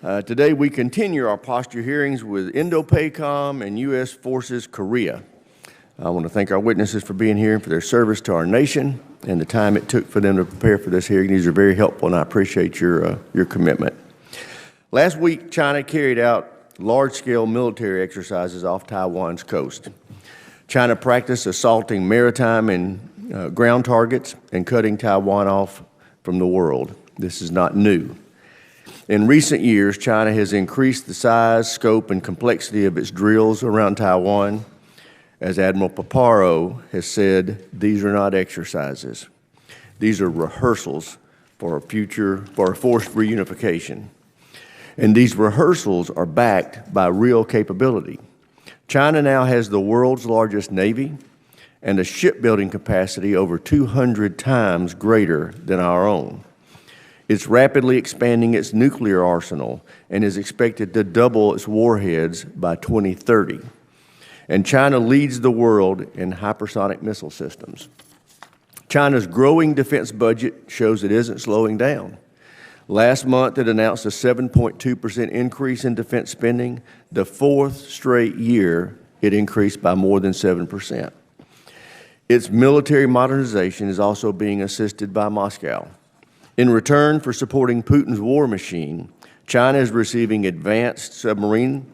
Today we continue our posture hearings with Indo-Pacific Command and U.S. Forces Korea. I want to thank our witnesses for being here and for their service to our nation and the time it took for them to prepare for this hearing. These are very helpful, and I appreciate your commitment. Last week, China carried out large-scale military exercises off Taiwan's coast. China practiced assaulting maritime and ground targets and cutting Taiwan off from the world. This is not new. In recent years, China has increased the size, scope, and complexity of its drills around Taiwan. As Admiral Paparo has said, these are not exercises. These are rehearsals for a forced reunification. And these rehearsals are backed by real capability. China now has the world's largest navy and a shipbuilding capacity over 200 times greater than our own. It's rapidly expanding its nuclear arsenal and is expected to double its warheads by 2030. And China leads the world in hypersonic missile systems. China's growing defense budget shows it isn't slowing down. Last month, it announced a 7.2% increase in defense spending, the fourth straight year it increased by more than 7%. Its military modernization is also being assisted by Moscow. In return for supporting Putin's war machine, China is receiving advanced submarine,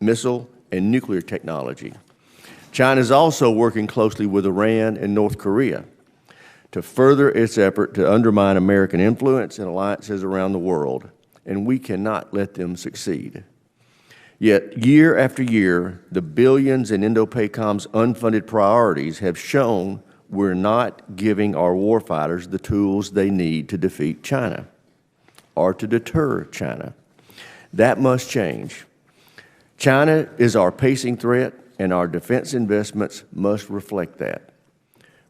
missile, and nuclear technology. China is also working closely with Iran and North Korea to further its effort to undermine American influence and alliances around the world, and we cannot let them succeed. Yet, year after year, the billions in Indo-PACOM's unfunded priorities have shown we're not giving our warfighters the tools they need to defeat China or to deter China. That must change. China is our pacing threat, and our defense investments must reflect that.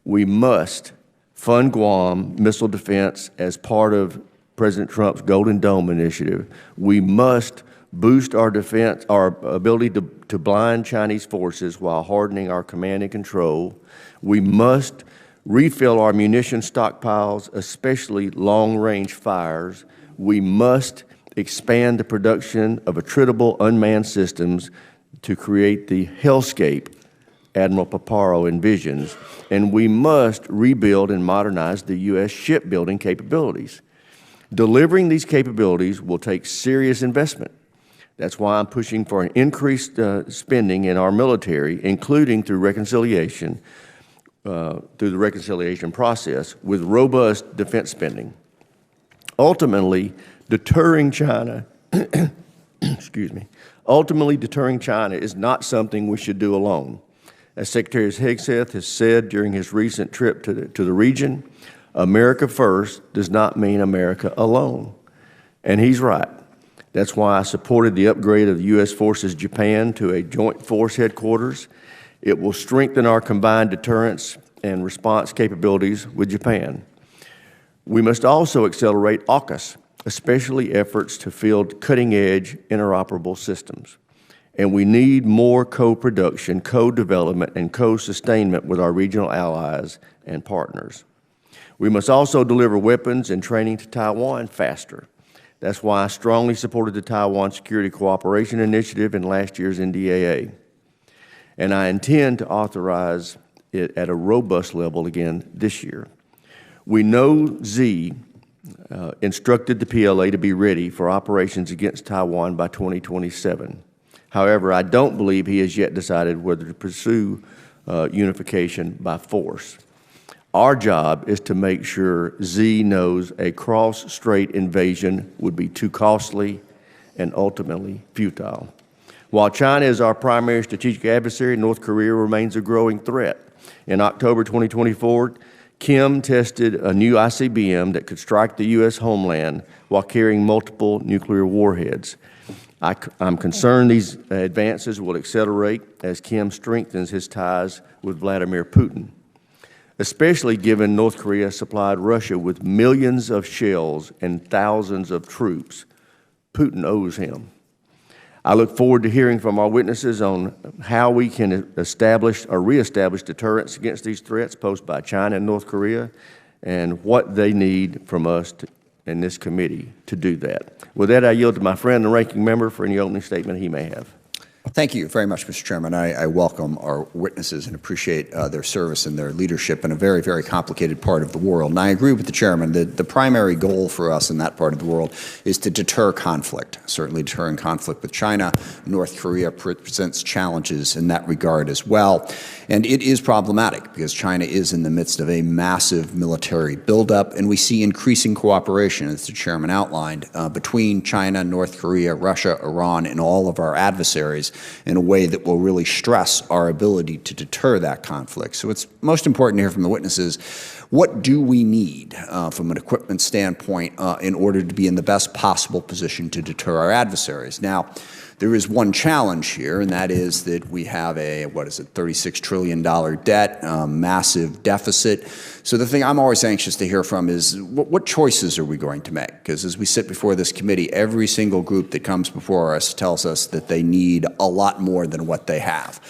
We must fund Guam missile defense as part of President Trump's Golden Dome initiative. We must boost our defense, our ability to blind Chinese forces while hardening our command and control. We must refill our munition stockpiles, especially long-range fires. We must expand the production of attritable unmanned systems to create the hellscape Admiral Paparo envisions, and we must rebuild and modernize the U.S. shipbuilding capabilities. Delivering these capabilities will take serious investment. That's why I'm pushing for an increased spending in our military, including through the reconciliation process with robust defense spending. Ultimately, deterring China, ultimately deterring China is not something we should do alone. As Secretary Hegseth has said during his recent trip to the region, America first does not mean America alone. And he's right. That's why I supported the upgrade of the U.S. Forces Japan to a joint force headquarters. It will strengthen our combined deterrence and response capabilities with Japan. We must also accelerate AUKUS, especially efforts to field cutting-edge interoperable systems. And we need more co-production, co-development, and co-sustainment with our regional allies and partners. We must also deliver weapons and training to Taiwan faster. That's why I strongly supported the Taiwan Security Cooperation Initiative in last year's NDAA. And I intend to authorize it at a robust level again this year. We know Z instructed the PLA to be ready for operations against Taiwan by 2027. However, I don't believe he has yet decided whether to pursue unification by force. Our job is to make sure Z knows a cross-strait invasion would be too costly and ultimately futile. While China is our primary strategic adversary, North Korea remains a growing threat. In October 2024, Kim tested a new ICBM that could strike the U.S. homeland while carrying multiple nuclear warheads. I'm concerned these advances will accelerate as Kim strengthens his ties with Vladimir Putin, especially given North Korea supplied Russia with millions of shells and thousands of troops. Putin owes him. I look forward to hearing from our witnesses on how we can establish or reestablish deterrence against these threats posed by China and North Korea and what they need from us in this committee to do that. With that, I yield to my friend, the ranking member, for any opening statement he may have. Thank you very much, Mr. Chairman. I welcome our witnesses and appreciate their service and their leadership in a very, very complicated part of the world. And I agree with the Chairman that the primary goal for us in that part of the world is to deter conflict. Certainly deterring conflict with China. North Korea presents challenges in that regard as well. And it is problematic because China is in the midst of a massive military buildup, and we see increasing cooperation, as the Chairman outlined, between China, North Korea, Russia, Iran, and all of our adversaries in a way that will really stress our ability to deter that conflict. So it's most important to hear from the witnesses, what do we need from an equipment standpoint in order to be in the best possible position to deter our adversaries? Now, there is one challenge here, and that is that we have a, $36 trillion debt, massive deficit. So the thing I'm always anxious to hear from is what choices are we going to make? Because as we sit before this committee, every single group that comes before us tells us that they need a lot more than what they have.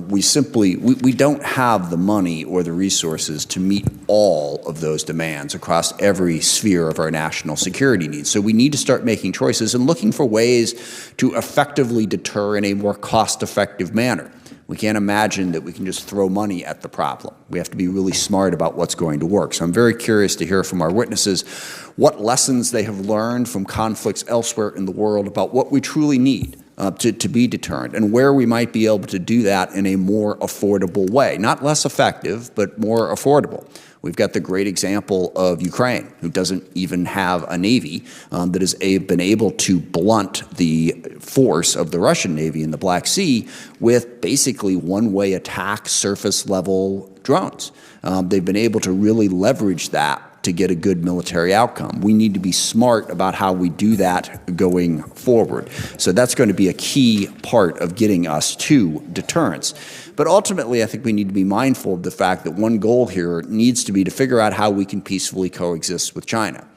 We don't have the money or the resources to meet all of those demands across every sphere of our national security needs. So we need to start making choices and looking for ways to effectively deter in a more cost-effective manner. We can't imagine that we can just throw money at the problem. We have to be really smart about what's going to work. So I'm very curious to hear from our witnesses what lessons they have learned from conflicts elsewhere in the world about what we truly need to be deterrent, and where we might be able to do that in a more affordable way. Not less effective, but more affordable. We've got the great example of Ukraine, who doesn't even have a Navy that has been able to blunt the force of the Russian Navy in the Black Sea with basically one-way attack surface-level drones. They've been able to really leverage that to get a good military outcome. We need to be smart about how we do that going forward. So that's going to be a key part of getting us to deterrence. But ultimately, I think we need to be mindful of the fact that one goal here needs to be to figure out how we can peacefully coexist with China.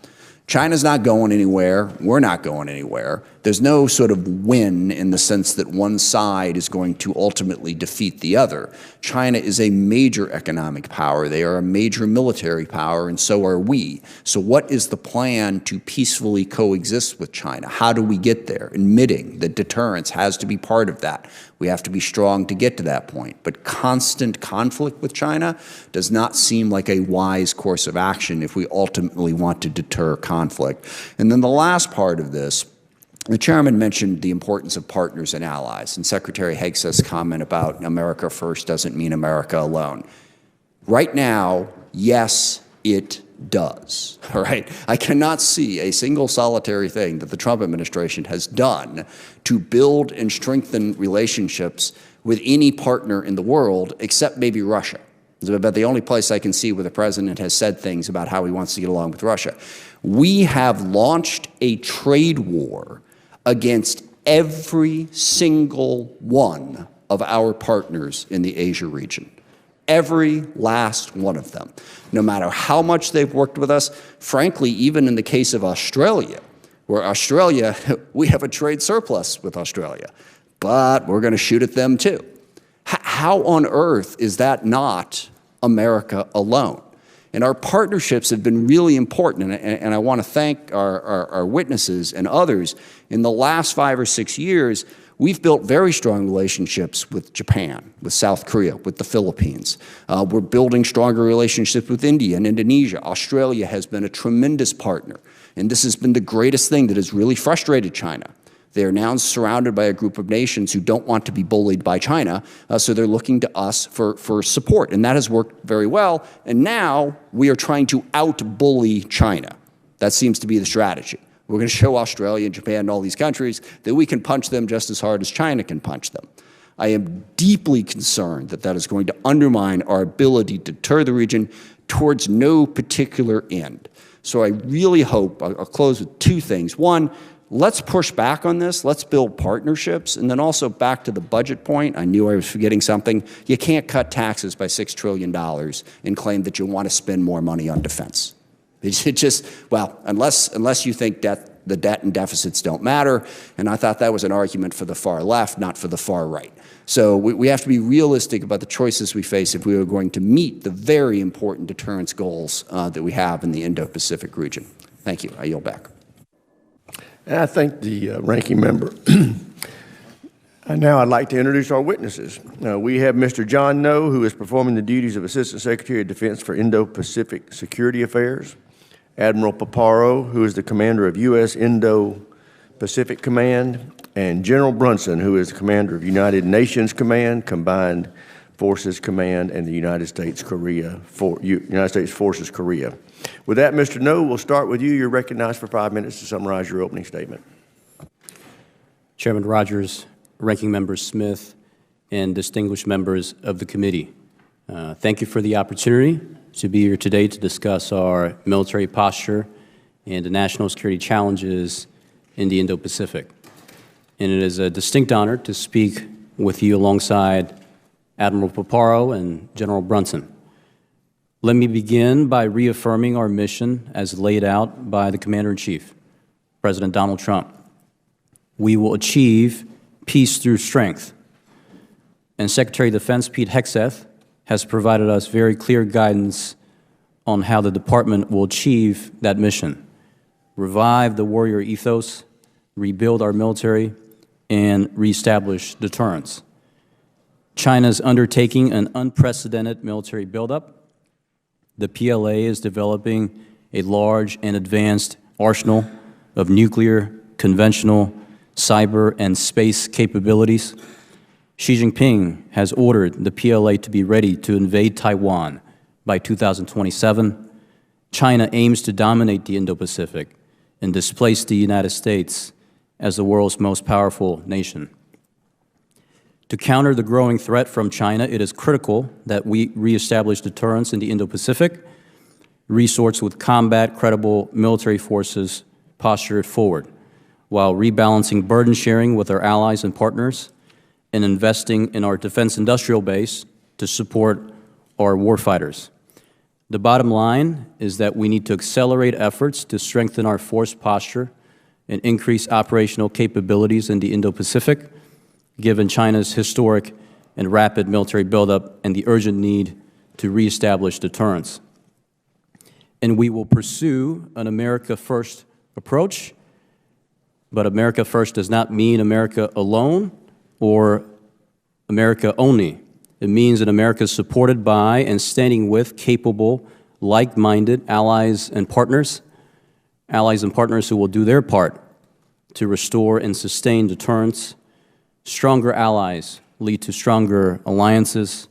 China's not going anywhere. We're not going anywhere. There's no sort of win in the sense that one side is going to ultimately defeat the other. China is a major economic power. They are a major military power, and so are we. So what is the plan to peacefully coexist with China? How do we get there? Admitting that deterrence has to be part of that. We have to be strong to get to that point. But constant conflict with China does not seem like a wise course of action if we ultimately want to deter conflict. And then the last part of this, the Chairman mentioned the importance of partners and allies, and Secretary Hegseth's comment about America first doesn't mean America alone. Right now, yes, it does. All right? I cannot see a single solitary thing that the Trump administration has done to build and strengthen relationships with any partner in the world except maybe Russia. It's about the only place I can see where the president has said things about how he wants to get along with Russia. We have launched a trade war against every single one of our partners in the Asia region. Every last one of them. No matter how much they've worked with us, frankly, even in the case of Australia, where Australia, we have a trade surplus with Australia, but we're going to shoot at them too. How on earth is that not America alone? And our partnerships have been really important, and I want to thank our witnesses and others. In the last 5 or 6 years, we've built very strong relationships with Japan, with South Korea, with the Philippines. We're building stronger relationships with India and Indonesia. Australia has been a tremendous partner, and this has been the greatest thing that has really frustrated China. They are now surrounded by a group of nations who don't want to be bullied by China, so they're looking to us for support, and that has worked very well. And now we are trying to out-bully China. That seems to be the strategy. We're going to show Australia and Japan and all these countries that we can punch them just as hard as China can punch them. I am deeply concerned that that is going to undermine our ability to deter the region towards no particular end. So I really hope, I'll close with 2 things. One, let's push back on this. Let's build partnerships. And then also back to the budget point, I knew I was forgetting something. You can't cut taxes by $6 trillion and claim that you want to spend more money on defense. It just, well, unless you think that the debt and deficits don't matter, and I thought that was an argument for the far left, not for the far right. So we have to be realistic about the choices we face if we are going to meet the very important deterrence goals that we have in the Indo-Pacific region. Thank you. I yield back. And I thank the ranking member. And now I'd like to introduce our witnesses. We have Mr. John Noh, who is performing the duties of Assistant Secretary of Defense for Indo-Pacific Security Affairs, Admiral Paparo, who is the commander of U.S. Indo-Pacific Command, and General Brunson, who is the commander of United Nations Command, Combined Forces Command, and the United States Forces Korea. With that, Mr. Noh, we'll start with you. You're recognized for 5 minutes to summarize your opening statement. Chairman Rogers, Ranking Member Smith, and distinguished members of the committee. Thank you for the opportunity to be here today to discuss our military posture and the national security challenges in the Indo-Pacific. And it is a distinct honor to speak with you alongside Admiral Paparo and General Brunson. Let me begin by reaffirming our mission as laid out by the Commander-in-Chief, President Donald Trump. We will achieve peace through strength. And Secretary of Defense Pete Hegseth has provided us very clear guidance on how the department will achieve that mission: revive the warrior ethos, rebuild our military, and reestablish deterrence. China is undertaking an unprecedented military buildup. The PLA is developing a large and advanced arsenal of nuclear, conventional, cyber, and space capabilities. Xi Jinping has ordered the PLA to be ready to invade Taiwan by 2027. China aims to dominate the Indo-Pacific and displace the United States as the world's most powerful nation. To counter the growing threat from China, it is critical that we reestablish deterrence in the Indo-Pacific, resorts with combat credible military forces postured forward, while rebalancing burden sharing with our allies and partners and investing in our defense industrial base to support our warfighters. The bottom line is that we need to accelerate efforts to strengthen our force posture and increase operational capabilities in the Indo-Pacific, given China's historic and rapid military buildup and the urgent need to reestablish deterrence. And we will pursue an America First approach. But America First does not mean America alone or America only. It means an America supported by and standing with capable, like-minded allies and partners who will do their part to restore and sustain deterrence. Stronger allies lead to stronger alliances,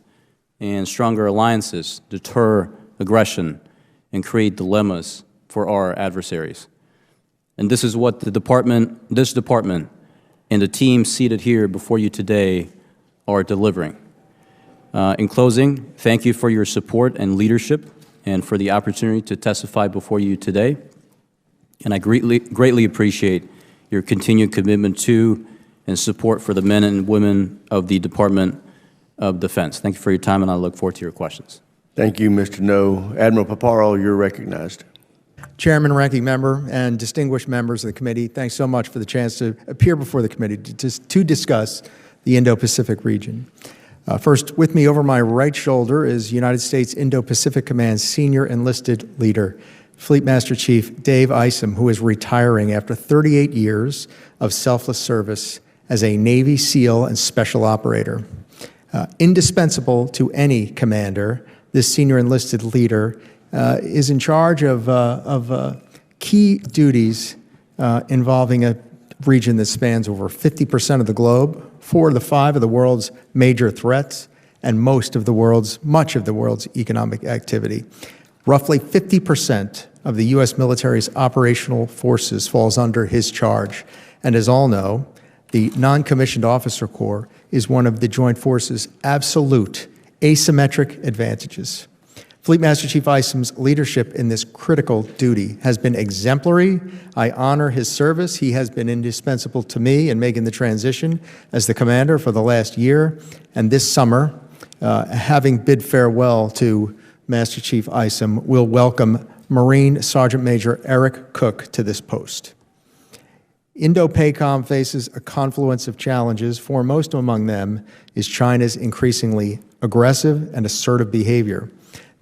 and stronger alliances deter aggression and create dilemmas for our adversaries. And this is what this department, and the team seated here before you today are delivering. In closing, thank you for your support and leadership and for the opportunity to testify before you today. And I greatly appreciate your continued commitment to and support for the men and women of the Department of Defense. Thank you for your time, and I look forward to your questions. Thank you, Mr. Noh. Admiral Paparo, you're recognized. Chairman, Ranking Member, and distinguished members of the committee, thanks so much for the chance to appear before the committee to discuss the Indo-Pacific region. First, with me over my right shoulder is United States Indo-Pacific Command Senior Enlisted Leader, Fleet Master Chief Dave Isom, who is retiring after 38 years of selfless service as a Navy SEAL and Special Operator. Indispensable to any commander, this Senior Enlisted Leader is in charge of key duties involving a region that spans over 50% of the globe, 4 of the 5 of the world's major threats, and much of the world's economic activity. Roughly 50% of the U.S. military's operational forces falls under his charge. And as all know, the Non-Commissioned Officer Corps is one of the Joint Forces' absolute asymmetric advantages. Fleet Master Chief Isom's leadership in this critical duty has been exemplary. I honor his service. He has been indispensable to me in making the transition as the commander for the last year. And this summer, having bid farewell to Master Chief Isom, will welcome Marine Sergeant Major Eric Cook to this post. Indo-PACOM faces a confluence of challenges. Foremost among them is China's increasingly aggressive and assertive behavior.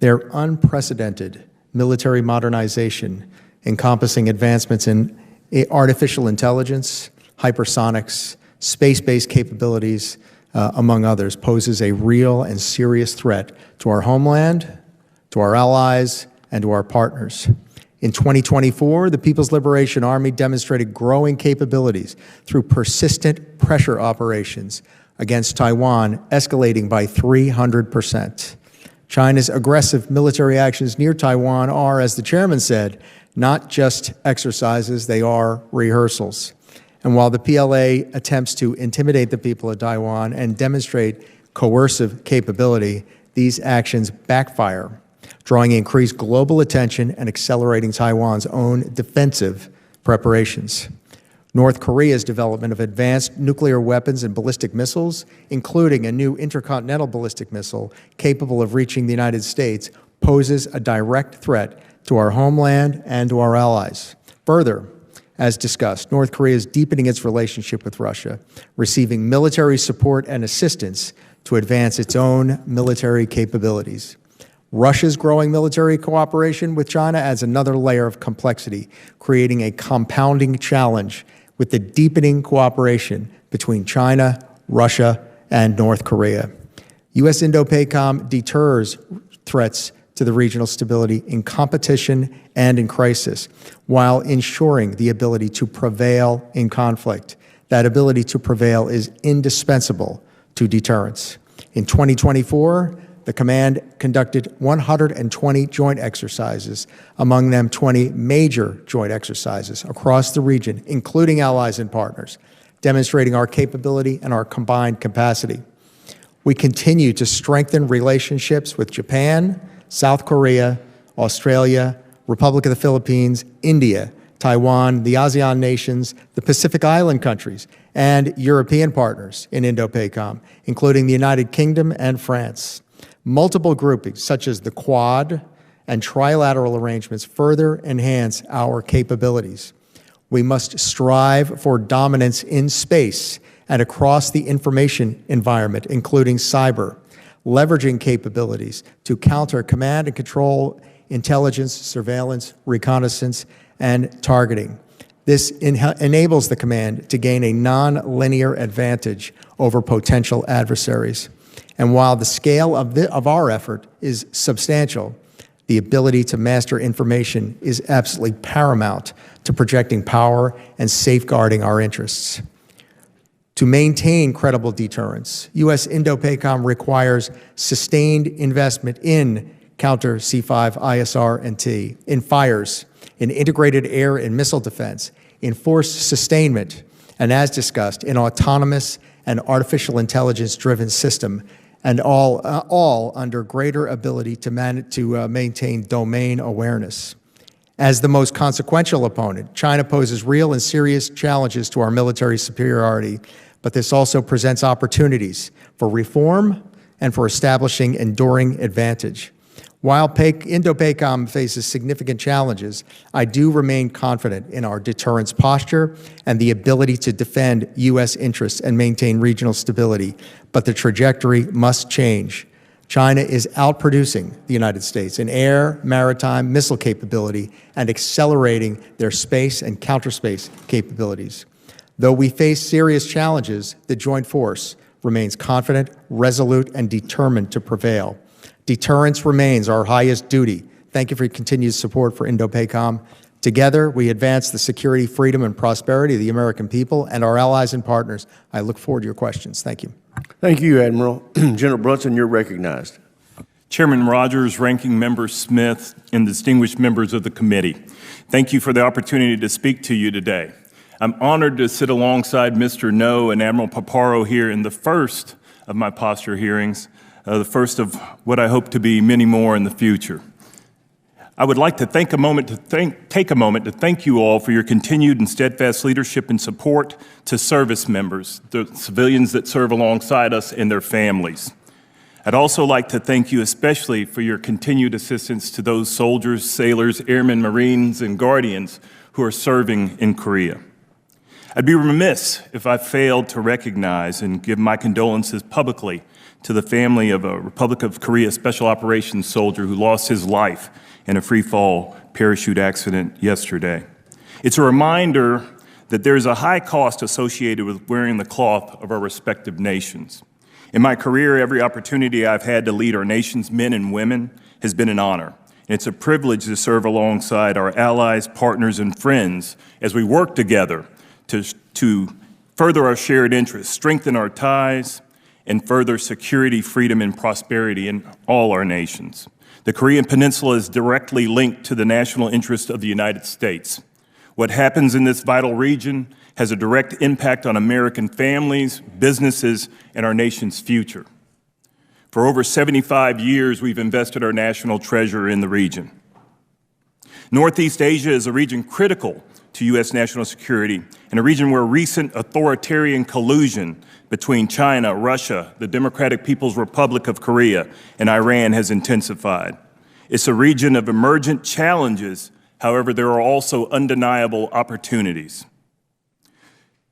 Their unprecedented military modernization encompassing advancements in artificial intelligence, hypersonics, space-based capabilities, among others, poses a real and serious threat to our homeland, to our allies, and to our partners. In 2024, the People's Liberation Army demonstrated growing capabilities through persistent pressure operations against Taiwan, escalating by 300%. China's aggressive military actions near Taiwan are, as the chairman said, not just exercises, they are rehearsals. And while the PLA attempts to intimidate the people of Taiwan and demonstrate coercive capability, these actions backfire, drawing increased global attention and accelerating Taiwan's own defensive preparations. North Korea's development of advanced nuclear weapons and ballistic missiles, including a new intercontinental ballistic missile capable of reaching the United States, poses a direct threat to our homeland and to our allies. Further, as discussed, North Korea is deepening its relationship with Russia, receiving military support and assistance to advance its own military capabilities. Russia's growing military cooperation with China adds another layer of complexity, creating a compounding challenge with the deepening cooperation between China, Russia, and North Korea. U.S. Indo-PACOM deters threats to the regional stability in competition and in crisis, while ensuring the ability to prevail in conflict. That ability to prevail is indispensable to deterrence. In 2024, the command conducted 120 joint exercises, among them 20 major joint exercises across the region, including allies and partners, demonstrating our capability and our combined capacity. We continue to strengthen relationships with Japan, South Korea, Australia, Republic of the Philippines, India, Taiwan, the ASEAN nations, the Pacific Island countries, and European partners in Indo-PACOM, including the United Kingdom and France. Multiple groupings, such as the Quad and trilateral arrangements, further enhance our capabilities. We must strive for dominance in space and across the information environment, including cyber, leveraging capabilities to counter command and control, intelligence, surveillance, reconnaissance, and targeting. This enables the command to gain a non-linear advantage over potential adversaries. And while the scale of our effort is substantial, the ability to master information is absolutely paramount to projecting power and safeguarding our interests. To maintain credible deterrence, U.S. Indo-PACOM requires sustained investment in counter C5 ISR and T, in fires, in integrated air and missile defense, in force sustainment, and as discussed, in autonomous and artificial intelligence-driven system, and all under greater ability to maintain domain awareness. As the most consequential opponent, China poses real and serious challenges to our military superiority, but this also presents opportunities for reform and for establishing enduring advantage. While Indo-PACOM faces significant challenges, I do remain confident in our deterrence posture and the ability to defend U.S. interests and maintain regional stability, but the trajectory must change. China is outproducing the United States in air, maritime, missile capability, and accelerating their space and counterspace capabilities. Though we face serious challenges, the joint force remains confident, resolute, and determined to prevail. Deterrence remains our highest duty. Thank you for your continued support for Indo-PACOM. Together, we advance the security, freedom, and prosperity of the American people and our allies and partners. I look forward to your questions. Thank you. Thank you, Admiral. General Brunson, you're recognized. Chairman Rogers, Ranking Member Smith, and distinguished members of the committee, thank you for the opportunity to speak to you today. I'm honored to sit alongside Mr. Noh and Admiral Paparo here in the first of my posture hearings, the first of what I hope to be many more in the future. I would like to take a moment to thank you all for your continued and steadfast leadership and support to service members, the civilians that serve alongside us and their families. I'd also like to thank you especially for your continued assistance to those soldiers, sailors, airmen, Marines, and Guardians who are serving in Korea. I'd be remiss if I failed to recognize and give my condolences publicly to the family of a Republic of Korea Special Operations soldier who lost his life in a free-fall parachute accident yesterday. It's a reminder that there is a high cost associated with wearing the cloth of our respective nations. In my career, every opportunity I've had to lead our nation's men and women has been an honor. And it's a privilege to serve alongside our allies, partners, and friends as we work together to further our shared interests, strengthen our ties, and further security, freedom, and prosperity in all our nations. The Korean Peninsula is directly linked to the national interest of the United States. What happens in this vital region has a direct impact on American families, businesses, and our nation's future. For over 75 years, we've invested our national treasure in the region. Northeast Asia is a region critical to U.S. national security and a region where recent authoritarian collusion between China, Russia, the Democratic People's Republic of Korea, and Iran has intensified. It's a region of emergent challenges. However, there are also undeniable opportunities.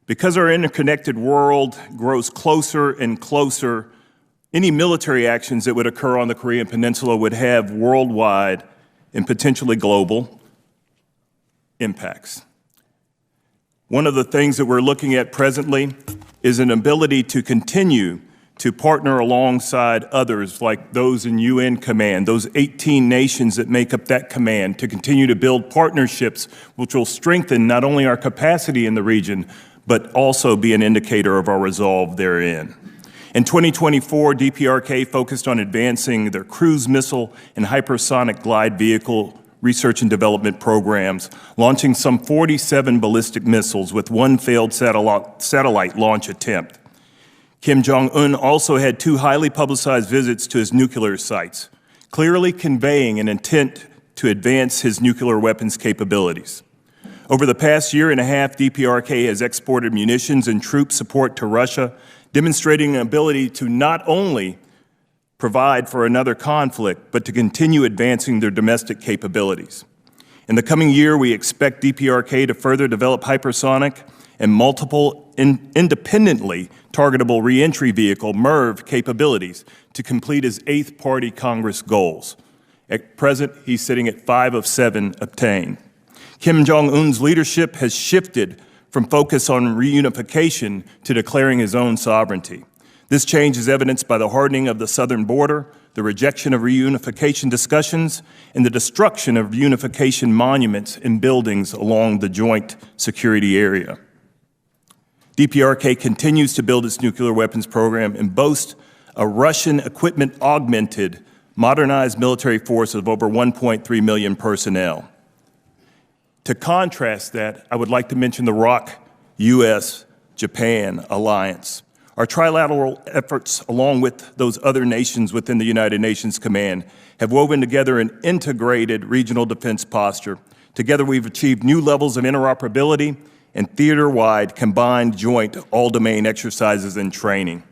Because our interconnected world grows closer and closer, any military actions that would occur on the Korean Peninsula would have worldwide and potentially global impacts. One of the things that we're looking at presently is an ability to continue to partner alongside others like those in UN Command, those 18 nations that make up that command, to continue to build partnerships which will strengthen not only our capacity in the region, but also be an indicator of our resolve therein. In 2024, DPRK focused on advancing their cruise missile and hypersonic glide vehicle research and development programs, launching some 47 ballistic missiles with one failed satellite launch attempt. Kim Jong-un also had 2 highly publicized visits to his nuclear sites, clearly conveying an intent to advance his nuclear weapons capabilities. Over the past year and a half, DPRK has exported munitions and troop support to Russia, demonstrating an ability to not only provide for another conflict, but to continue advancing their domestic capabilities. In the coming year, we expect DPRK to further develop hypersonic and multiple independently targetable reentry vehicle, MIRV, capabilities to complete his 8th Party Congress goals. At present, he's sitting at 5 of 7 obtained. Kim Jong-un's leadership has shifted from focus on reunification to declaring his own sovereignty. This change is evidenced by the hardening of the southern border, the rejection of reunification discussions, and the destruction of reunification monuments and buildings along the joint security area. DPRK continues to build its nuclear weapons program and boasts a Russian equipment-augmented, modernized military force of over 1.3 million personnel. To contrast that, I would like to mention the ROC U.S.-Japan alliance. Our trilateral efforts, along with those other nations within the United Nations Command, have woven together an integrated regional defense posture. Together, we've achieved new levels of interoperability and theater-wide combined joint all-domain exercises and training.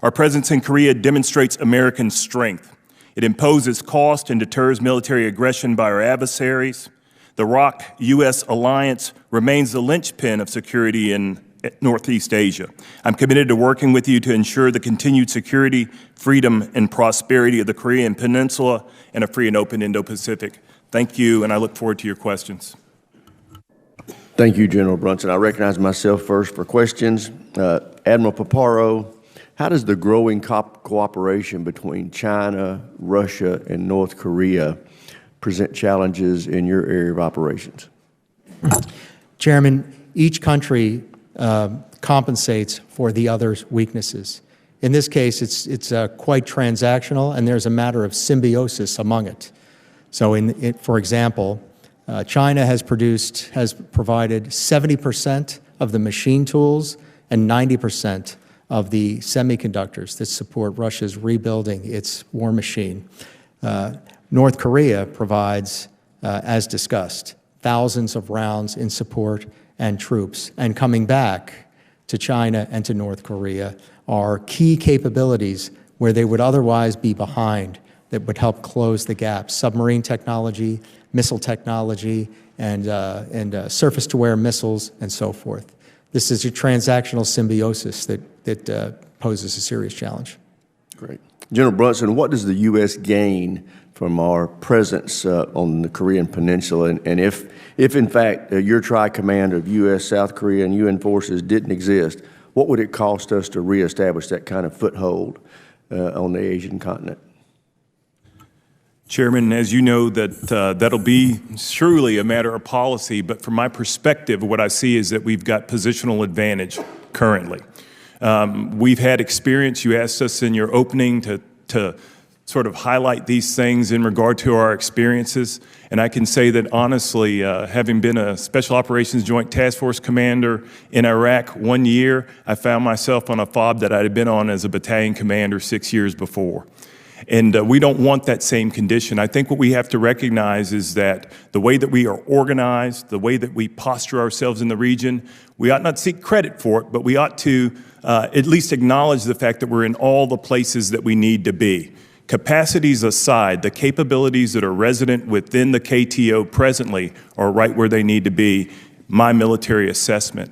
Our presence in Korea demonstrates American strength. It imposes cost and deters military aggression by our adversaries. The ROC U.S. alliance remains the linchpin of security in Northeast Asia. I'm committed to working with you to ensure the continued security, freedom, and prosperity of the Korean Peninsula and a free and open Indo-Pacific. Thank you, and I look forward to your questions. Thank you, General Brunson. I recognize myself first for questions. Admiral Paparo, how does the growing cooperation between China, Russia, and North Korea present challenges in your area of operations? Chairman, each country compensates for the other's weaknesses. In this case, it's quite transactional, and there's a matter of symbiosis among it. So, for example, China has provided 70% of the machine tools and 90% of the semiconductors that support Russia's rebuilding its war machine. North Korea provides, as discussed, thousands of rounds in support and troops. And coming back to China and to North Korea are key capabilities where they would otherwise be behind that would help close the gap: submarine technology, missile technology, and surface-to-air missiles, and so forth. This is a transactional symbiosis that poses a serious challenge. Great. General Brunson, what does the U.S. gain from our presence on the Korean Peninsula? And if in fact, your tri-command of U.S., South Korea, and UN forces didn't exist, what would it cost us to reestablish that kind of foothold on the Asian continent? Chairman, as you know, that'll be surely a matter of policy, but from my perspective, what I see is that we've got positional advantage currently. We've had experience. You asked us in your opening to sort of highlight these things in regard to our experiences, and I can say that honestly, having been a Special Operations Joint Task Force commander in Iraq 1 year, I found myself on a FOB that I had been on as a battalion commander 6 years before. And we don't want that same condition. I think what we have to recognize is that the way that we are organized, the way that we posture ourselves in the region, we ought not seek credit for it, but we ought to at least acknowledge the fact that we're in all the places that we need to be. Capacities aside, the capabilities that are resident within the KTO presently are right where they need to be, my military assessment.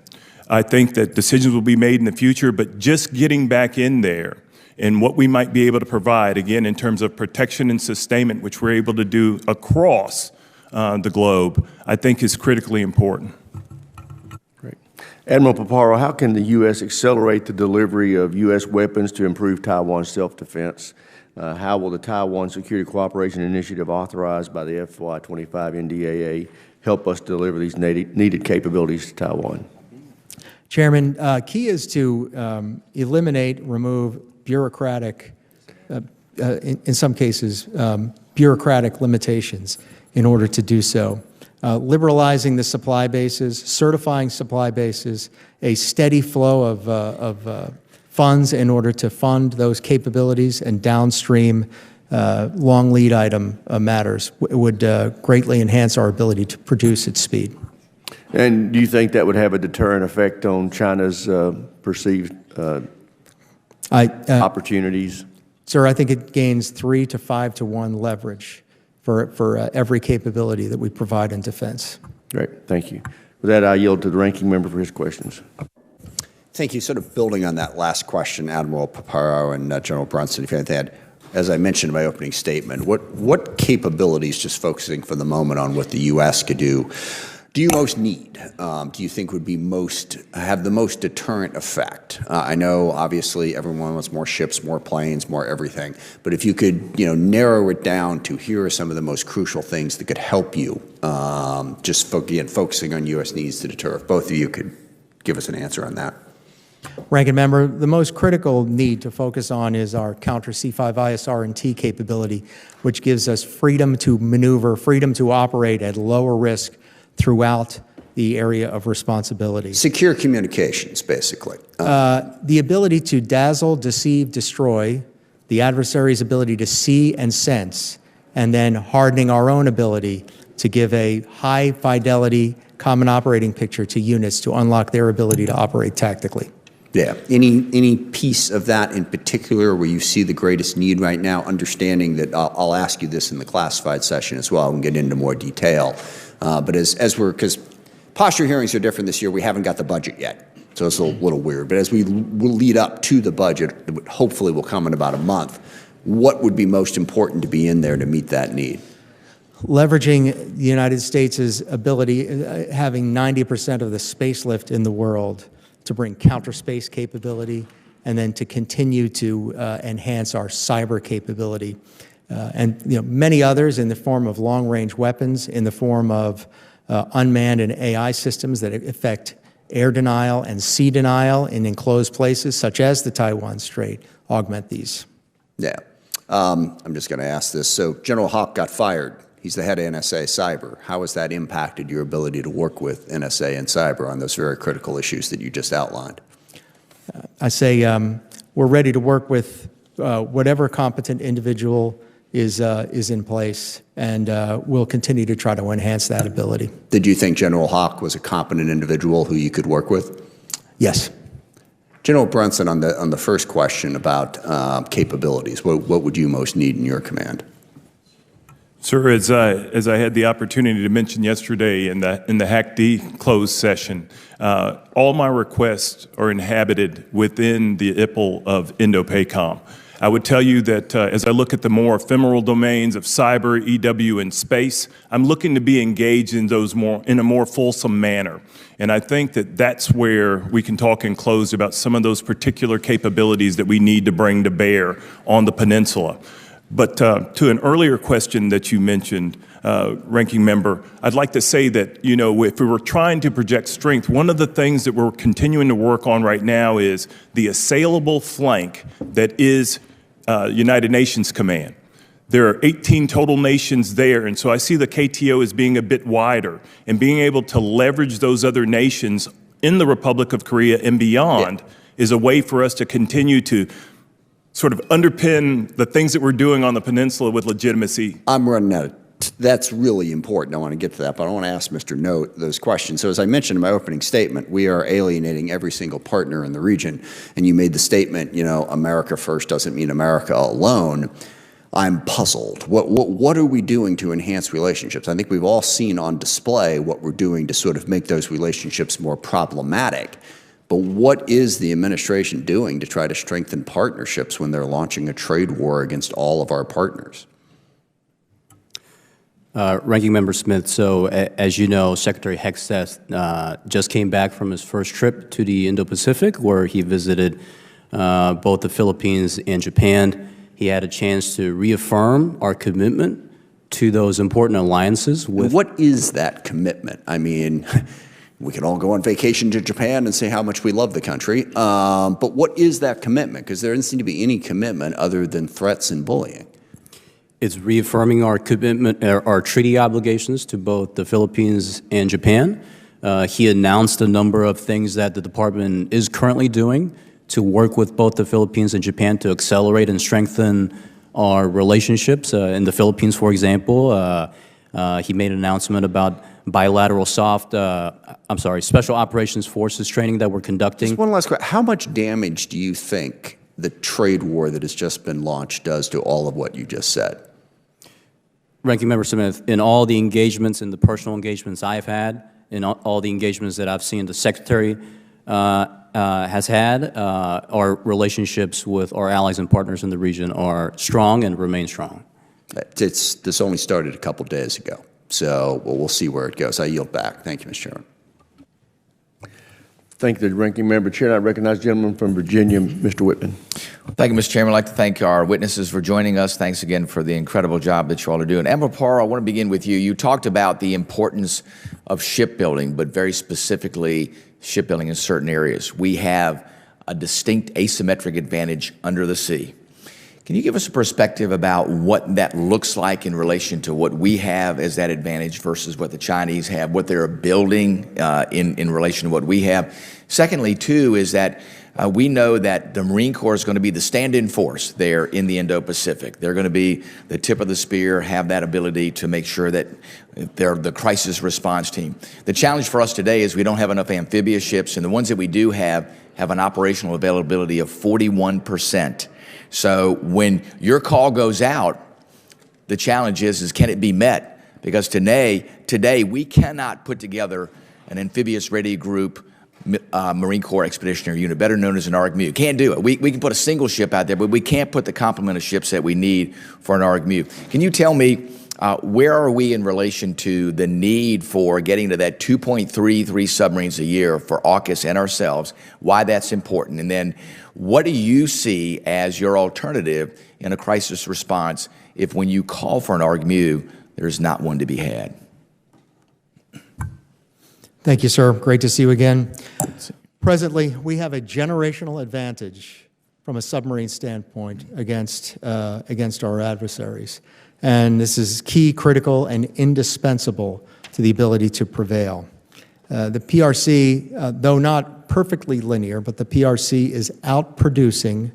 I think that decisions will be made in the future, but just getting back in there and what we might be able to provide, again, in terms of protection and sustainment, which we're able to do across the globe, I think is critically important. Great. Admiral Paparo, how can the U.S. accelerate the delivery of U.S. weapons to improve Taiwan's self-defense? How will the Taiwan Security Cooperation Initiative authorized by the FY25 NDAA help us deliver these needed capabilities to Taiwan? Chairman, key is to eliminate, remove bureaucratic, in some cases, bureaucratic limitations in order to do so. Liberalizing the supply bases, certifying supply bases, a steady flow of funds in order to fund those capabilities and downstream long lead item matters would greatly enhance our ability to produce at speed. And do you think that would have a deterrent effect on China's perceived opportunities? Sir, I think it gains 3 to 5 to 1 leverage for every capability that we provide in defense. Great, thank you. With that, I yield to the ranking member for his questions. Thank you. Sort of building on that last question, Admiral Paparo and General Brunson, if you had to add, as I mentioned in my opening statement, what capabilities, just focusing for the moment on what the U.S. could do you most need? Do you think would be have the most deterrent effect? I know, obviously, everyone wants more ships, more planes, more everything. But if you could, narrow it down to here are some of the most crucial things that could help you, just focusing on U.S. needs to deter. If both of you could give us an answer on that. Ranking Member, the most critical need to focus on is our counter C5ISR&T capability, which gives us freedom to maneuver, freedom to operate at lower risk throughout the area of responsibility. Secure communications, basically. The ability to dazzle, deceive, destroy, the adversary's ability to see and sense, and then hardening our own ability to give a high-fidelity common operating picture to units to unlock their ability to operate tactically. Yeah. Any piece of that in particular where you see the greatest need right now, understanding that I'll ask you this in the classified session as well and get into more detail. But because posture hearings are different this year, we haven't got the budget yet, so it's a little weird. But as we will lead up to the budget, that hopefully will come in about a month, what would be most important to be in there to meet that need? Leveraging the United States' ability, having 90% of the space lift in the world to bring counter-space capability, and then to continue to enhance our cyber capability. And many others in the form of long-range weapons, in the form of unmanned and AI systems that affect air denial and sea denial in enclosed places, such as the Taiwan Strait, augment these. Yeah. I'm just going to ask this. So General Hawk got fired. He's the head of NSA Cyber. How has that impacted your ability to work with NSA and Cyber on those very critical issues that you just outlined? I say we're ready to work with whatever competent individual is in place, and we'll continue to try to enhance that ability. Did you think General Hawk was a competent individual who you could work with? Yes. General Brunson, on the first question about capabilities, what would you most need in your command? Sir, as I had the opportunity to mention yesterday in the HAC-D closed session, all my requests are inhabited within the IPL of Indo-PACOM. I would tell you that as I look at the more ephemeral domains of cyber, EW, and space, I'm looking to be engaged in those in a more fulsome manner. And I think that that's where we can talk in closed about some of those particular capabilities that we need to bring to bear on the peninsula. But to an earlier question that you mentioned, Ranking Member, I'd like to say that, you know, if we were trying to project strength, one of the things that we're continuing to work on right now is the assailable flank that is United Nations Command. There are 18 total nations there, and so I see the KTO as being a bit wider and being able to leverage those other nations in the Republic of Korea and beyond is a way for us to continue to sort of underpin the things that we're doing on the peninsula with legitimacy. I'm running out of that's really important. I want to get to that, but I want to ask Mr. Noh those questions. So as I mentioned in my opening statement, we are alienating every single partner in the region. And you made the statement, you know, America first doesn't mean America alone. I'm puzzled. What are we doing to enhance relationships? I think we've all seen on display what we're doing to sort of make those relationships more problematic. But what is the administration doing to try to strengthen partnerships when they're launching a trade war against all of our partners? Ranking Member Smith, so as you know, Secretary Hegseth just came back from his first trip to the Indo-Pacific, where he visited both the Philippines and Japan. He had a chance to reaffirm our commitment to those important alliances with— What is that commitment? I mean, we can all go on vacation to Japan and say how much we love the country, but what is that commitment? Because there doesn't seem to be any commitment other than threats and bullying. It's reaffirming our commitment, our treaty obligations to both the Philippines and Japan. He announced a number of things that the department is currently doing to work with both the Philippines and Japan to accelerate and strengthen our relationships. In the Philippines, for example, he made an announcement about bilateral Special Operations Forces training that we're conducting. Just one last question. How much damage do you think the trade war that has just been launched does to all of what you just said? Ranking Member Smith, in all the engagements, in the personal engagements I've had, in all the engagements that I've seen the Secretary has had, our relationships with our allies and partners in the region are strong and remain strong. This only started a couple days ago, so we'll see where it goes. I yield back. Thank you, Mr. Chairman. Thank you, the Ranking Member. Chair, I recognize the gentleman from Virginia, Mr. Whitman. Thank you, Mr. Chairman. I'd like to thank our witnesses for joining us. Thanks again for the incredible job that you all are doing. Admiral Paparo, I want to begin with you. You talked about the importance of shipbuilding, but very specifically shipbuilding in certain areas. We have a distinct asymmetric advantage under the sea. Can you give us a perspective about what that looks like in relation to what we have as that advantage versus what the Chinese have, what they're building in relation to what we have? Secondly, too, is that we know that the Marine Corps is going to be the stand-in force there in the Indo-Pacific. They're going to be the tip of the spear, have that ability to make sure that they're the crisis response team. The challenge for us today is we don't have enough amphibious ships, and the ones that we do have an operational availability of 41%. So when your call goes out, the challenge is can it be met? Because today we cannot put together an amphibious ready group Marine Corps Expeditionary Unit, better known as an ARGMU. Can't do it. We can put a single ship out there, but we can't put the complement of ships that we need for an ARGMU. Can you tell me where are we in relation to the need for getting to that 2.33 submarines a year for AUKUS and ourselves, why that's important, and then what do you see as your alternative in a crisis response if when you call for an ARGMU, there's not one to be had? Thank you, sir. Great to see you again. Presently, we have a generational advantage from a submarine standpoint against our adversaries. And this is key, critical, and indispensable to the ability to prevail. The PRC, though not perfectly linear, but the PRC is outproducing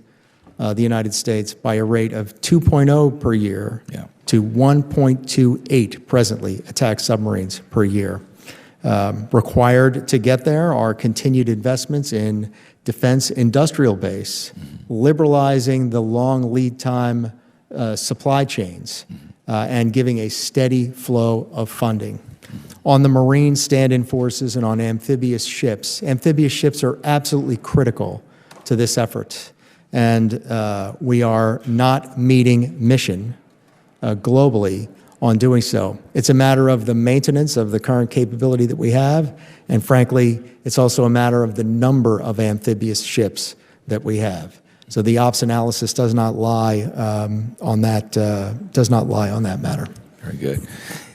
the United States by a rate of 2.0 per year to 1.28 presently attack submarines per year. Required to get there are continued investments in defense industrial base, liberalizing the long lead time supply chains, and giving a steady flow of funding. On the Marine stand-in forces and on amphibious ships are absolutely critical to this effort. And we are not meeting mission globally on doing so. It's a matter of the maintenance of the current capability that we have, and frankly, it's also a matter of the number of amphibious ships that we have. So the ops analysis does not lie on that matter. Very good.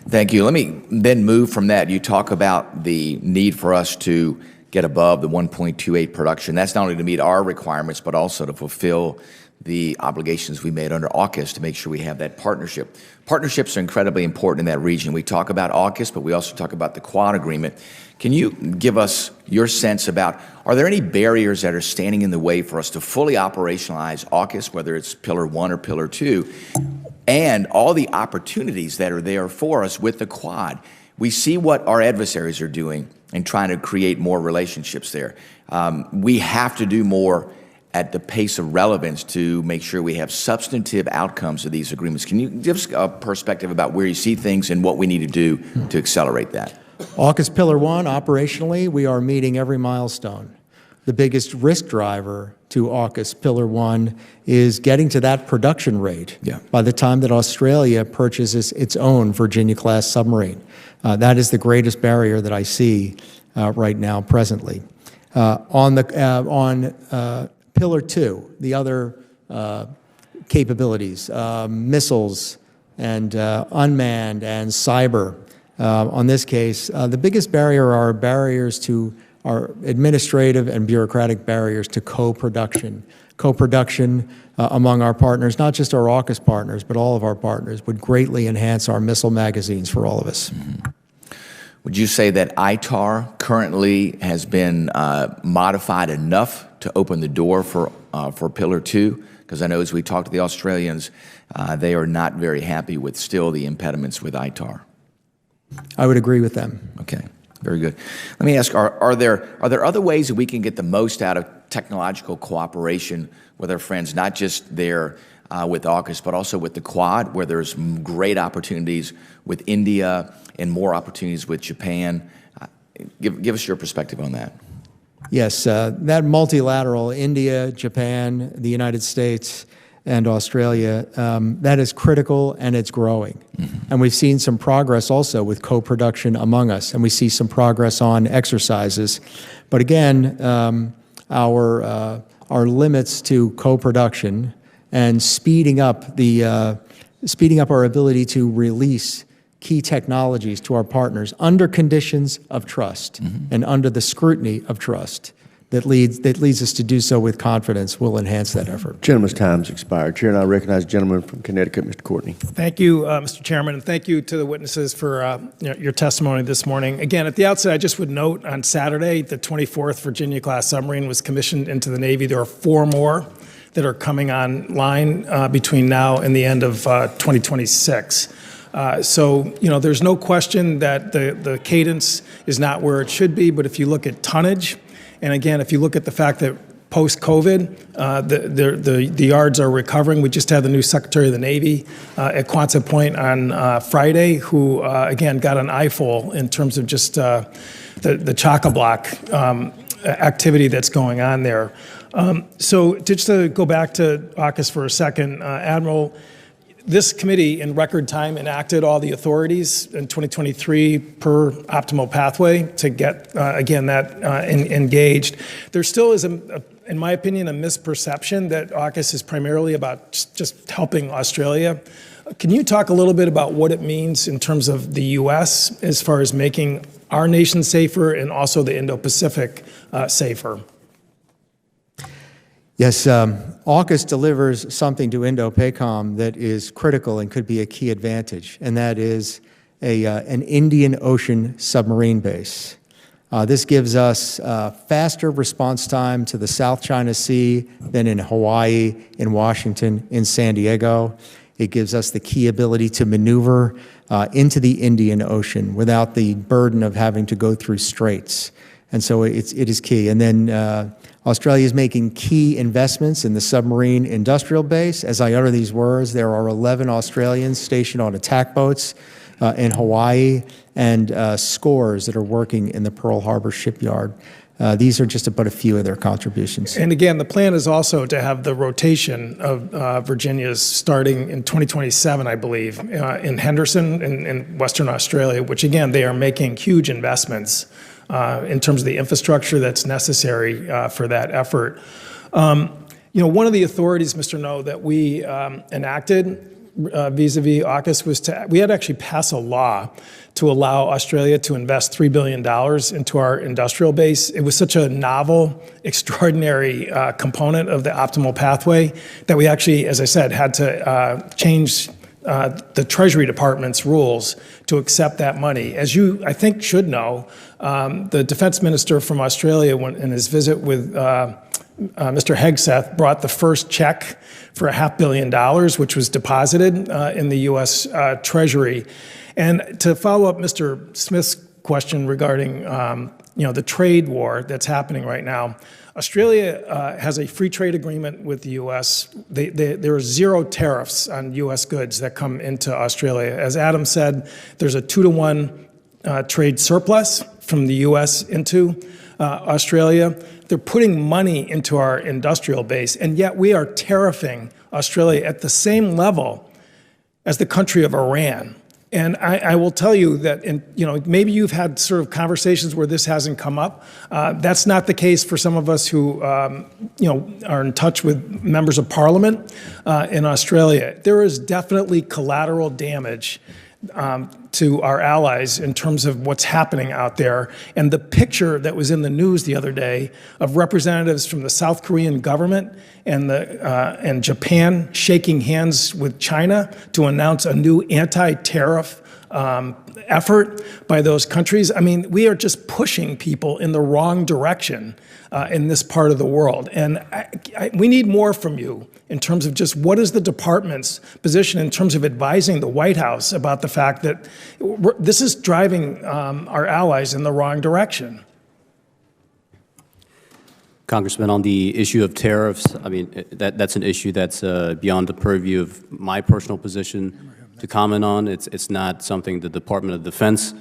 Thank you. Let me then move from that. You talk about the need for us to get above the 1.28 production. That's not only to meet our requirements, but also to fulfill the obligations we made under AUKUS to make sure we have that partnership. Partnerships are incredibly important in that region. We talk about AUKUS, but we also talk about the Quad agreement. Can you give us your sense about, are there any barriers that are standing in the way for us to fully operationalize AUKUS, whether it's Pillar 1 or Pillar 2, and all the opportunities that are there for us with the Quad? We see what our adversaries are doing and trying to create more relationships there. We have to do more at the pace of relevance to make sure we have substantive outcomes of these agreements. Can you give us a perspective about where you see things and what we need to do to accelerate that? AUKUS Pillar 1, operationally, we are meeting every milestone. The biggest risk driver to AUKUS Pillar 1 is getting to that production rate by the time that Australia purchases its own Virginia-class submarine. That is the greatest barrier that I see right now presently. On Pillar 2, the other capabilities, missiles and unmanned and cyber, on this case, the biggest barrier are barriers to our administrative and bureaucratic barriers to co-production. Co-production among our partners, not just our AUKUS partners, but all of our partners, would greatly enhance our missile magazines for all of us. Mm-hmm. Would you say that ITAR currently has been modified enough to open the door for Pillar 2? Because I know as we talk to the Australians, they are not very happy with still the impediments with ITAR. I would agree with them. Okay, very good. Let me ask, are there other ways that we can get the most out of technological cooperation with our friends, not just there with AUKUS, but also with the Quad, where there's great opportunities with India and more opportunities with Japan? Give us your perspective on that. Yes, that multilateral, India, Japan, the United States, and Australia, that is critical and it's growing. Mm-hmm. And we've seen some progress also with co-production among us, and we see some progress on exercises. But again, our limits to co-production and speeding up our ability to release key technologies to our partners under conditions of trust and under the scrutiny of trust that leads us to do so with confidence will enhance that effort. Gentleman's time's expired. Chair, and I recognize the gentleman from Connecticut, Mr. Courtney. Thank you, Mr. Chairman, and thank you to the witnesses for your testimony this morning. Again, at the outset, I just would note on Saturday, the 24th Virginia-class submarine was commissioned into the Navy. There are 4 more that are coming online between now and the end of 2026. So, there's no question that the cadence is not where it should be, but if you look at tonnage, and again, if you look at the fact that post-COVID, the yards are recovering. We just had the new Secretary of the Navy at Quonset Point on Friday, who, again, got an eyeful in terms of just the chock-a-block activity that's going on there. So just to go back to AUKUS for a second, Admiral, this committee in record time enacted all the authorities in 2023 per optimal pathway to get, again, that engaged. There still is, in my opinion, a misperception that AUKUS is primarily about just helping Australia. Can you talk a little bit about what it means in terms of the U.S. as far as making our nation safer and also the Indo-Pacific safer? Yes, AUKUS delivers something to Indo-PACOM that is critical and could be a key advantage, and that is an Indian Ocean submarine base. This gives us faster response time to the South China Sea than in Hawaii, in Washington, in San Diego. It gives us the key ability to maneuver into the Indian Ocean without the burden of having to go through straits. And so it is key. And then Australia is making key investments in the submarine industrial base. As I utter these words, there are 11 Australians stationed on attack boats in Hawaii and scores that are working in the Pearl Harbor shipyard. These are just but a few of their contributions. And again, the plan is also to have the rotation of Virginia's starting in 2027, I believe, in Henderson in Western Australia, which again, they are making huge investments in terms of the infrastructure that's necessary for that effort. One of the authorities, Mr. Noh, that we enacted vis-a-vis AUKUS was we had to actually pass a law to allow Australia to invest $3 billion into our industrial base. It was such a novel, extraordinary component of the optimal pathway that we actually, as I said, had to change the Treasury Department's rules to accept that money. As you, I think, should know, the defense minister from Australia, in his visit with Mr. Hegseth, brought the first check for $500 million, which was deposited in the U.S. Treasury. And to follow up Mr. Smith's question regarding the trade war that's happening right now, Australia has a free trade agreement with the U.S. There are 0 tariffs on U.S. goods that come into Australia. As Adam said, there's a 2-to-1 trade surplus from the U.S. into Australia. They're putting money into our industrial base, and yet we are tariffing Australia at the same level as the country of Iran. And I will tell you that, maybe you've had sort of conversations where this hasn't come up. That's not the case for some of us who, are in touch with members of parliament in Australia. There is definitely collateral damage to our allies in terms of what's happening out there. And the picture that was in the news the other day of representatives from the South Korean government and Japan shaking hands with China to announce a new anti-tariff effort by those countries. I mean, we are just pushing people in the wrong direction in this part of the world. And we need more from you in terms of just what is the department's position in terms of advising the White House about the fact that this is driving our allies in the wrong direction. Congressman, on the issue of tariffs, I mean, that's an issue that's beyond the purview of my personal position to comment on. It's not something the Department of Defense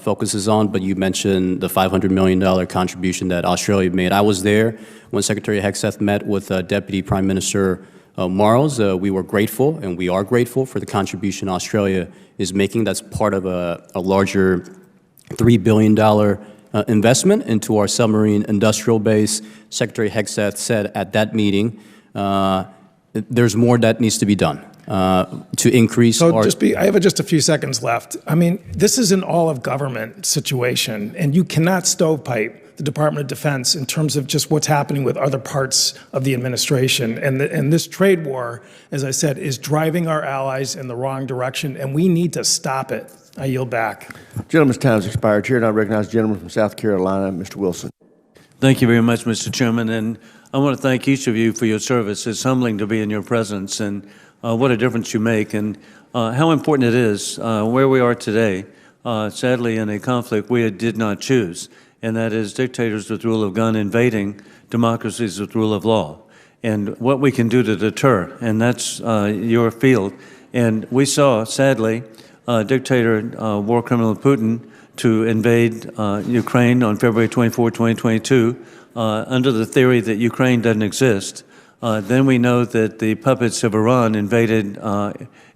focuses on, but you mentioned the $500 million contribution that Australia made. I was there when Secretary Hegseth met with Deputy Prime Minister Marles. We were grateful, and we are grateful for the contribution Australia is making. That's part of a larger $3 billion investment into our submarine industrial base. Secretary Hegseth said at that meeting, there's more that needs to be done to increase our... I have just a few seconds left. I mean, this is an all-of-government situation, and you cannot stovepipe the Department of Defense in terms of just what's happening with other parts of the administration. And this trade war, as I said, is driving our allies in the wrong direction, and we need to stop it. I yield back. Gentleman's time has expired. Chair, and I recognize the gentleman from South Carolina, Mr. Wilson. Thank you very much, Mr. Chairman, and I want to thank each of you for your service. It's humbling to be in your presence, and what a difference you make, and how important it is where we are today, sadly in a conflict we did not choose, and that is dictators with rule of gun invading democracies with rule of law, and what we can do to deter, and that's your field. And we saw, sadly, dictator war criminal Putin to invade Ukraine on February 24, 2022, under the theory that Ukraine doesn't exist. Then we know that the puppets of Iran invaded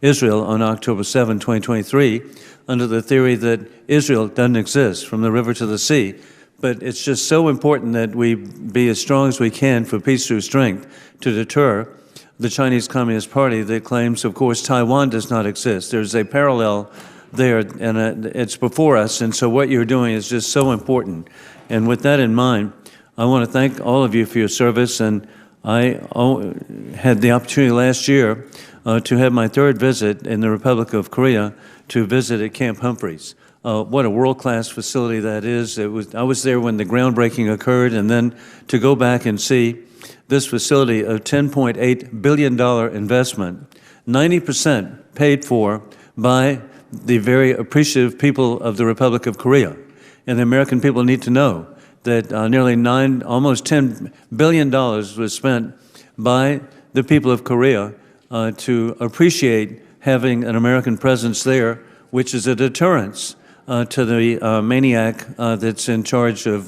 Israel on October 7, 2023, under the theory that Israel doesn't exist from the river to the sea. But it's just so important that we be as strong as we can for peace through strength to deter the Chinese Communist Party that claims, of course, Taiwan does not exist. There's a parallel there, and it's before us, and so what you're doing is just so important. And with that in mind, I want to thank all of you for your service, and I had the opportunity last year to have my third visit in the Republic of Korea to visit at Camp Humphreys. What a world-class facility that is. I was there when the groundbreaking occurred, and then to go back and see this facility, a $10.8 billion investment, 90% paid for by the very appreciative people of the Republic of Korea. And the American people need to know that nearly almost $10 billion was spent by the people of Korea to appreciate having an American presence there, which is a deterrence to the maniac that's in charge of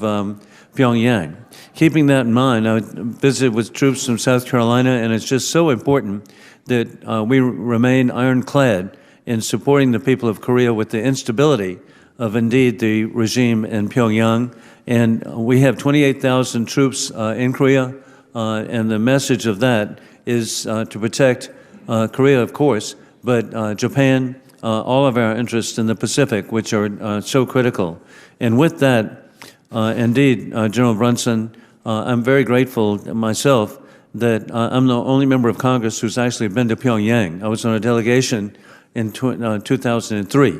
Pyongyang. Keeping that in mind, I visited with troops from South Carolina, and it's just so important that we remain ironclad in supporting the people of Korea with the instability of, indeed, the regime in Pyongyang. And we have 28,000 troops in Korea, and the message of that is to protect Korea, of course, but Japan, all of our interests in the Pacific, which are so critical. And with that, indeed, General Brunson, I'm very grateful myself that I'm the only member of Congress who's actually been to Pyongyang. I was on a delegation in 2003.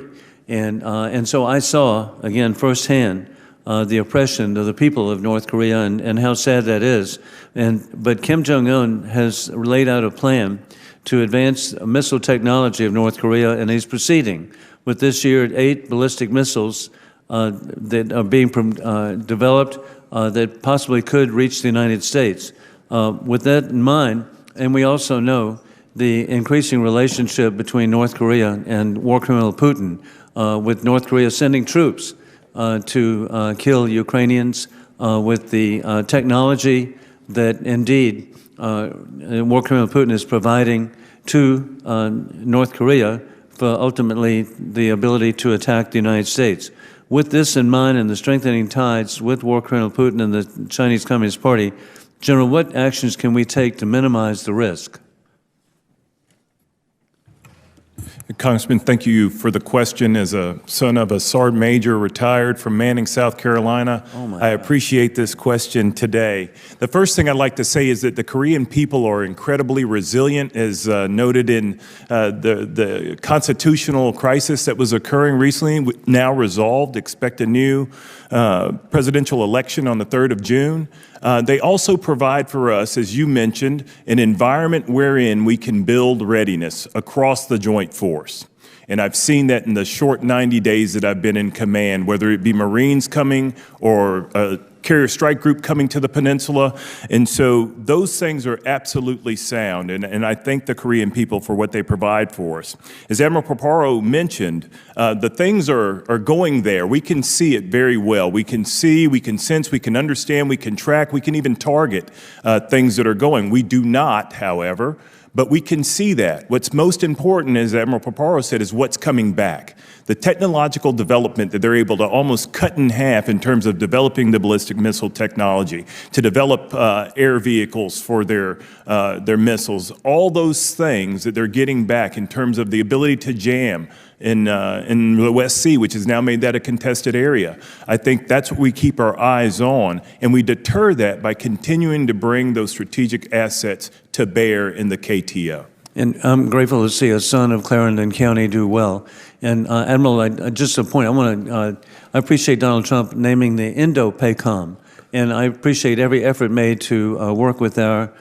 And so I saw, again, firsthand, the oppression of the people of North Korea and how sad that is. But Kim Jong-un has laid out a plan to advance missile technology of North Korea, and he's proceeding with this year 8 ballistic missiles that are being developed that possibly could reach the United States. With that in mind, and we also know the increasing relationship between North Korea and war criminal Putin, with North Korea sending troops to kill Ukrainians with the technology that indeed war criminal Putin is providing to North Korea for ultimately the ability to attack the United States. With this in mind and the strengthening ties with war criminal Putin and the Chinese Communist Party, General, what actions can we take to minimize the risk? Congressman, thank you for the question. As a son of a Sergeant Major retired from Manning, South Carolina, I appreciate this question today. The first thing I'd like to say is that the Korean people are incredibly resilient, as noted in the constitutional crisis that was occurring recently, now resolved. Expect a new presidential election on the 3rd of June. They also provide for us, as you mentioned, an environment wherein we can build readiness across the joint force. And I've seen that in the short 90 days that I've been in command, whether it be Marines coming or a carrier strike group coming to the peninsula. And so those things are absolutely sound. And I thank the Korean people for what they provide for us. As Admiral Paparo mentioned, the things are going there. We can see it very well. We can see, we can sense, we can understand, we can track, we can even target things that are going. We do not, however, but we can see that. What's most important, as Admiral Paparo said, is what's coming back. The technological development that they're able to almost cut in half in terms of developing the ballistic missile technology, to develop air vehicles for their missiles, all those things that they're getting back in terms of the ability to jam in the West Sea, which has now made that a contested area. I think that's what we keep our eyes on, and we deter that by continuing to bring those strategic assets to bear in the KTO. And I'm grateful to see a son of Clarendon County do well. And Admiral, just a point, I appreciate Donald Trump naming the Indo-Pacific, and I appreciate every effort made to work with our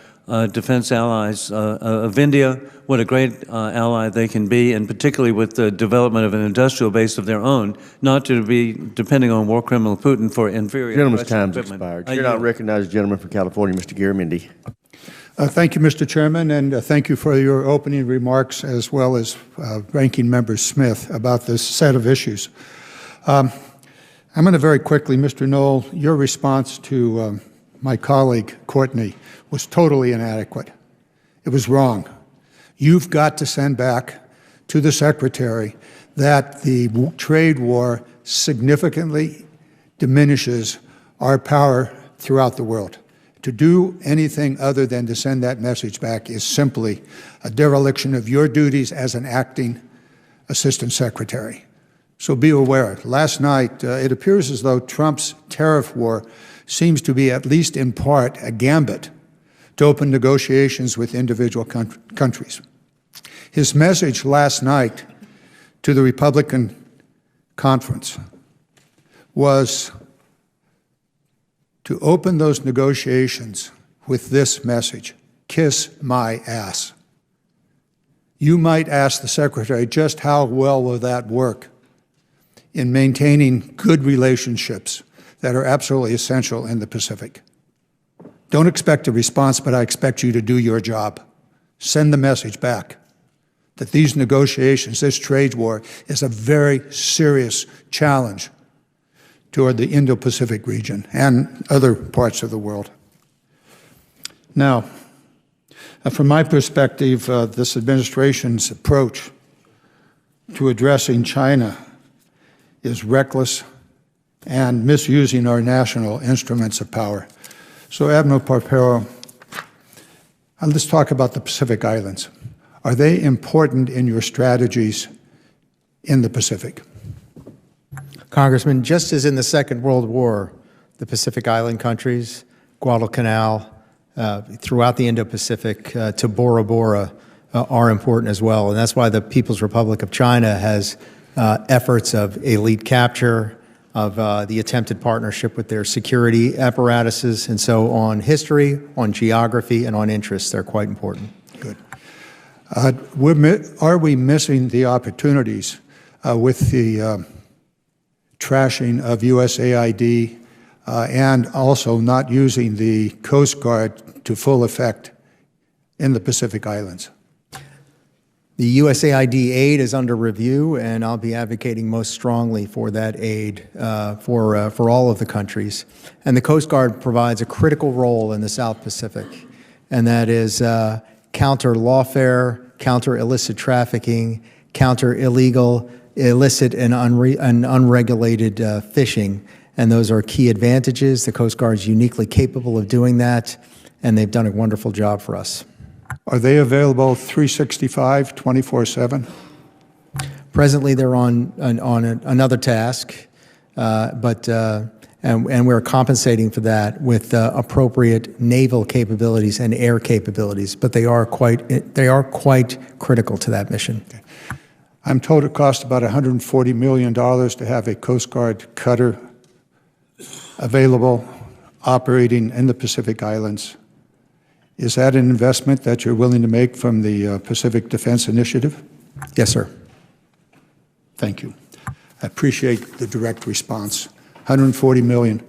defense allies of India. What a great ally they can be, and particularly with the development of an industrial base of their own, not to be depending on war criminal Putin for inferior Gentleman's time's equipment. expired. Chair now recognizes the gentleman from California, Mr. Garamendi. Thank you, Mr. Chairman, and thank you for your opening remarks, as well as Ranking Member Smith, about this set of issues. I'm going to very quickly, Mr. Knoll, your response to my colleague, Courtney, was totally inadequate. It was wrong. You've got to send back to the Secretary that the trade war significantly diminishes our power throughout the world. To do anything other than to send that message back is simply a dereliction of your duties as an acting Assistant Secretary. So be aware. Last night, it appears as though Trump's tariff war seems to be, at least in part, a gambit to open negotiations with individual countries. His message last night to the Republican conference was to open those negotiations with this message: kiss my ass. You might ask the Secretary, just how well will that work in maintaining good relationships that are absolutely essential in the Pacific. Don't expect a response, but I expect you to do your job. Send the message back that these negotiations, this trade war, is a very serious challenge toward the Indo-Pacific region and other parts of the world. Now, from my perspective, this administration's approach to addressing China is reckless and misusing our national instruments of power. So, Admiral Paparo, let's talk about the Pacific Islands. Are they important in your strategies in the Pacific? Congressman, just as in the Second World War, the Pacific Island countries, Guadalcanal, throughout the Indo-Pacific to Bora Bora are important as well. And that's why the People's Republic of China has efforts of elite capture, of the attempted partnership with their security apparatuses. And so on history, on geography, and on interests, they're quite important. Good. Are we missing the opportunities with the trashing of USAID and also not using the Coast Guard to full effect in the Pacific Islands? The USAID aid is under review, and I'll be advocating most strongly for that aid for all of the countries. And the Coast Guard provides a critical role in the South Pacific, and that is counter lawfare, counter illicit trafficking, counter illegal, illicit, and unregulated fishing. And those are key advantages. The Coast Guard is uniquely capable of doing that, and they've done a wonderful job for us. Are they available 365, 24/7? Presently, they're on another task, and we're compensating for that with appropriate naval capabilities and air capabilities. But they are quite critical to that mission. Okay. I'm told it costs about $140 million to have a Coast Guard cutter available, operating in the Pacific Islands. Is that an investment that you're willing to make from the Pacific Defense Initiative? Yes, sir. Thank you. I appreciate the direct response. $140 million.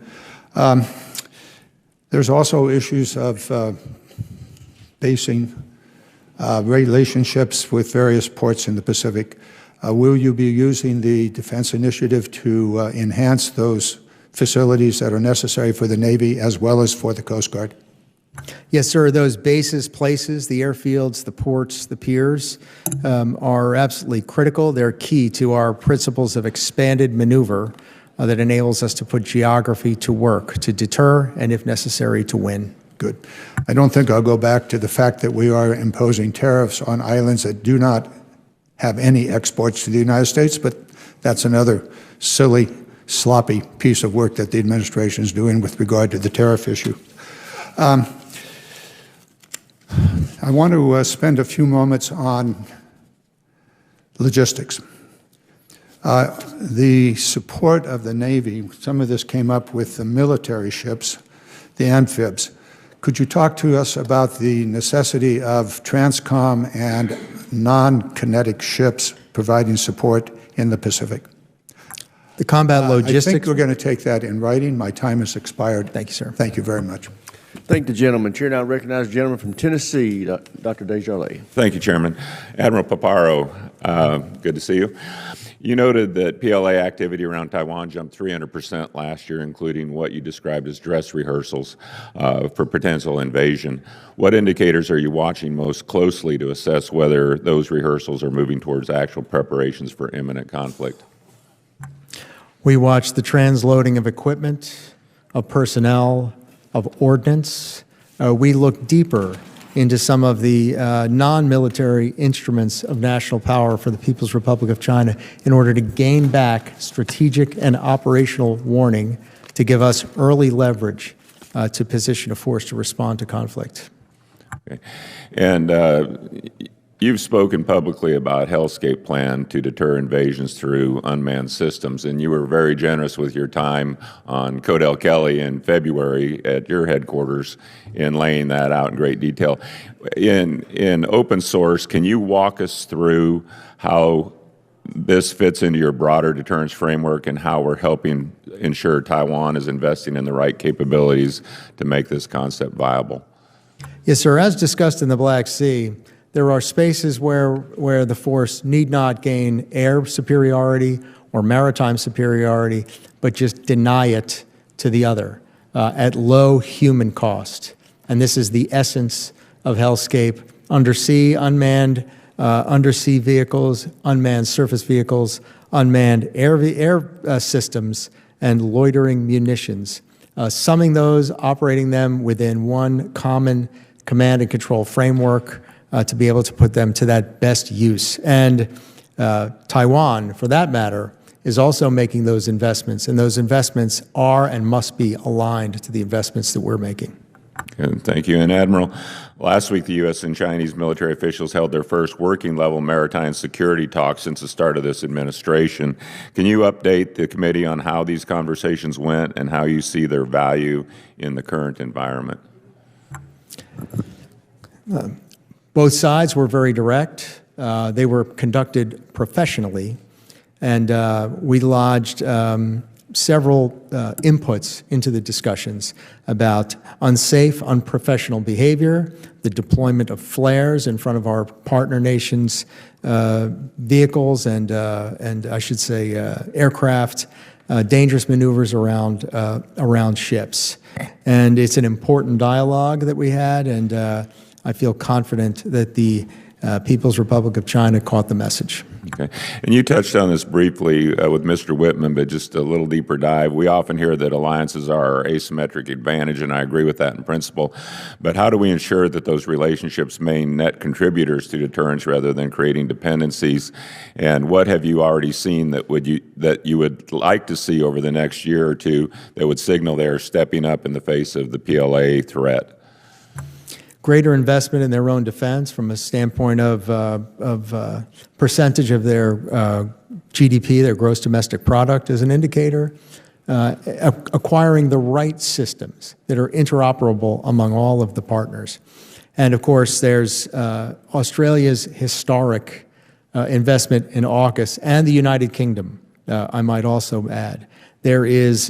There's also issues of basing relationships with various ports in the Pacific. Will you be using the Defense Initiative to enhance those facilities that are necessary for the Navy as well as for the Coast Guard? Yes, sir. Those bases, places, the airfields, the ports, the piers are absolutely critical. They're key to our principles of expanded maneuver that enables us to put geography to work, to deter, and if necessary, to win. Good. I don't think I'll go back to the fact that we are imposing tariffs on islands that do not have any exports to the United States, but that's another silly, sloppy piece of work that the administration is doing with regard to the tariff issue. I want to spend a few moments on logistics. The support of the Navy, some of this came up with the military ships, the amphibs. Could you talk to us about the necessity of TRANSCOM and non-kinetic ships providing support in the Pacific? The combat logistics. I think we're going to take that in writing. My time has expired. Thank you, sir. Thank you very much. Thank the gentleman. Chair now recognizes the gentleman from Tennessee, Dr. Desjardins. Thank you, Chairman. Admiral Paparo, good to see you. You noted that PLA activity around Taiwan jumped 300% last year, including what you described as dress rehearsals for potential invasion. What indicators are you watching most closely to assess whether those rehearsals are moving towards actual preparations for imminent conflict? We watch the transloading of equipment, of personnel, of ordnance. We look deeper into some of the non-military instruments of national power for the People's Republic of China in order to gain back strategic and operational warning to give us early leverage to position a force to respond to conflict. Okay. And you've spoken publicly about Hellscape Plan to deter invasions through unmanned systems, and you were very generous with your time on Codell Kelly in February at your headquarters in laying that out in great detail. In open source, can you walk us through how this fits into your broader deterrence framework and how we're helping ensure Taiwan is investing in the right capabilities to make this concept viable. Yes, sir. As discussed in the Black Sea, there are spaces where the force need not gain air superiority or maritime superiority, but just deny it to the other at low human cost. And this is the essence of Hellscape: undersea, unmanned undersea vehicles, unmanned surface vehicles, unmanned air systems, and loitering munitions. Summing those, operating them within one common command and control framework to be able to put them to that best use. And Taiwan, for that matter, is also making those investments, and those investments are and must be aligned to the investments that we're making. Good, thank you. And Admiral, last week the U.S. and Chinese military officials held their first working-level maritime security talks since the start of this administration. Can you update the committee on how these conversations went and how you see their value in the current environment? Both sides were very direct. They were conducted professionally, and we lodged several inputs into the discussions about unsafe, unprofessional behavior, the deployment of flares in front of our partner nations' vehicles and I should say aircraft, dangerous maneuvers around ships. And it's an important dialogue that we had, and I feel confident that the People's Republic of China caught the message. Okay. And you touched on this briefly with Mr. Whitman, but just a little deeper dive. We often hear that alliances are our asymmetric advantage, and I agree with that in principle. But how do we ensure that those relationships remain net contributors to deterrence rather than creating dependencies? And what have you already seen that you would like to see over the next year or two that would signal they're stepping up in the face of the PLA threat? Greater investment in their own defense from a standpoint of percentage of their GDP, their gross domestic product, as an indicator, acquiring the right systems that are interoperable among all of the partners. And of course, there's Australia's historic investment in AUKUS and the United Kingdom, I might also add. There's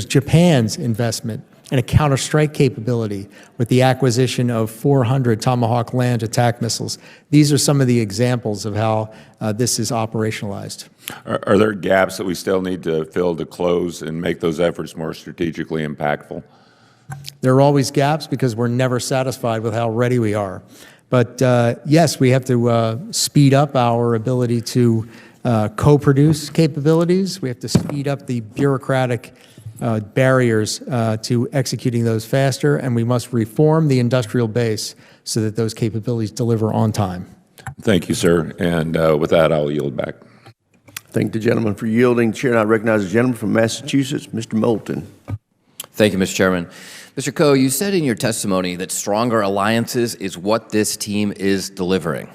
Japan's investment and a counter-strike capability with the acquisition of 400 Tomahawk land attack missiles. These are some of the examples of how this is operationalized. Are there gaps that we still need to fill to close and make those efforts more strategically impactful? There are always gaps because we're never satisfied with how ready we are. But yes, we have to speed up our ability to co-produce capabilities. We have to speed up the bureaucratic barriers to executing those faster, and we must reform the industrial base so that those capabilities deliver on time. Thank you, sir. And with that, I'll yield back. Thank the gentleman for yielding. Chair, and I recognize the gentleman from Massachusetts, Mr. Moulton. Thank you, Mr. Chairman. Mr. Koh, you said in your testimony that stronger alliances is what this team is delivering.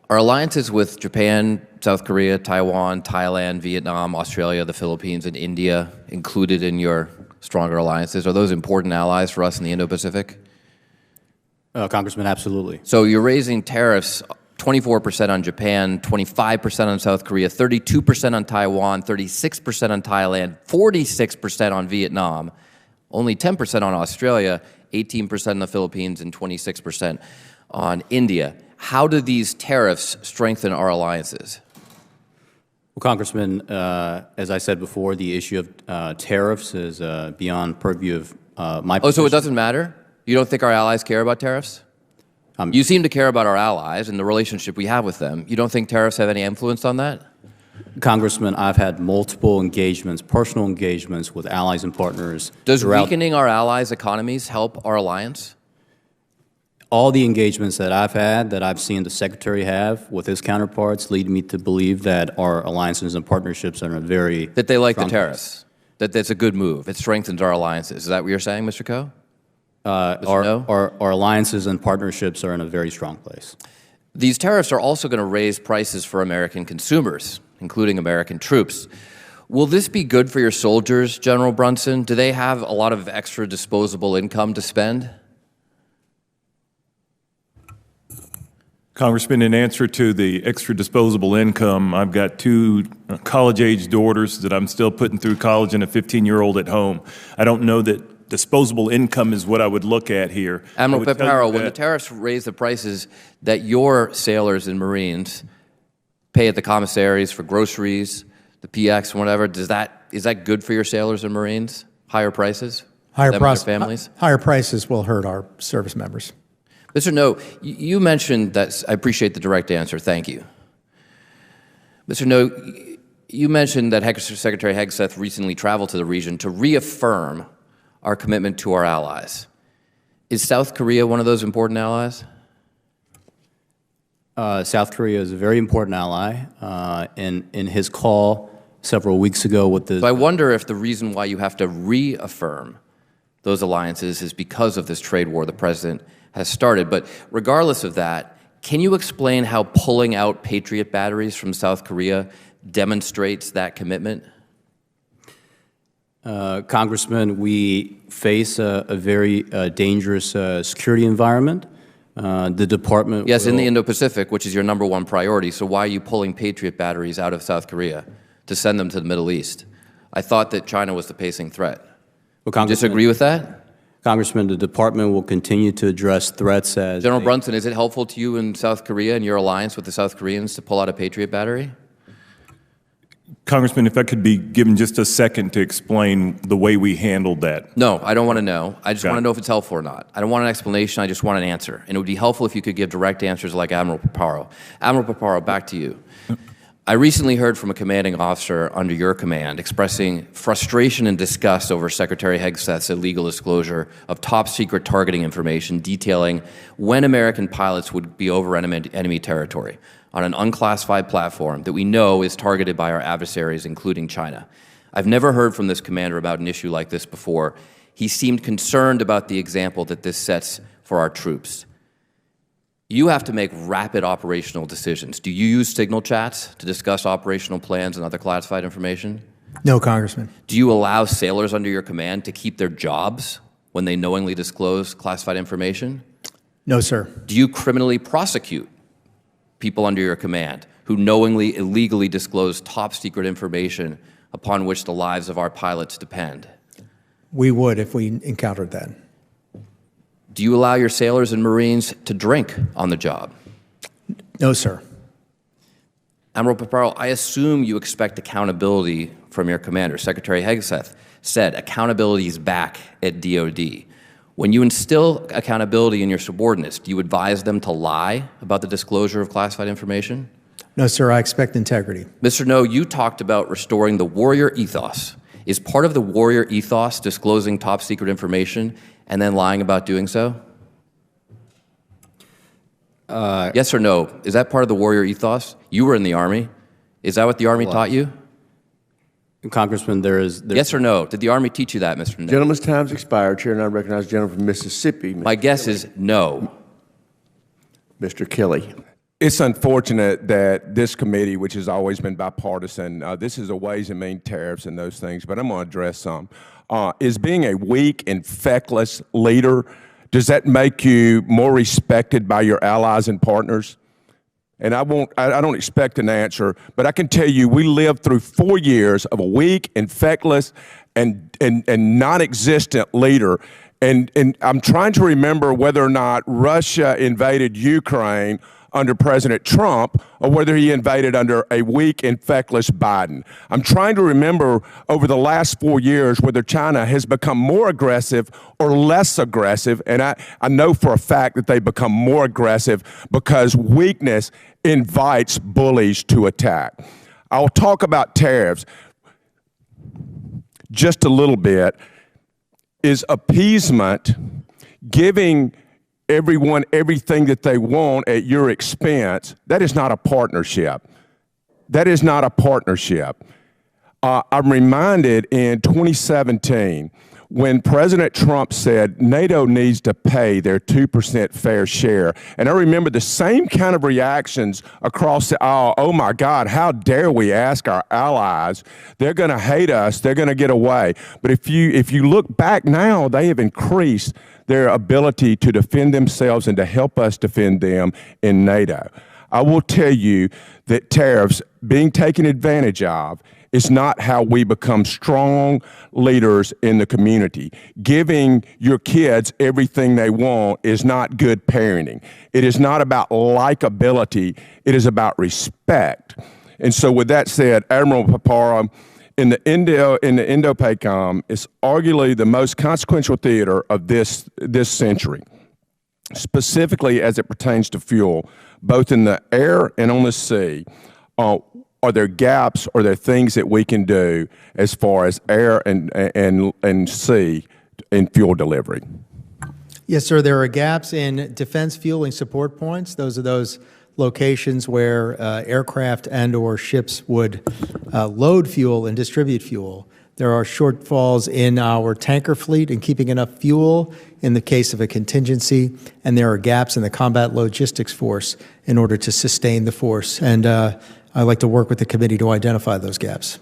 Are alliances with Japan, South Korea, Taiwan, Thailand, Vietnam, Australia, the Philippines, and India included in your stronger alliances? Are those important allies for us in the Indo-Pacific? Congressman, absolutely. So you're raising tariffs 24% on Japan, 25% on South Korea, 32% on Taiwan, 36% on Thailand, 46% on Vietnam, only 10% on Australia, 18% on the Philippines, and 26% on India. How do these tariffs strengthen our alliances? Well, Congressman, as I said before, the issue of tariffs is beyond purview of my position. Oh, so it doesn't matter? You don't think our allies care about tariffs? You seem to care about our allies and the relationship we have with them. You don't think tariffs have any influence on that? Congressman, I've had multiple engagements, personal engagements with allies and partners. Does weakening our allies' economies help our alliance? All the engagements that I've had, that I've seen the Secretary have with his counterparts, lead me to believe that our alliances and partnerships are in a very that they like the strong tariffs, that that's a good move. It strengthens our alliances. Is that what you're saying, Mr. Koh? Our alliances and partnerships are in a very strong place. These tariffs are also going to raise prices for American consumers, including American troops. Will this be good for your soldiers, General Brunson? Do they have a lot of extra disposable income to spend? Congressman, in answer to the extra disposable income, I've got two college-age daughters that I'm still putting through college and a 15-year-old at home. I don't know that disposable income is what I would look at here. Admiral Paparo, when the tariffs raise the prices that your sailors and Marines pay at the commissaries for groceries, the PX and whatever, is that good for your sailors and Marines? Higher prices? Them and their families? Higher prices will hurt our service members. Mr. No, you mentioned that, I appreciate the direct answer, thank you. Mr. No, you mentioned that Secretary Hegseth recently traveled to the region to reaffirm our commitment to our allies. Is South Korea one of those important allies? South Korea is a very important ally. In his call several weeks ago with the... So I wonder if the reason why you have to reaffirm those alliances is because of this trade war the President has started. But regardless of that, can you explain how pulling out Patriot batteries from South Korea demonstrates that commitment? Congressman, we face a very dangerous security environment. The department Yes, in the Indo-Pacific, which is your #1 priority. So why are you pulling Patriot batteries out of South Korea to send them to the Middle East? I thought that China was the pacing threat. Well, Disagree with that? Congressman, the department will continue to address threats as... General Brunson, is it helpful to you in South Korea and your alliance with the South Koreans to pull out a Patriot battery? Congressman, if I could be given just a second to explain the way we handled that. No, I don't want to know. I just Got want to it. know if it's helpful or not. I don't want an explanation. I just want an answer. And it would be helpful if you could give direct answers like Admiral Paparo. Admiral Paparo, back to you. I recently heard from a commanding officer under your command expressing frustration and disgust over Secretary Hegseth's illegal disclosure of top-secret targeting information detailing when American pilots would be over enemy territory on an unclassified platform that we know is targeted by our adversaries, including China. I've never heard from this commander about an issue like this before. He seemed concerned about the example that this sets for our troops. You have to make rapid operational decisions. Do you use signal chats to discuss operational plans and other classified information? No, Congressman. Do you allow sailors under your command to keep their jobs when they knowingly disclose classified information? No, sir. Do you criminally prosecute people under your command who knowingly, illegally disclose top-secret information upon which the lives of our pilots depend? We would if we encountered that. Do you allow your sailors and Marines to drink on the job? No, sir. Admiral Paparo, I assume you expect accountability from your commander. Secretary Hegseth said accountability is back at DOD. When you instill accountability in your subordinates, do you advise them to lie about the disclosure of classified information? No, sir, I expect integrity. Mr. No, you talked about restoring the warrior ethos. Is part of the warrior ethos disclosing top-secret information and then lying about doing so? Yes or no? Is that part of the warrior ethos? You were in the Army. Is that what the Army taught you? Congressman, Yes or no? Did the Army teach you that, Mr. No? Gentleman's time's expired. Chair, and I recognize the gentleman from Mississippi. My guess is no. Mr. Kelly. It's unfortunate that this committee, which has always been bipartisan, this is a Ways and Means tariffs and those things, but I'm going to address some. Is being a weak and feckless leader, does that make you more respected by your allies and partners? And I don't expect an answer, but I can tell you we lived through 4 years of a weak and feckless and non-existent leader. And I'm trying to remember whether or not Russia invaded Ukraine under President Trump or whether he invaded under a weak and feckless Biden. I'm trying to remember over the last 4 years whether China has become more aggressive or less aggressive, and I know for a fact that they've become more aggressive because weakness invites bullies to attack. I'll talk about tariffs just a little bit. Is appeasement giving everyone everything that they want at your expense? That is not a partnership. That is not a partnership. I'm reminded in 2017 when President Trump said NATO needs to pay their 2% fair share. And I remember the same kind of reactions across the aisle. Oh my God, how dare we ask our allies? They're going to hate us. They're going to get away. But if you look back now, they have increased their ability to defend themselves and to help us defend them in NATO. I will tell you that tariffs being taken advantage of is not how we become strong leaders in the community. Giving your kids everything they want is not good parenting. It is not about likability, it is about respect. And so with that said, Admiral Paparo, in the Indo-PACOM is arguably the most consequential theater of this century, specifically as it pertains to fuel, both in the air and on the sea. Are there gaps, or are there things that we can do as far as air and sea in fuel delivery? Yes, sir. There are gaps in defense fueling support points. Those are those locations where aircraft and or ships would load fuel and distribute fuel. There are shortfalls in our tanker fleet in keeping enough fuel in the case of a contingency, and there are gaps in the combat logistics force in order to sustain the force. And I'd like to work with the committee to identify those gaps.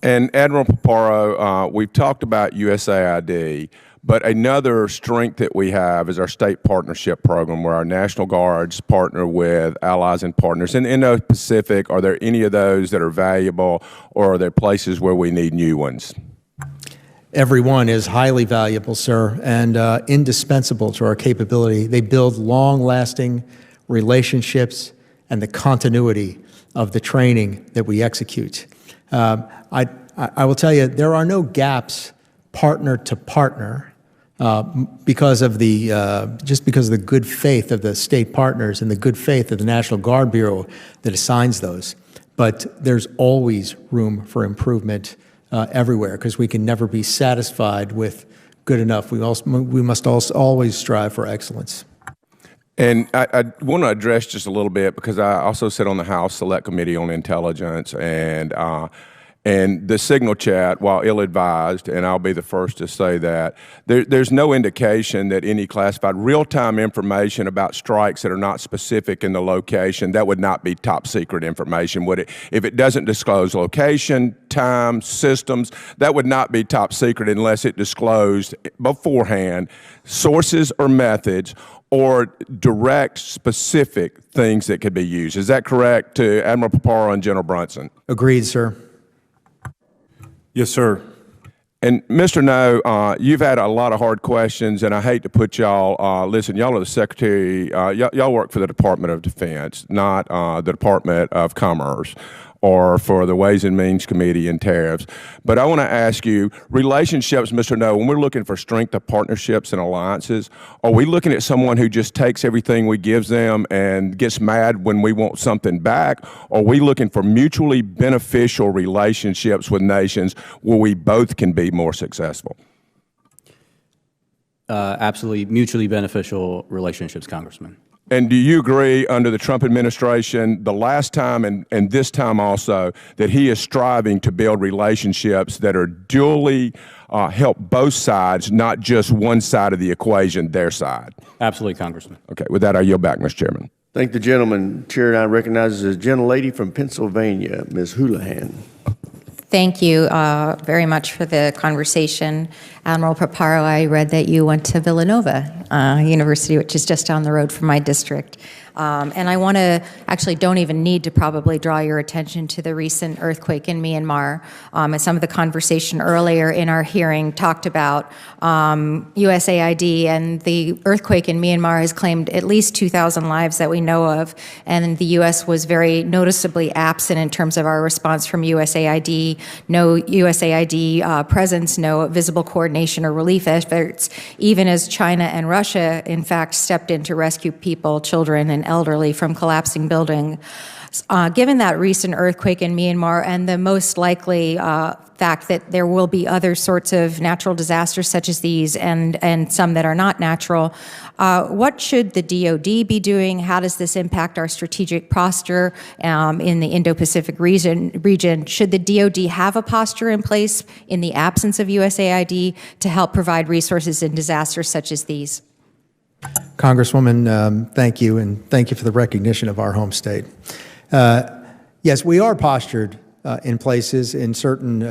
And Admiral Paparo, we've talked about USAID, but another strength that we have is our state partnership program, where our National Guards partner with allies and partners. In Indo-Pacific, are there any of those that are valuable, or are there places where we need new ones? Every one is highly valuable, sir, and indispensable to our capability. They build long-lasting relationships and the continuity of the training that we execute. I will tell you, there are no gaps partner to partner because of the just because of the good faith of the state partners and the good faith of the National Guard Bureau that assigns those. But there's always room for improvement everywhere, because we can never be satisfied with good enough. We must also always strive for excellence. And I want to address just a little bit, because I also sit on the House Select Committee on Intelligence, and the signal chat, while ill-advised, and I'll be the first to say that, there's no indication that any classified real-time information about strikes that are not specific in the location, that would not be top secret information, would it? If it doesn't disclose location, time, systems, that would not be top secret unless it disclosed beforehand sources or methods or direct specific things that could be used. Is that correct to Admiral Paparo and General Brunson? Agreed, sir. Yes, sir. And Mr. Noh, you've had a lot of hard questions, and I hate to put y'all, listen, y'all are the Secretary, y'all work for the Department of Defense, not the Department of Commerce or for the Ways and Means Committee and tariffs. But I want to ask you, relationships, Mr. Noh, when we're looking for strength of partnerships and alliances, are we looking at someone who just takes everything we give them and gets mad when we want something back? Or are we looking for mutually beneficial relationships with nations where we both can be more successful? Absolutely mutually beneficial relationships, Congressman. And do you agree, under the Trump administration, the last time and this time also, that he is striving to build relationships that are duly help both sides, not just one side of the equation, their side? Absolutely, Congressman. Okay, with that, I yield back, Mr. Chairman. Thank the gentleman. Chair and I recognize the gentlelady from Pennsylvania, Ms. Houlihan. Thank you very much for the conversation. Admiral Paparo, I read that you went to Villanova University, which is just down the road from my district. And I want to, actually don't even need to probably draw your attention to the recent earthquake in Myanmar. And some of the conversation earlier in our hearing talked about USAID, and the earthquake in Myanmar has claimed at least 2,000 lives that we know of. And the U.S. was very noticeably absent in terms of our response from USAID. No USAID presence, no visible coordination or relief efforts, even as China and Russia, in fact, stepped in to rescue people, children, and elderly from collapsing buildings. Given that recent earthquake in Myanmar and the most likely fact that there will be other sorts of natural disasters such as these and some that are not natural, what should the DoD be doing? How does this impact our strategic posture in the Indo-Pacific region? Should the DoD have a posture in place in the absence of USAID to help provide resources in disasters such as these? Congresswoman, thank you, and thank you for the recognition of our home state. Yes, we are postured in places, in certain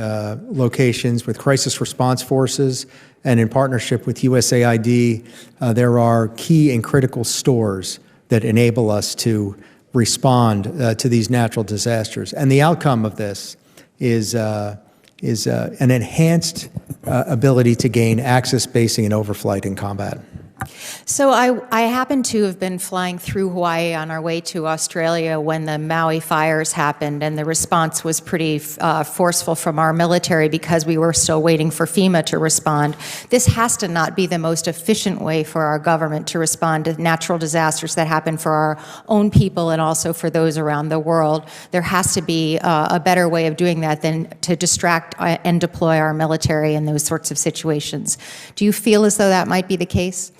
locations with crisis response forces, and in partnership with USAID, there are key and critical stores that enable us to respond to these natural disasters. And the outcome of this is an enhanced ability to gain access, basing, and overflight in combat. So I happen to have been flying through Hawaii on our way to Australia when the Maui fires happened, and the response was pretty forceful from our military because we were still waiting for FEMA to respond. This has to not be the most efficient way for our government to respond to natural disasters that happen for our own people and also for those around the world. There has to be a better way of doing that than to distract and deploy our military in those sorts of situations. Do you feel as though that might be the case?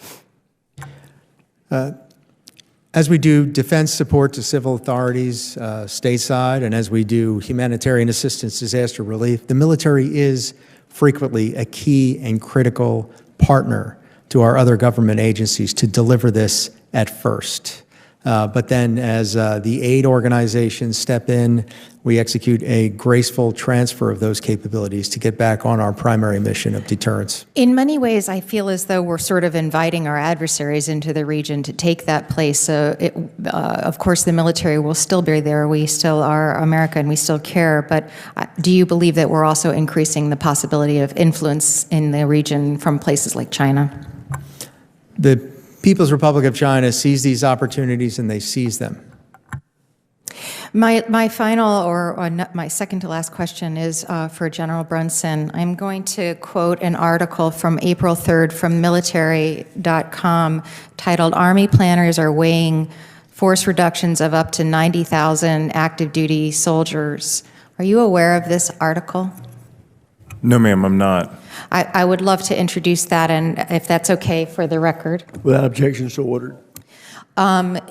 As we do defense support to civil authorities stateside, and as we do humanitarian assistance, disaster relief, the military is frequently a key and critical partner to our other government agencies to deliver this at first. But then as the aid organizations step in, we execute a graceful transfer of those capabilities to get back on our primary mission of deterrence. In many ways, I feel as though we're sort of inviting our adversaries into the region to take that place. Of course, the military will still be there. We still are America and we still care. But do you believe that we're also increasing the possibility of influence in the region from places like China? The People's Republic of China sees these opportunities and they seize them. My final, or my second to last question is for General Brunson. I'm going to quote an article from April 3rd from military.com titled, "Army Planners Are Weighing Force Reductions of Up to 90,000 Active Duty Soldiers." Are you aware of this article? No, ma'am, I'm not. I would love to introduce that, and if that's okay for the record. Without objection, so ordered.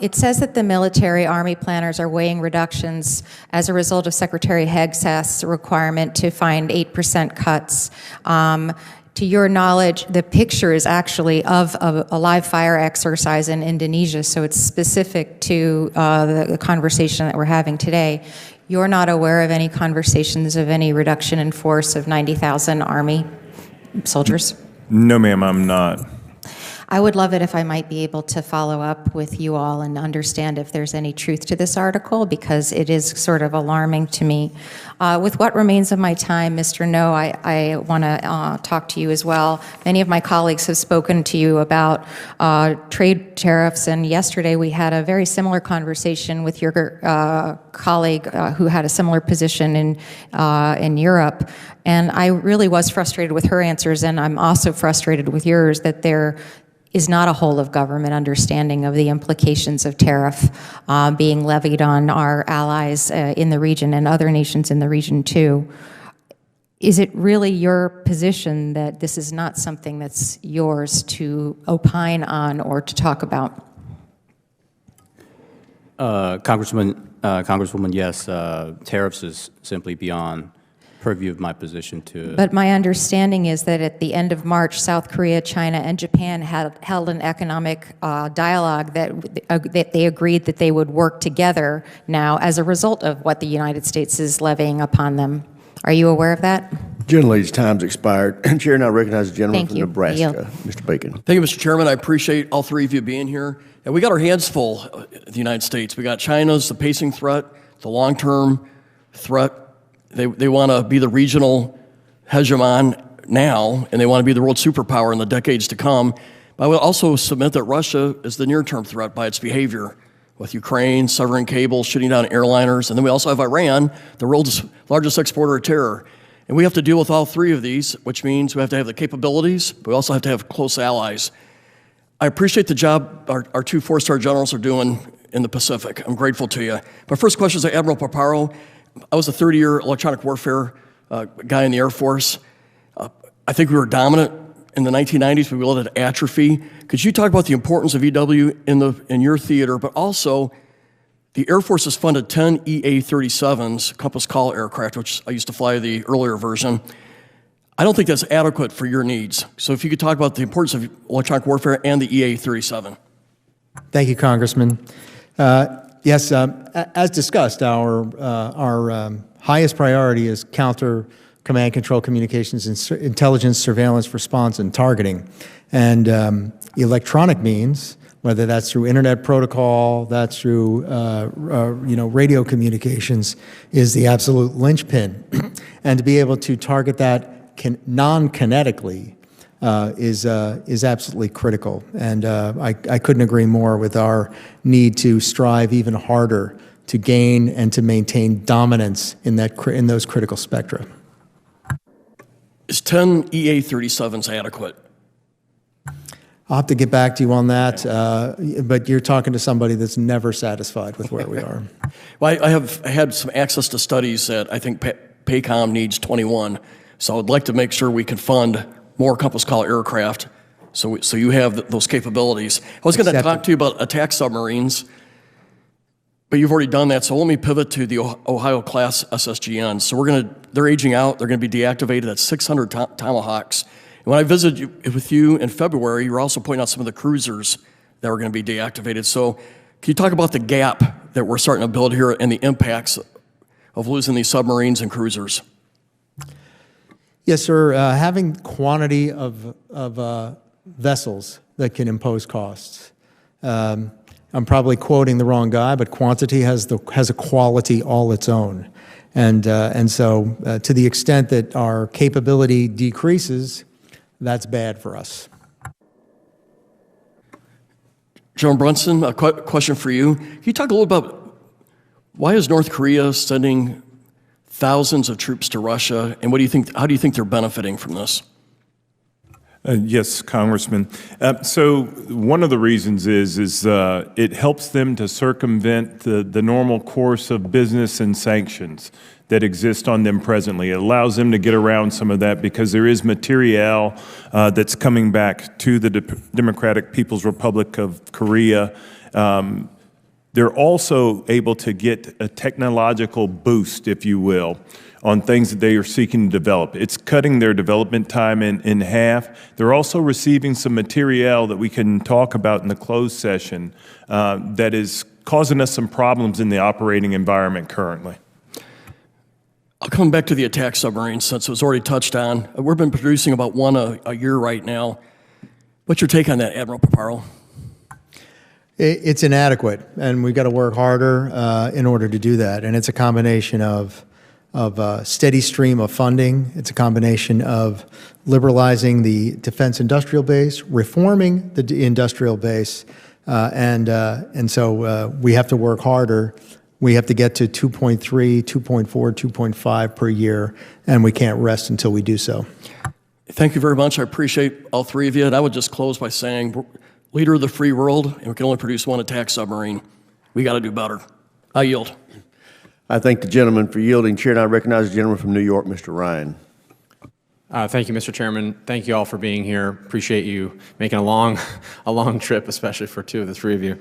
It says that the military Army planners are weighing reductions as a result of Secretary Hegseth's requirement to find 8% cuts. To your knowledge, the picture is actually of a live fire exercise in Indonesia, so it's specific to the conversation that we're having today. You're not aware of any conversations of any reduction in force of 90,000 Army soldiers? No, ma'am, I'm not. I would love it if I might be able to follow up with you all and understand if there's any truth to this article, because it is sort of alarming to me. With what remains of my time, Mr. Noh, I want to talk to you as well. Many of my colleagues have spoken to you about trade tariffs, and yesterday we had a very similar conversation with your colleague who had a similar position in Europe. And I really was frustrated with her answers, and I'm also frustrated with yours that there is not a whole of government understanding of the implications of tariff being levied on our allies in the region and other nations in the region too. Is it really your position that this is not something that's yours to opine on or to talk about? Congresswoman, yes, tariffs is simply beyond purview of my position to. But my understanding is that at the end of March, South Korea, China, and Japan held an economic dialogue that they agreed that they would work together now as a result of what the United States is levying upon them. Are you aware of that? Gentlelady's time's expired. Chair now recognizes the gentleman from Nebraska, Mr. Bacon. Thank you, Mr. Chairman. I appreciate all three of you being here. And we got our hands full at the United States. We got China's the pacing threat, the long-term threat. They want to be the regional hegemon now, and they want to be the world superpower in the decades to come. But I would also submit that Russia is the near-term threat by its behavior, with Ukraine severing cables, shooting down airliners, and then we also have Iran, the world's largest exporter of terror. And we have to deal with all three of these, which means we have to have the capabilities, but we also have to have close allies. I appreciate the job our two four-star generals are doing in the Pacific. I'm grateful to you. My first question is to Admiral Paparo. I was a 30-year electronic warfare guy in the Air Force. I think we were dominant in the 1990s, but we let it atrophy. Could you talk about the importance of EW in your theater, but also the Air Force has funded 10 EA-37s, Compass Call aircraft, which I used to fly the earlier version. I don't think that's adequate for your needs. So if you could talk about the importance of electronic warfare and the EA-37. Thank you, Congressman. Yes, as discussed, our highest priority is counter command control communications and intelligence, surveillance, response, and targeting. And electronic means, whether that's through internet protocol, that's through radio communications, is the absolute linchpin. And to be able to target that non-kinetically is absolutely critical. And I couldn't agree more with our need to strive even harder to gain and to maintain dominance in those critical spectra. Is 10 EA-37s adequate? I'll have to get back to you on that, but you're talking to somebody that's never satisfied with where we are. Well, I have had some access to studies that I think PACOM needs 21, so I'd like to make sure we can fund more Compass Call aircraft so you have those capabilities. I was going to talk to you about attack submarines, but you've already done that, so let me pivot to the Ohio-class SSGN. So they're aging out, they're going to be deactivated at 600 Tomahawks. When I visited with you in February, you were also pointing out some of the cruisers that were going to be deactivated. So can you talk about the gap that we're starting to build here and the impacts of losing these submarines and cruisers? Yes, sir. Having quantity of vessels that can impose costs. I'm probably quoting the wrong guy, but quantity has a quality all its own. And so to the extent that our capability decreases, that's bad for us. General Brunson, a question for you. Can you talk a little about why is North Korea sending thousands of troops to Russia, and how do you think they're benefiting from this? Yes, Congressman. So one of the reasons is it helps them to circumvent the normal course of business and sanctions that exist on them presently. It allows them to get around some of that because there is materiel that's coming back to the Democratic People's Republic of Korea. They're also able to get a technological boost, if you will, on things that they are seeking to develop. It's cutting their development time in half. They're also receiving some materiel that we can talk about in the closed session that is causing us some problems in the operating environment currently. I'll come back to the attack submarines since it was already touched on. We've been producing about one a year right now. What's your take on that, Admiral Paparo? It's inadequate, and we've got to work harder in order to do that. And it's a combination of a steady stream of funding. It's a combination of liberalizing the defense industrial base, reforming the industrial base, and so we have to work harder. We have to get to 2.3, 2.4, 2.5 per year, and we can't rest until we do so. Thank you very much. I appreciate all three of you. And I would just close by saying, we're leader of the free world, and we can only produce one attack submarine. We got to do better. I yield. I thank the gentleman for yielding. Chair, and I recognize the gentleman from New York, Mr. Ryan. Thank you, Mr. Chairman. Thank you all for being here. Appreciate you making a long trip, especially for two of the three of you.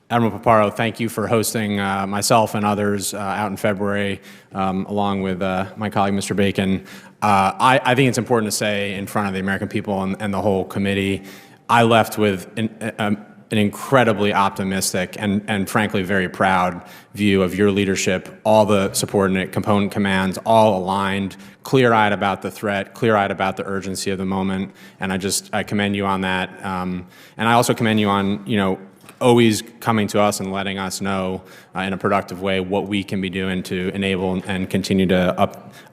Admiral Paparo, thank you for hosting myself and others out in February, along with my colleague, Mr. Bacon. I think it's important to say in front of the American people and the whole committee, I left with an incredibly optimistic and frankly very proud view of your leadership, all the subordinate component commands, all aligned, clear-eyed about the threat, clear-eyed about the urgency of the moment, and I commend you on that. And I also commend you on, always coming to us and letting us know in a productive way what we can be doing to enable and continue to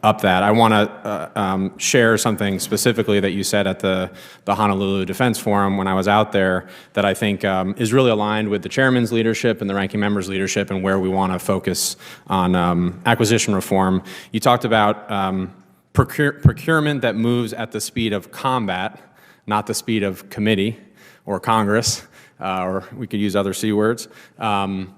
up that. I want to share something specifically that you said at the Honolulu Defense Forum when I was out there that I think is really aligned with the chairman's leadership and the ranking member's leadership and where we want to focus on acquisition reform. You talked about procurement that moves at the speed of combat, not the speed of committee or Congress. Or we could use other C words. I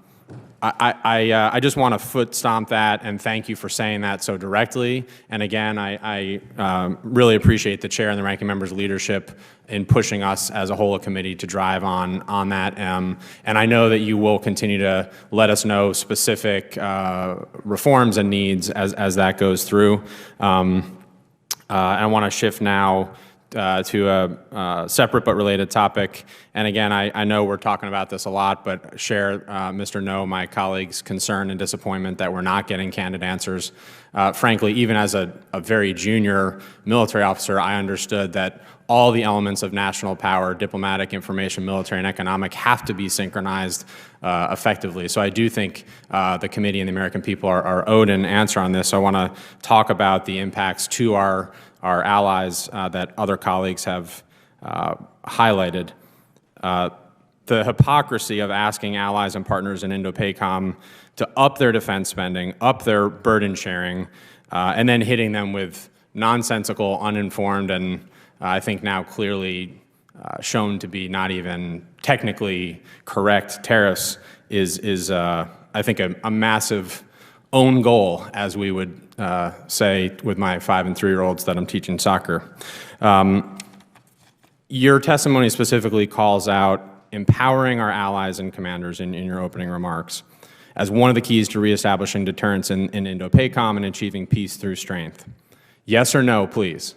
just want to foot stomp that and thank you for saying that so directly. And again, I really appreciate the chair and the ranking member's leadership in pushing us as a whole committee to drive on that. And I know that you will continue to let us know specific reforms and needs as that goes through. I want to shift now to a separate but related topic. And again, I know we're talking about this a lot, but share Mr. Noh, my colleague's concern and disappointment that we're not getting candid answers. Frankly, even as a very junior military officer, I understood that all the elements of national power, diplomatic, information, military, and economic, have to be synchronized effectively. So I do think the committee and the American people are owed an answer on this. So I want to talk about the impacts to our allies that other colleagues have highlighted. The hypocrisy of asking allies and partners in Indo-PACOM to up their defense spending, up their burden sharing, and then hitting them with nonsensical, uninformed, and I think now clearly shown to be not even technically correct tariffs is I think, a massive own goal, as we would say with my 5- and 3-year-olds that I'm teaching soccer. Your testimony specifically calls out empowering our allies and commanders in your opening remarks as one of the keys to reestablishing deterrence in Indo-PACOM and achieving peace through strength. Yes or no, please?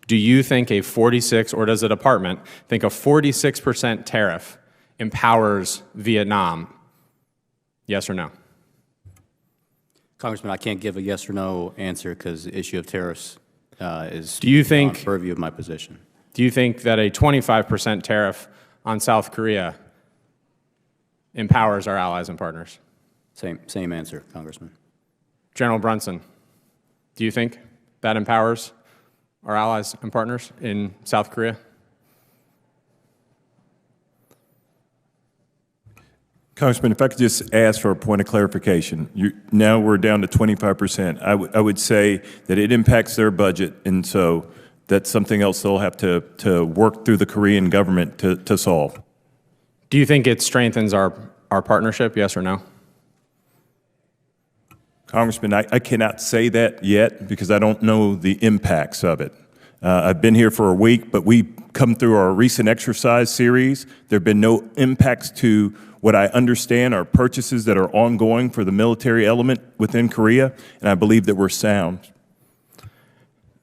Do you think a 46, or does the department think a 46% tariff empowers Vietnam? Yes or no? Congressman, I can't give a yes or no answer because the issue of tariffs is beyond the purview of my position. Do you think that a 25% tariff on South Korea empowers our allies and partners? Same answer, Congressman. General Brunson, do you think that empowers our allies and partners in South Korea? Congressman, if I could just ask for a point of clarification. Now we're down to 25%. I would say that it impacts their budget, and so that's something else they'll have to work through the Korean government to solve. Do you think it strengthens our partnership, yes or no? Congressman, I cannot say that yet because I don't know the impacts of it. I've been here for a week, but we come through our recent exercise series. There have been no impacts to what I understand are purchases that are ongoing for the military element within Korea, and I believe that we're sound.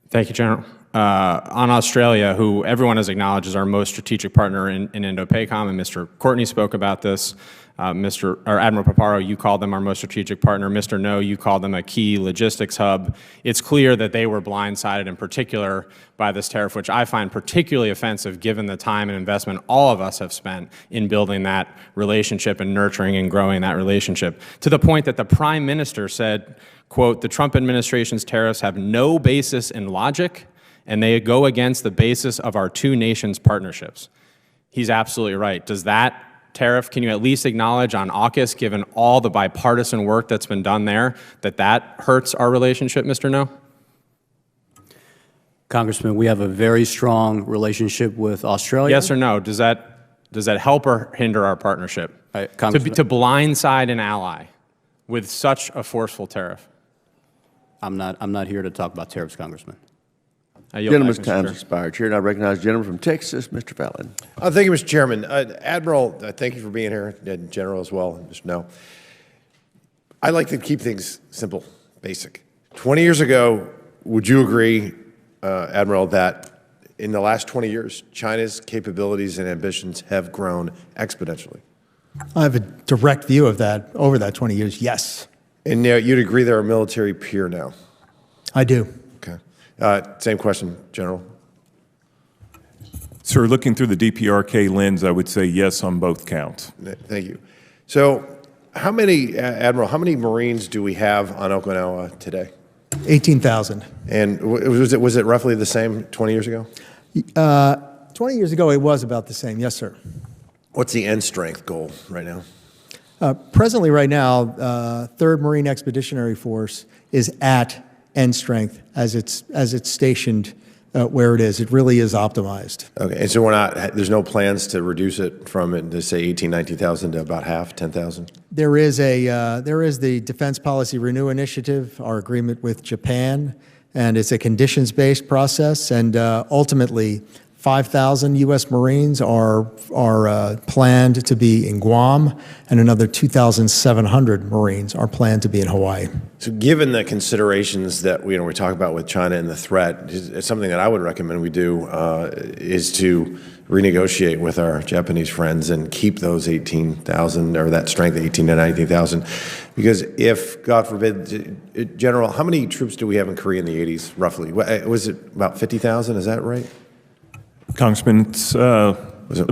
Thank you, General. On Australia, who everyone has acknowledged is our most strategic partner in Indo-PACOM, and Mr. Courtney spoke about this. Admiral Paparo, you called them our most strategic partner. Mr. Noh, you called them a key logistics hub. It's clear that they were blindsided in particular by this tariff, which I find particularly offensive given the time and investment all of us have spent in building that relationship and nurturing and growing that relationship, to the point that the Prime Minister said, quote, "The Trump administration's tariffs have no basis in logic, and they go against the basis of our two nations' partnerships." He's absolutely right. Does that tariff, can you at least acknowledge on AUKUS, given all the bipartisan work that's been done there, that hurts our relationship, Mr. Noh? Congressman, we have a very strong relationship with Australia. Yes or no? Does that help or hinder our partnership? To blindside an ally with such a forceful tariff? I'm not here to talk about tariffs, Congressman. Gentleman's time has expired. Chair, and I recognize the gentleman from Texas, Mr. Fallon. Thank you, Mr. Chairman. Admiral, thank you for being here, and General as well, Mr. Noh. I like to keep things simple, basic. 20 years ago, would you agree, Admiral, that in the last 20 years, China's capabilities and ambitions have grown exponentially? I have a direct view of that over that 20 years, yes. And you'd agree they're a military peer now? I do. Okay. Same question, General. Sir, looking through the DPRK lens, I would say yes on both counts. Thank you. So how many, Admiral, how many Marines do we have on Okinawa today? 18,000. And was it roughly the same 20 years ago? 20 years ago, it was about the same, yes, sir. What's the end strength goal right now? Presently, right now, 3rd Marine Expeditionary Force is at end strength as it's stationed where it is. It really is optimized. Okay, and so there's no plans to reduce it from, say, 18,000, 19,000 to about half, 10,000? There is the Defense Policy Renew Initiative, our agreement with Japan, and it's a conditions-based process, and ultimately, 5,000 U.S. Marines are planned to be in Guam, and another 2,700 Marines are planned to be in Hawaii. So given the considerations that we talk about with China and the threat, it's something that I would recommend we do is to renegotiate with our Japanese friends and keep those 18,000, or that strength, 18 to 19,000. Because if, God forbid, General, how many troops do we have in Korea in the 80s, roughly? Was it about 50,000, is that right? Congressman, it's a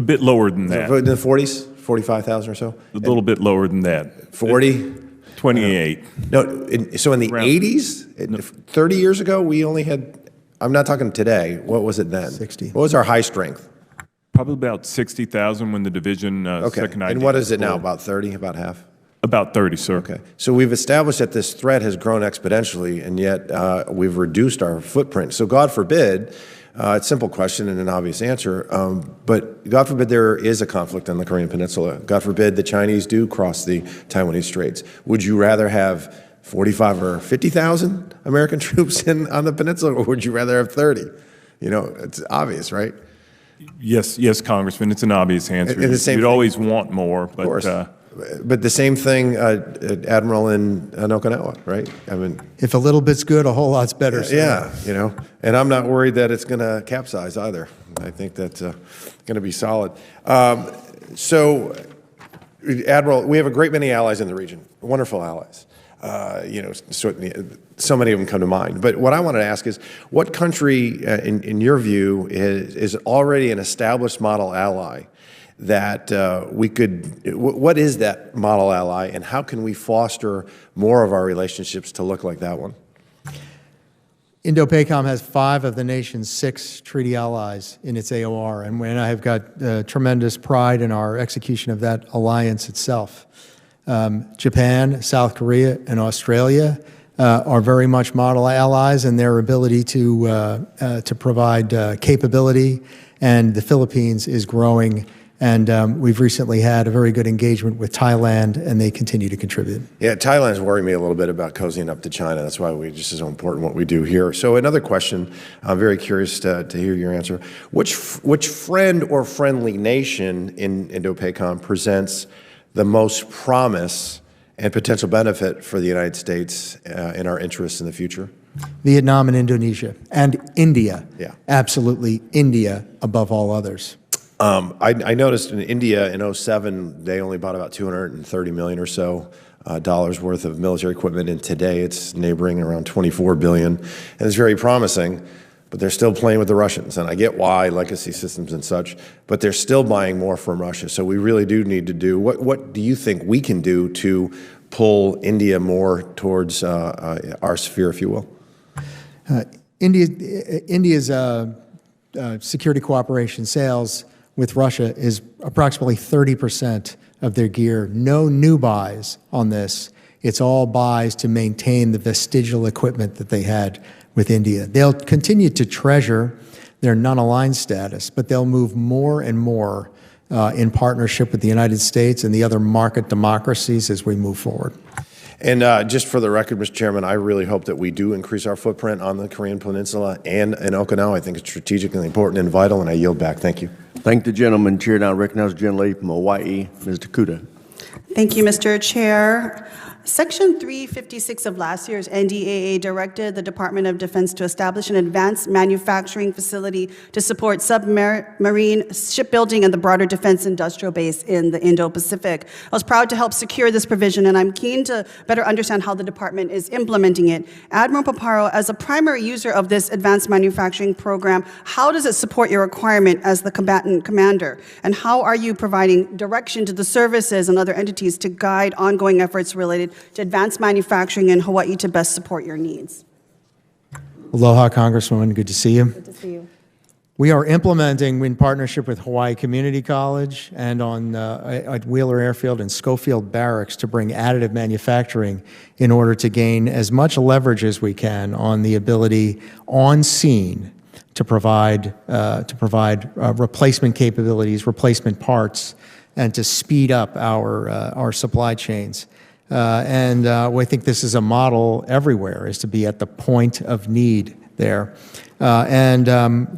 bit lower than that. In the 40s, 45,000 or so? A little bit lower than that. 40? 28. So in the 80s, 30 years ago, we only had, I'm not talking today, what was it then? 60. What was our high strength? Probably about 60,000 when the division second idea. And what is it now, about 30, about half? About 30, sir. Okay. So we've established that this threat has grown exponentially, and yet we've reduced our footprint. So God forbid, it's a simple question and an obvious answer, but God forbid there is a conflict on the Korean Peninsula. God forbid the Chinese do cross the Taiwanese Straits. Would you rather have 45 or 50,000 American troops on the peninsula, or would you rather have 30? It's obvious, right? Yes, Congressman, it's an obvious answer. You'd always want more, but... Of course. But the same thing, Admiral, in Okinawa, right? I mean, if a little bit's good, a whole lot's better. So. Yeah, and I'm not worried that it's going to capsize either. I think that's going to be solid. So, Admiral, we have a great many allies in the region, wonderful allies. Certainly, so many of them come to mind. But what I wanted to ask is, what country, in your view, is already an established model ally that we could, what is that model ally, and how can we foster more of our relationships to look like that one? Indo-PACOM has 5 of the nation's 6 treaty allies in its AOR, and I have got tremendous pride in our execution of that alliance itself. Japan, South Korea, and Australia are very much model allies in their ability to provide capability, and the Philippines is growing. And we've recently had a very good engagement with Thailand, and they continue to contribute. Yeah, Thailand's worried me a little bit about cozying up to China. That's why it's so important what we do here. So another question, I'm very curious to hear your answer. Which friend or friendly nation in Indo-PACOM presents the most promise and potential benefit for the United States in our interests in the future? Vietnam and Indonesia, and India. Yeah. Absolutely, India above all others. I noticed in India in 2007, they only bought about $230 million or so dollars worth of military equipment, and today it's neighboring around $24 billion, and it's very promising, but they're still playing with the Russians, and I get why, legacy systems and such, but they're still buying more from Russia, so we really do need to do, what do you think we can do to pull India more towards our sphere, if you will? India's security cooperation sales with Russia is approximately 30% of their gear. No new buys on this. It's all buys to maintain the vestigial equipment that they had with India. They'll continue to treasure their non-aligned status, but they'll move more and more in partnership with the United States and the other market democracies as we move forward. And just for the record, Mr. Chairman, I really hope that we do increase our footprint on the Korean Peninsula and in Okinawa. I think it's strategically important and vital, and I yield back. Thank you. Thank the gentleman. Chair now recognizes the gentlelady from Hawaii, Ms. Takuda. Thank you, Mr. Chair. Section 356 of last year's NDAA directed the Department of Defense to establish an advanced manufacturing facility to support submarine shipbuilding and the broader defense industrial base in the Indo-Pacific. I was proud to help secure this provision, and I'm keen to better understand how the department is implementing it. Admiral Paparo, as a primary user of this advanced manufacturing program, how does it support your requirement as the combatant commander? And how are you providing direction to the services and other entities to guide ongoing efforts related to advanced manufacturing in Hawaii to best support your needs? Aloha, Congresswoman. Good to see you. Good to see you. We are implementing in partnership with Hawaii Community College and at Wheeler Airfield and Schofield Barracks to bring additive manufacturing in order to gain as much leverage as we can on the ability on scene to provide replacement capabilities, replacement parts, and to speed up our supply chains. We think this is a model everywhere, is to be at the point of need there.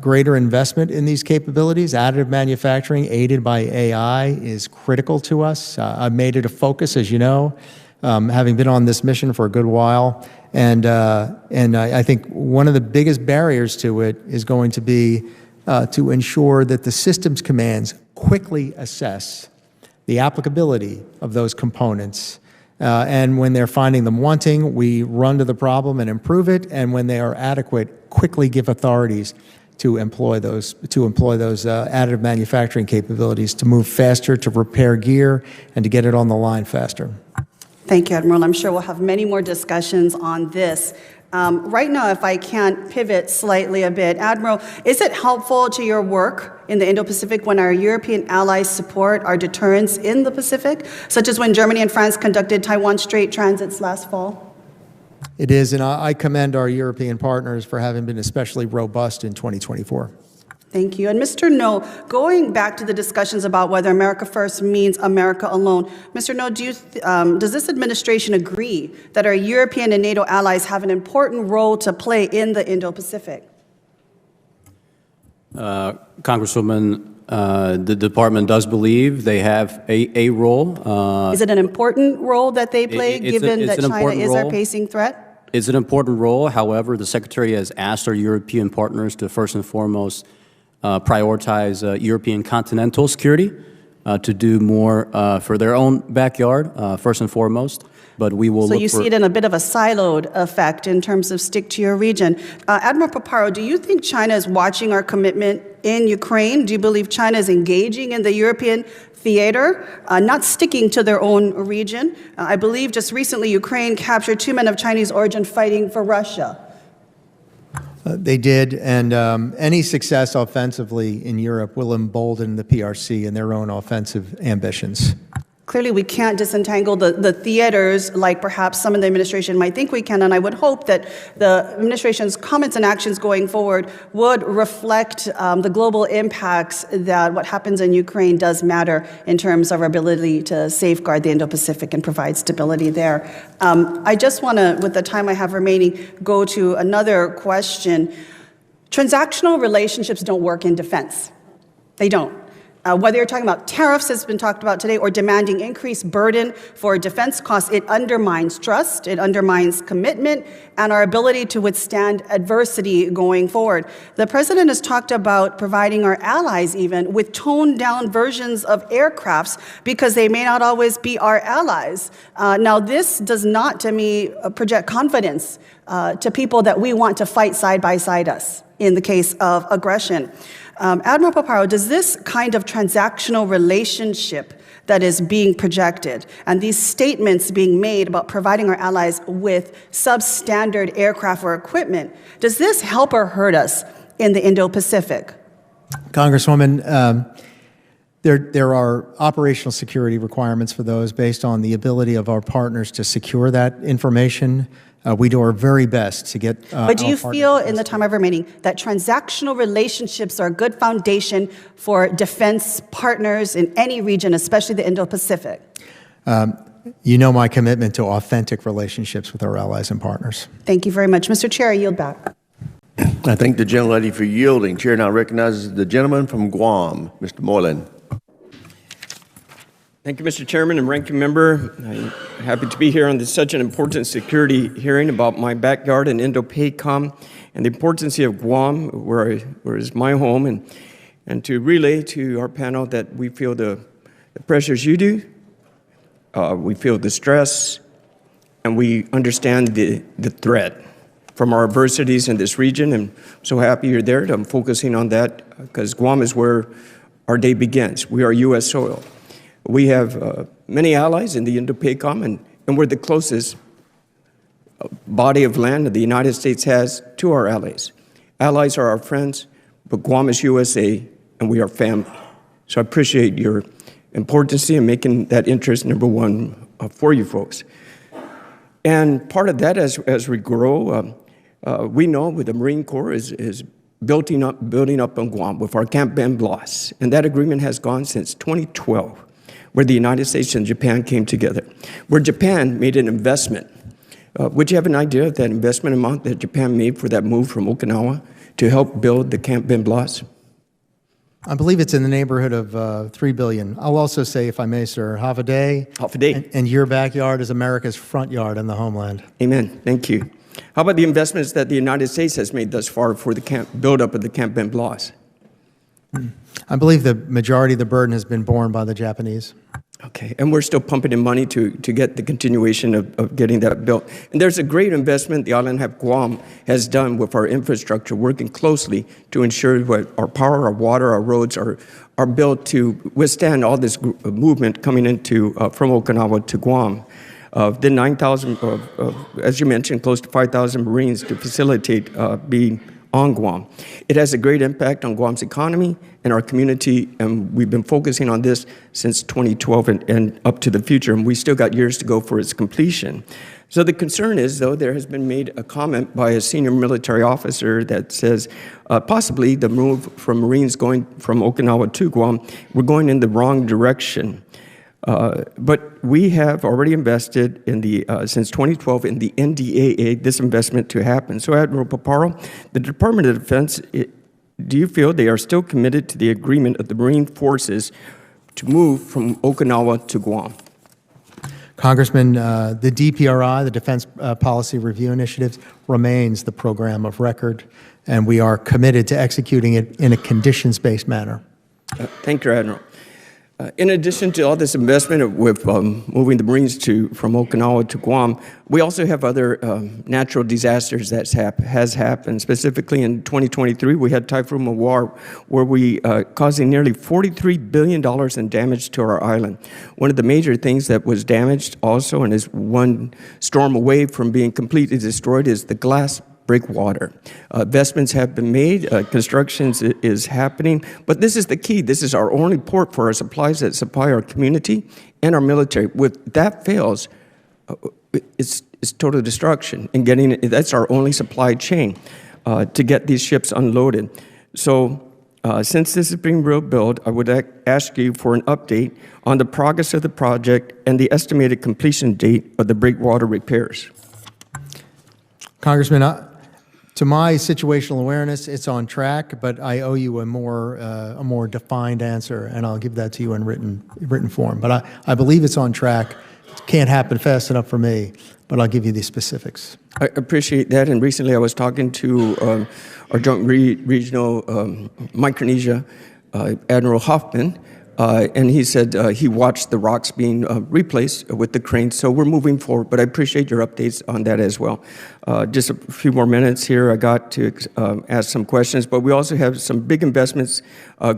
Greater investment in these capabilities, additive manufacturing aided by AI, is critical to us. I've made it a focus, as you know, having been on this mission for a good while. And I think one of the biggest barriers to it is going to be to ensure that the systems commands quickly assess the applicability of those components. And when they're finding them wanting, we run to the problem and improve it. And when they are adequate, quickly give authorities to employ those additive manufacturing capabilities to move faster, to repair gear, and to get it on the line faster. Thank you, Admiral. I'm sure we'll have many more discussions on this. Right now, if I can pivot slightly a bit, Admiral, is it helpful to your work in the Indo-Pacific when our European allies support our deterrence in the Pacific, such as when Germany and France conducted Taiwan Strait transits last fall? It is, and I commend our European partners for having been especially robust in 2024. Thank you. And Mr. Noh, going back to the discussions about whether America first means America alone, Mr. Noh, does this administration agree that our European and NATO allies have an important role to play in the Indo-Pacific? Congresswoman, the department does believe they have a role. Is it an important role that they play, given that China is our pacing threat? It's an important role. However, the Secretary has asked our European partners to first and foremost prioritize European continental security, to do more for their own backyard, first and foremost. But we will So you see it in a bit of a siloed effect in terms of stick to your region. Admiral Paparo, do you think China is watching our commitment in Ukraine? Do you believe China is engaging in the European theater, not sticking to their own region? I believe just recently Ukraine captured 2 men of Chinese origin fighting for Russia. They did, and any success offensively in Europe will embolden the PRC in their own offensive ambitions. Clearly, we can't disentangle the theaters like perhaps some in the administration might think we can, and I would hope that the administration's comments and actions going forward would reflect the global impacts that what happens in Ukraine does matter in terms of our ability to safeguard the Indo-Pacific and provide stability there. I just want to, with the time I have remaining, go to another question. Transactional relationships don't work in defense. They don't. Whether you're talking about tariffs, as has been talked about today, or demanding increased burden for defense costs, it undermines trust, it undermines commitment, and our ability to withstand adversity going forward. The president has talked about providing our allies even with toned-down versions of aircrafts because they may not always be our allies. Now, this does not, to me, project confidence to people that we want to fight side by side us in the case of aggression. Admiral Paparo, does this kind of transactional relationship that is being projected and these statements being made about providing our allies with substandard aircraft or equipment, does this help or hurt us in the Indo-Pacific? Congresswoman, there are operational security requirements for those based on the ability of our partners to secure that information. We do our very best to get But do you feel, in the time I've remaining, that transactional relationships are a good foundation for defense partners in any region, especially the Indo-Pacific? You know my commitment to authentic relationships with our allies and partners. Thank you very much. Mr. Chair, I yield back. I thank the gentlelady for yielding. Chair now recognizes the gentleman from Guam, Mr. Moylan. Thank you, Mr. Chairman and Ranking Member. I'm happy to be here on such an important security hearing about my backyard in Indo-PACOM and the importance of Guam, where is my home, and to relay to our panel that we feel the pressures you do, we feel the stress, and we understand the threat from our adversities in this region. And I'm so happy you're there. I'm focusing on that because Guam is where our day begins. We are U.S. soil. We have many allies in the Indo-PACOM, and we're the closest body of land that the United States has to our allies. Allies are our friends, but Guam is USA, and we are family. So I appreciate your importance in making that interest number one for you folks. And part of that, as we grow, we know with the Marine Corps is building up on Guam with our Camp Ben Blas, and that agreement has gone since 2012. Where the United States and Japan came together, where Japan made an investment Would you have an idea of that investment amount that Japan made for that move from Okinawa to help build the Camp Ben Blas? I believe it's in the neighborhood of $3 billion. I'll also say, if I may, sir, half a day. Half a day. And your backyard is America's front yard in the homeland. Amen. Thank you. How about the investments that the United States has made thus far for the buildup of the Camp Ben Blas? I believe the majority of the burden has been borne by the Japanese. Okay, and we're still pumping in money to get the continuation of getting that built. And there's a great investment the island of Guam has done with our infrastructure, working closely to ensure that our power, our water, our roads are built to withstand all this movement coming into from Okinawa to Guam. The 9,000, as you mentioned, close to 5,000 Marines to facilitate being on Guam. It has a great impact on Guam's economy and our community, and we've been focusing on this since 2012 and up to the future, and we still got years to go for its completion. So the concern is, though, there has been made a comment by a senior military officer that says possibly the move from Marines going from Okinawa to Guam, we're going in the wrong direction. But we have already invested in since 2012 in the NDAA, this investment to happen. So Admiral Paparo, the Department of Defense, do you feel they are still committed to the agreement of the Marine Forces to move from Okinawa to Guam? Congressman, the DPRI, the Defense Policy Review Initiative, remains the program of record, and we are committed to executing it in a conditions-based manner. Thank you, Admiral. In addition to all this investment with moving the Marines from Okinawa to Guam, we also have other natural disasters that has happened. Specifically in 2023, we had Typhoon Mawar, where we causing nearly $43 billion in damage to our island. One of the major things that was damaged also, and is one storm away from being completely destroyed, is the glass breakwater. Investments have been made, construction is happening, but this is the key. This is our only port for our supplies that supply our community and our military. With that fails, it's total destruction. And that's our only supply chain to get these ships unloaded. So since this is being rebuilt, I would ask you for an update on the progress of the project and the estimated completion date of the breakwater repairs. Congressman, to my situational awareness, it's on track, but I owe you a more defined answer, and I'll give that to you in written form. But I believe it's on track. It can't happen fast enough for me, but I'll give you the specifics. I appreciate that. And recently I was talking to our Joint Regional Micronesia, Admiral Hoffman, and he said he watched the rocks being replaced with the cranes. So we're moving forward, but I appreciate your updates on that as well. Just a few more minutes here. I got to ask some questions, but we also have some big investments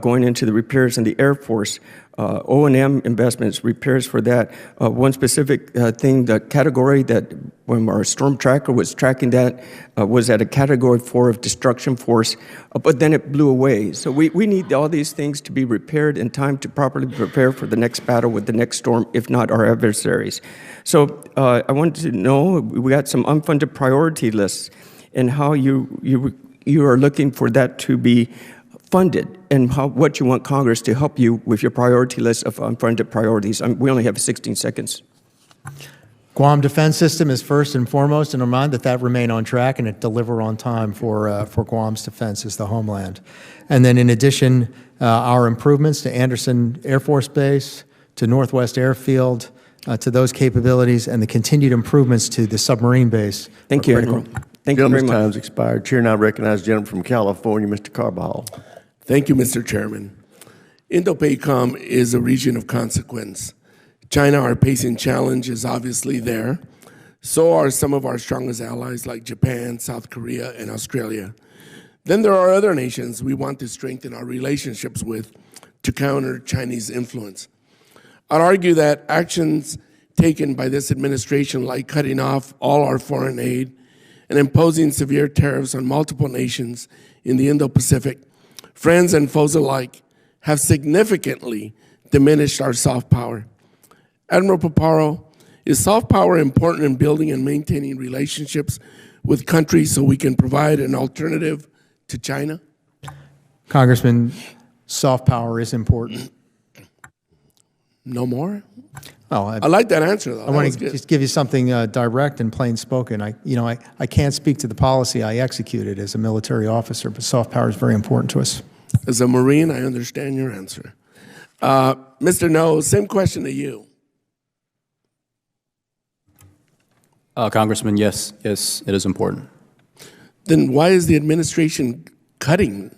going into the repairs in the Air Force. O&M investments, repairs for that. One specific thing, the category that when our storm tracker was tracking that was at a category 4 of destruction force, but then it blew away. So we need all these things to be repaired in time to properly prepare for the next battle with the next storm, if not our adversaries. So I wanted to know, we got some unfunded priority lists and how you are looking for that to be funded, and what you want Congress to help you with your priority list of unfunded priorities. We only have 16 seconds. Guam Defense System is first and foremost, and remind that remain on track and it deliver on time for Guam's defense as the homeland. And then in addition, our improvements to Andersen Air Force Base, to Northwest Airfield, to those capabilities, and the continued improvements to the submarine base. Thank you, Admiral. Thank you very much. Time's expired. Chair now recognizes the gentleman from California, Mr. Carbajal. Thank you, Mr. Chairman. Indo-PACOM is a region of consequence. China, our pacing challenge, is obviously there. So are some of our strongest allies like Japan, South Korea, and Australia. Then there are other nations we want to strengthen our relationships with to counter Chinese influence. I'd argue that actions taken by this administration, like cutting off all our foreign aid and imposing severe tariffs on multiple nations in the Indo-Pacific, friends and foes alike, have significantly diminished our soft power. Admiral Paparo, is soft power important in building and maintaining relationships with countries so we can provide an alternative to China? Congressman, soft power is important. No more? Oh, I like that answer, though. I want to just give you something direct and plain spoken. I can't speak to the policy I executed as a military officer, but soft power is very important to us. As a Marine, I understand your answer. Mr. Noh, same question to you. Congressman, yes, it is important. Then why is the administration cutting?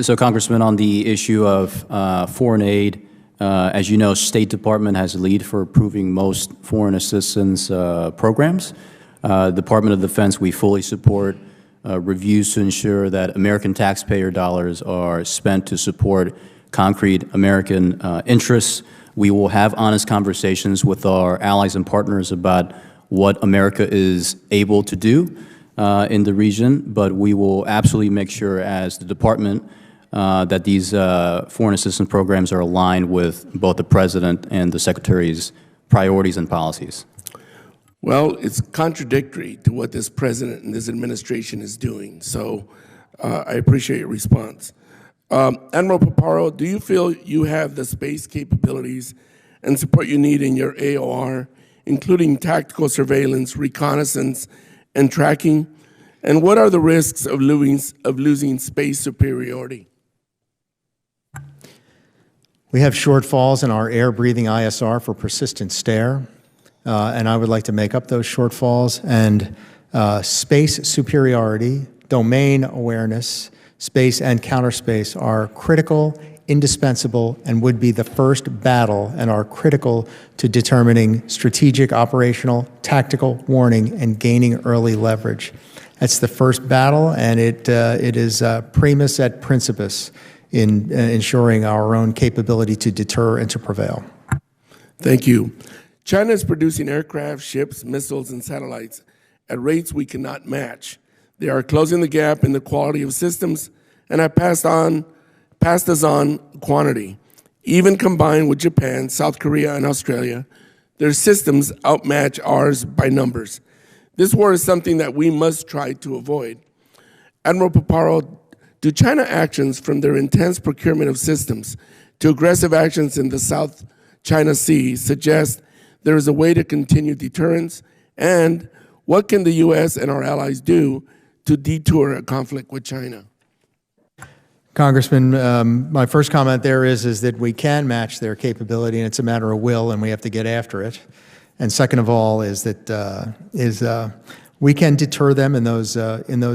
So, Congressman, on the issue of foreign aid, as you know, State Department has a lead for approving most foreign assistance programs. Department of Defense, we fully support reviews to ensure that American taxpayer dollars are spent to support concrete American interests. We will have honest conversations with our allies and partners about what America is able to do in the region, but we will absolutely make sure as the department that these foreign assistance programs are aligned with both the President and the Secretary's priorities and policies. Well, it's contradictory to what this President and this administration is doing, so I appreciate your response. Admiral Paparo, do you feel you have the space capabilities and support you need in your AOR, including tactical surveillance, reconnaissance, and tracking? And what are the risks of losing space superiority? We have shortfalls in our air-breathing ISR for persistent stare, and I would like to make up those shortfalls. And space superiority, domain awareness, space and counterspace are critical, indispensable, and would be the first battle and are critical to determining strategic, operational, tactical warning and gaining early leverage. That's the first battle, and it is primus et principis in ensuring our own capability to deter and to prevail. Thank you. China is producing aircraft, ships, missiles, and satellites at rates we cannot match. They are closing the gap in the quality of systems and have passed us on quantity. Even combined with Japan, South Korea, and Australia, their systems outmatch ours by numbers. This war is something that we must try to avoid. Admiral Paparo, do China actions from their intense procurement of systems to aggressive actions in the South China Sea suggest there is a way to continue deterrence? And what can the U.S. and our allies do to detour a conflict with China? Congressman, my first comment there is that we can match their capability, and it's a matter of will, and we have to get after it. And second of all is that we can deter them in those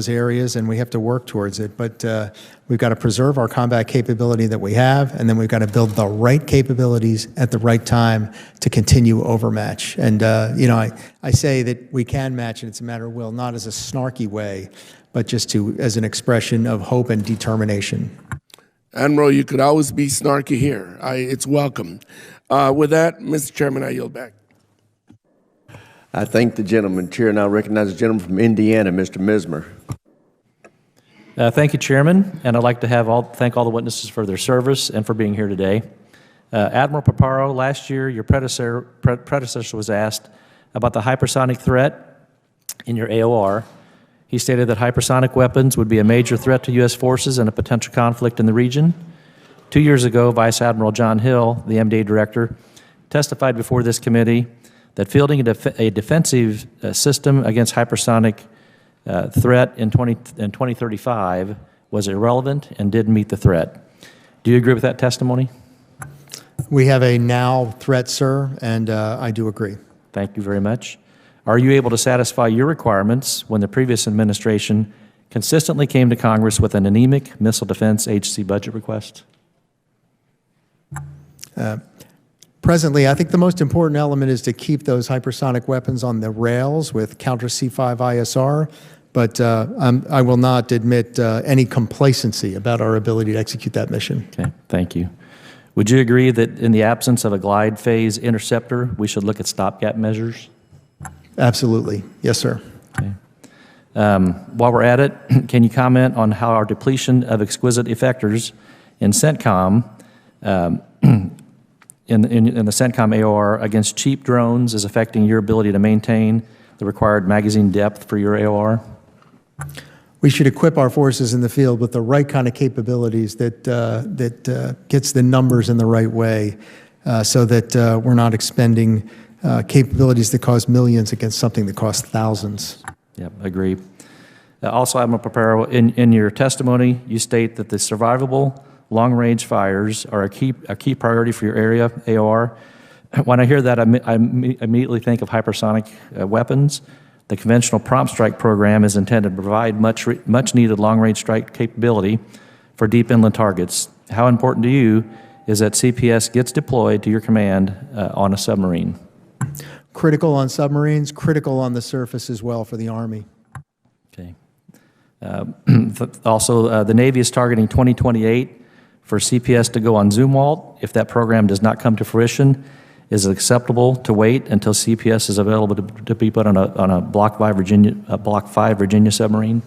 areas, and we have to work towards it. But we've got to preserve our combat capability that we have, and then we've got to build the right capabilities at the right time to continue overmatch. And I say that we can match, and it's a matter of will, not as a snarky way, but just as an expression of hope and determination. Admiral, you could always be snarky here. It's welcome. With that, Mr. Chairman, I yield back. I thank the gentleman. Chair, and I recognize the gentleman from Indiana, Mr. Mismer. Thank you, Chairman, and I'd like to thank all the witnesses for their service and for being here today. Admiral Paparo, last year your predecessor was asked about the hypersonic threat in your AOR. He stated that hypersonic weapons would be a major threat to U.S. forces and a potential conflict in the region. 2 years ago, Vice Admiral John Hill, the MDA director, testified before this committee that fielding a defensive system against hypersonic threat in 2035 was irrelevant and didn't meet the threat. Do you agree with that testimony? We have a now threat, sir, and I do agree. Thank you very much. Are you able to satisfy your requirements when the previous administration consistently came to Congress with an anemic missile defense agency budget request? Presently, I think the most important element is to keep those hypersonic weapons on the rails with counter C5 ISR, but I will not admit any complacency about our ability to execute that mission. Okay, thank you. Would you agree that in the absence of a glide phase interceptor, we should look at stopgap measures? Absolutely. Yes, sir. Okay. While we're at it, can you comment on how our depletion of exquisite effectors in CENTCOM, in the CENTCOM AOR against cheap drones is affecting your ability to maintain the required magazine depth for your AOR? We should equip our forces in the field with the right kind of capabilities that gets the numbers in the right way. so that we're not expending capabilities that cost millions against something that costs thousands. Yep, agree. Also, Admiral Paparo, in your testimony, you state that the survivable long-range fires are a key priority for your area, AOR. When I hear that, I immediately think of hypersonic weapons. The Conventional Prompt Strike program is intended to provide much-needed long-range strike capability for deep inland targets. How important to you is that CPS gets deployed to your command on a submarine? Critical on submarines, critical on the surface as well for the Army. Okay. Also, the Navy is targeting 2028 for CPS to go on Zumwalt. If that program does not come to fruition, is it acceptable to wait until CPS is available to be put on a Block 5 Virginia submarine?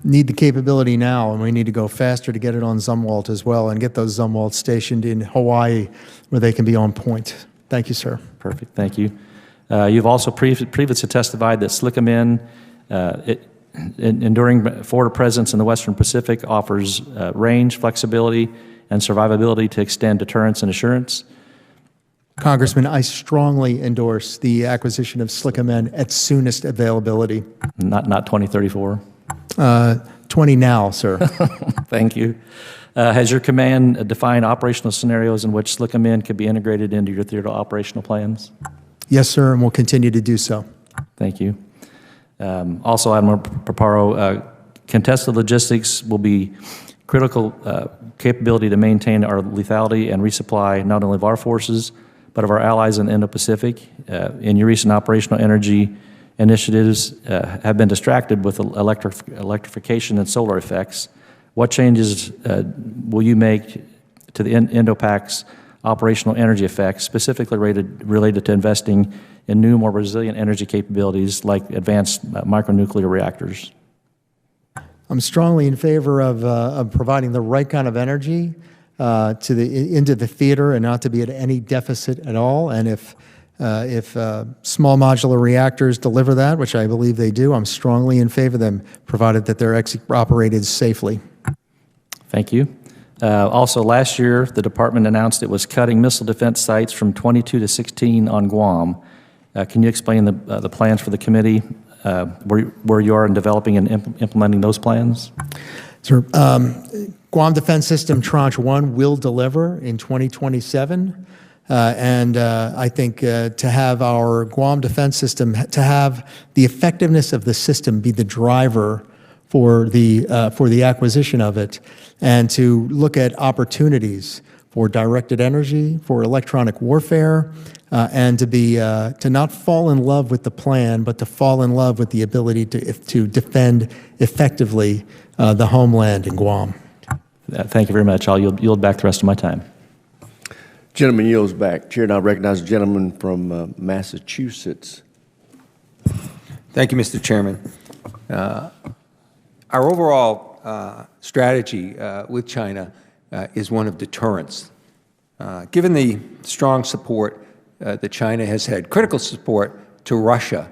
Need the capability now, and we need to go faster to get it on Zumwalt as well and get those Zumwalts stationed in Hawaii where they can be on point. Thank you, sir. Perfect, thank you. You've also previously testified that SLCMN enduring forward presence in the Western Pacific offers range, flexibility, and survivability to extend deterrence and assurance. Congressman, I strongly endorse the acquisition of SLCMN at soonest availability. Not 2034? 20 now, sir. Thank you. Has your command defined operational scenarios in which SLCMN could be integrated into your theater operational plans? Yes, sir, and we'll continue to do so. Thank you. Also, Admiral Paparo, contested logistics will be critical capability to maintain our lethality and resupply not only of our forces, but of our allies in the Indo-Pacific. In your recent operational energy initiatives have been distracted with electrification and solar effects. What changes will you make to the Indo-Pac's operational energy effects, specifically related to investing in new, more resilient energy capabilities like advanced micronuclear reactors? I'm strongly in favor of providing the right kind of energy into the theater and not to be at any deficit at all. And if small modular reactors deliver that, which I believe they do, I'm strongly in favor of them, provided that they're operated safely. Thank you. Also, last year, the department announced it was cutting missile defense sites from 22 to 16 on Guam. Can you explain the plans for the committee, where you are in developing and implementing those plans? Sir, Guam Defense System Tranche 1 will deliver in 2027. And I think to have our Guam Defense System, to have the effectiveness of the system be the driver for the acquisition of it, and to look at opportunities for directed energy, for electronic warfare, and to not fall in love with the plan, but to fall in love with the ability to defend effectively the homeland in Guam. Thank you very much. I'll yield back the rest of my time. Gentleman yields back. Chair now recognizes the gentleman from Massachusetts. Thank you, Mr. Chairman. Our overall strategy with China is one of deterrence. Given the strong support that China has had, critical support to Russia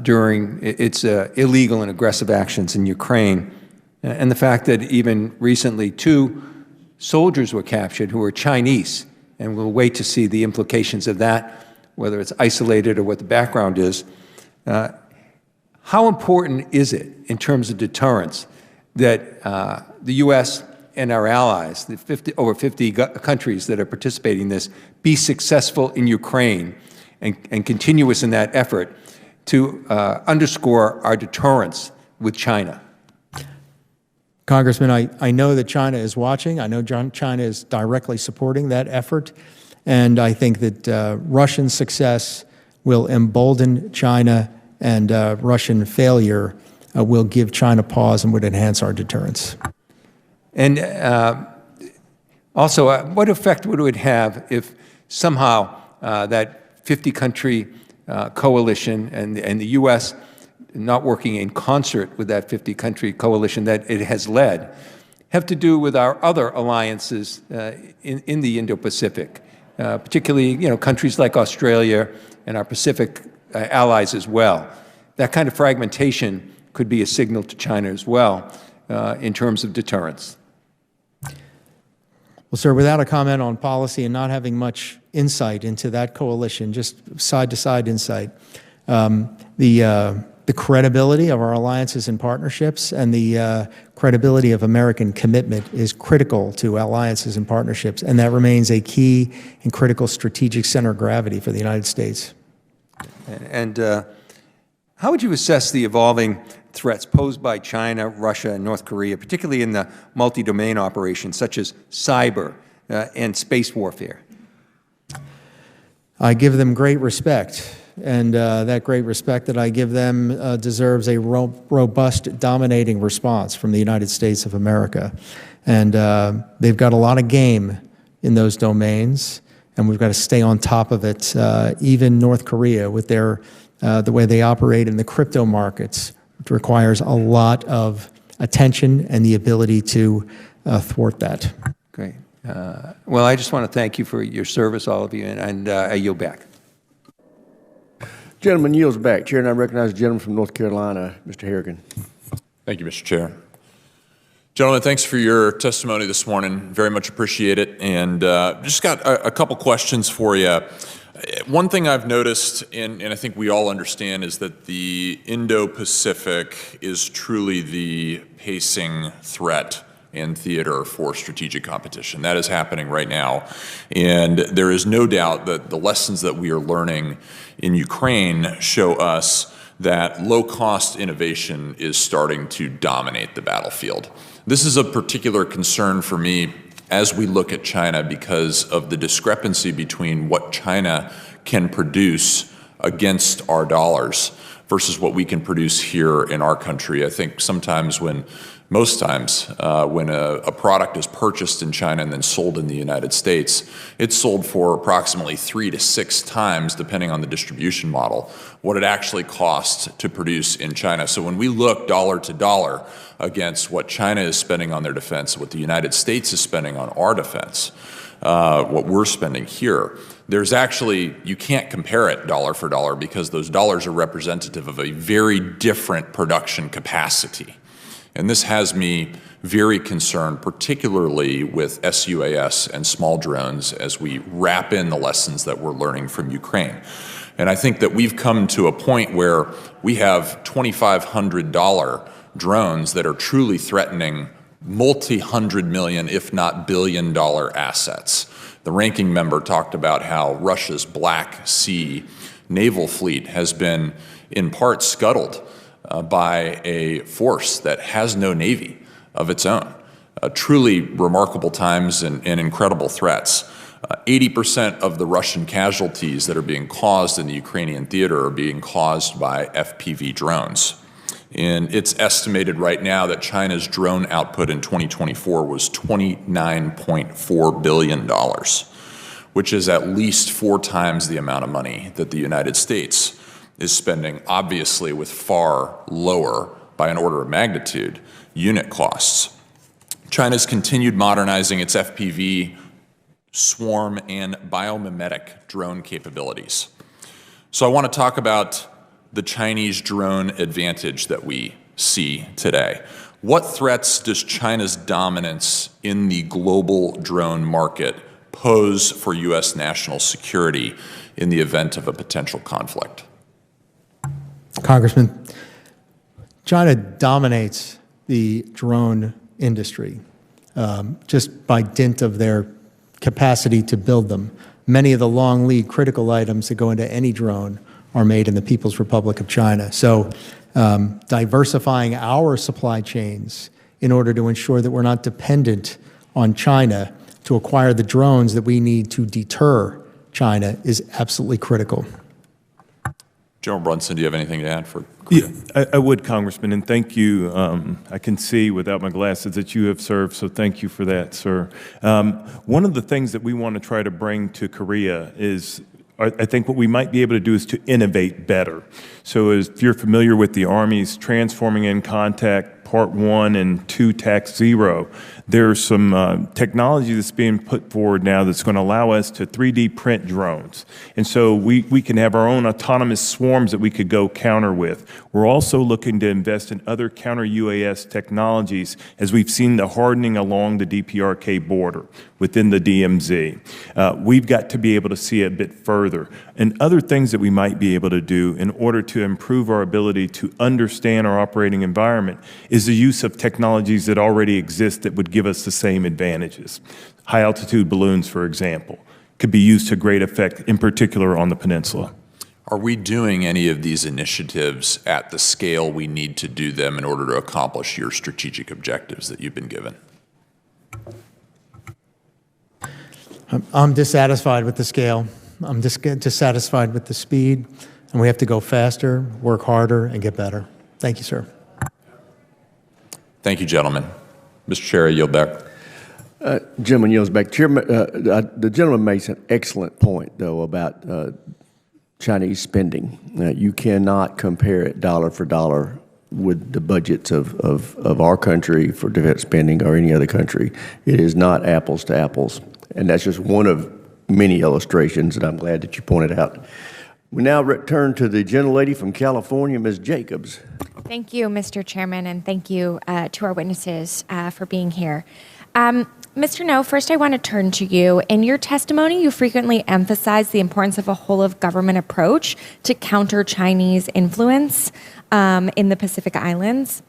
during its illegal and aggressive actions in Ukraine, and the fact that even recently 2 soldiers were captured who were Chinese, and we'll wait to see the implications of that, whether it's isolated or what the background is. How important is it in terms of deterrence that the U.S. and our allies, the over 50 countries that are participating in this, be successful in Ukraine and continuous in that effort to underscore our deterrence with China? Congressman, I know that China is watching. I know China is directly supporting that effort. And I think that Russian success will embolden China, and Russian failure will give China pause and would enhance our deterrence. And also, what effect would it have if somehow that 50-country coalition and the U.S. not working in concert with that 50-country coalition that it has led have to do with our other alliances in the Indo-Pacific, particularly countries like Australia and our Pacific allies as well? That kind of fragmentation could be a signal to China as well in terms of deterrence. Well, sir, without a comment on policy and not having much insight into that coalition, just side-to-side insight, the credibility of our alliances and partnerships and the credibility of American commitment is critical to alliances and partnerships, and that remains a key and critical strategic center of gravity for the United States. And how would you assess the evolving threats posed by China, Russia, and North Korea, particularly in the multi-domain operations such as cyber and space warfare? I give them great respect, and that great respect that I give them deserves a robust, dominating response from the United States of America. And they've got a lot of game in those domains, and we've got to stay on top of it. Even North Korea, with their the way they operate in the crypto markets, which requires a lot of attention and the ability to thwart that. Great. Well, I just want to thank you for your service, all of you, and I yield back. Gentleman yields back. Chair, and I recognize the gentleman from North Carolina, Mr. Harrigan. Thank you, Mr. Chair. Gentlemen, thanks for your testimony this morning. Very much appreciate it. And just got a couple questions for you. One thing I've noticed, and I think we all understand, is that the Indo-Pacific is truly the pacing threat and theater for strategic competition. That is happening right now. And there is no doubt that the lessons that we are learning in Ukraine show us that low-cost innovation is starting to dominate the battlefield. This is a particular concern for me as we look at China because of the discrepancy between what China can produce against our dollars versus what we can produce here in our country. I think most times, when a product is purchased in China and then sold in the United States, it's sold for approximately 3 to 6 times, depending on the distribution model, what it actually costs to produce in China. So when we look dollar to dollar against what China is spending on their defense, what the United States is spending on our defense, what we're spending here, you can't compare it dollar for dollar because those dollars are representative of a very different production capacity. And this has me very concerned, particularly with SUAS and small drones as we wrap in the lessons that we're learning from Ukraine. And I think that we've come to a point where we have $2,500 drones that are truly threatening multi-hundred million, if not billion-dollar assets. The ranking member talked about how Russia's Black Sea naval fleet has been in part scuttled by a force that has no navy of its own. Truly remarkable times and incredible threats. 80% of the Russian casualties that are being caused in the Ukrainian theater are being caused by FPV drones. And it's estimated right now that China's drone output in 2024 was $29.4 billion, which is at least 4 times the amount of money that the United States is spending, obviously with far lower, by an order of magnitude, unit costs. China's continued modernizing its FPV, swarm, and biomimetic drone capabilities. So I want to talk about the Chinese drone advantage that we see today. What threats does China's dominance in the global drone market pose for U.S. national security in the event of a potential conflict? Congressman, China dominates the drone industry just by dint of their capacity to build them. Many of the long lead critical items that go into any drone are made in the People's Republic of China. So diversifying our supply chains in order to ensure that we're not dependent on China to acquire the drones that we need to deter China is absolutely critical. General Brunson, do you have anything to add for? Yeah, I would, Congressman, and thank you. I can see without my glasses that you have served, so thank you for that, sir. One of the things that we want to try to bring to Korea is, I think what we might be able to do is to innovate better. So if you're familiar with the Army's Transforming in Contact Part 1 and 2 Tax Zero, there's some technology that's being put forward now that's going to allow us to 3D print drones. And so we can have our own autonomous swarms that we could go counter with. We're also looking to invest in other counter-UAS technologies as we've seen the hardening along the DPRK border within the DMZ. We've got to be able to see a bit further. And other things that we might be able to do in order to improve our ability to understand our operating environment is the use of technologies that already exist that would give us the same advantages. High-altitude balloons, for example, could be used to great effect, in particular on the peninsula. Are we doing any of these initiatives at the scale we need to do them in order to accomplish your strategic objectives that you've been given? I'm dissatisfied with the scale. I'm dissatisfied with the speed, and we have to go faster, work harder, and get better. Thank you, sir. Thank you, gentlemen. Mr. Chair, I yield back. Gentleman yields back. Chairman, the gentleman makes an excellent point, though, about Chinese spending. You cannot compare it dollar for dollar with the budgets of our country for defense spending or any other country. It is not apples to apples. And that's just one of many illustrations, and I'm glad that you pointed out. We now return to the gentlelady from California, Ms. Jacobs. Thank you, Mr. Chairman, and thank you to our witnesses for being here. Mr. Noh, first I want to turn to you. In your testimony, you frequently emphasize the importance of a whole-of-government approach to counter Chinese influence in the Pacific Islands.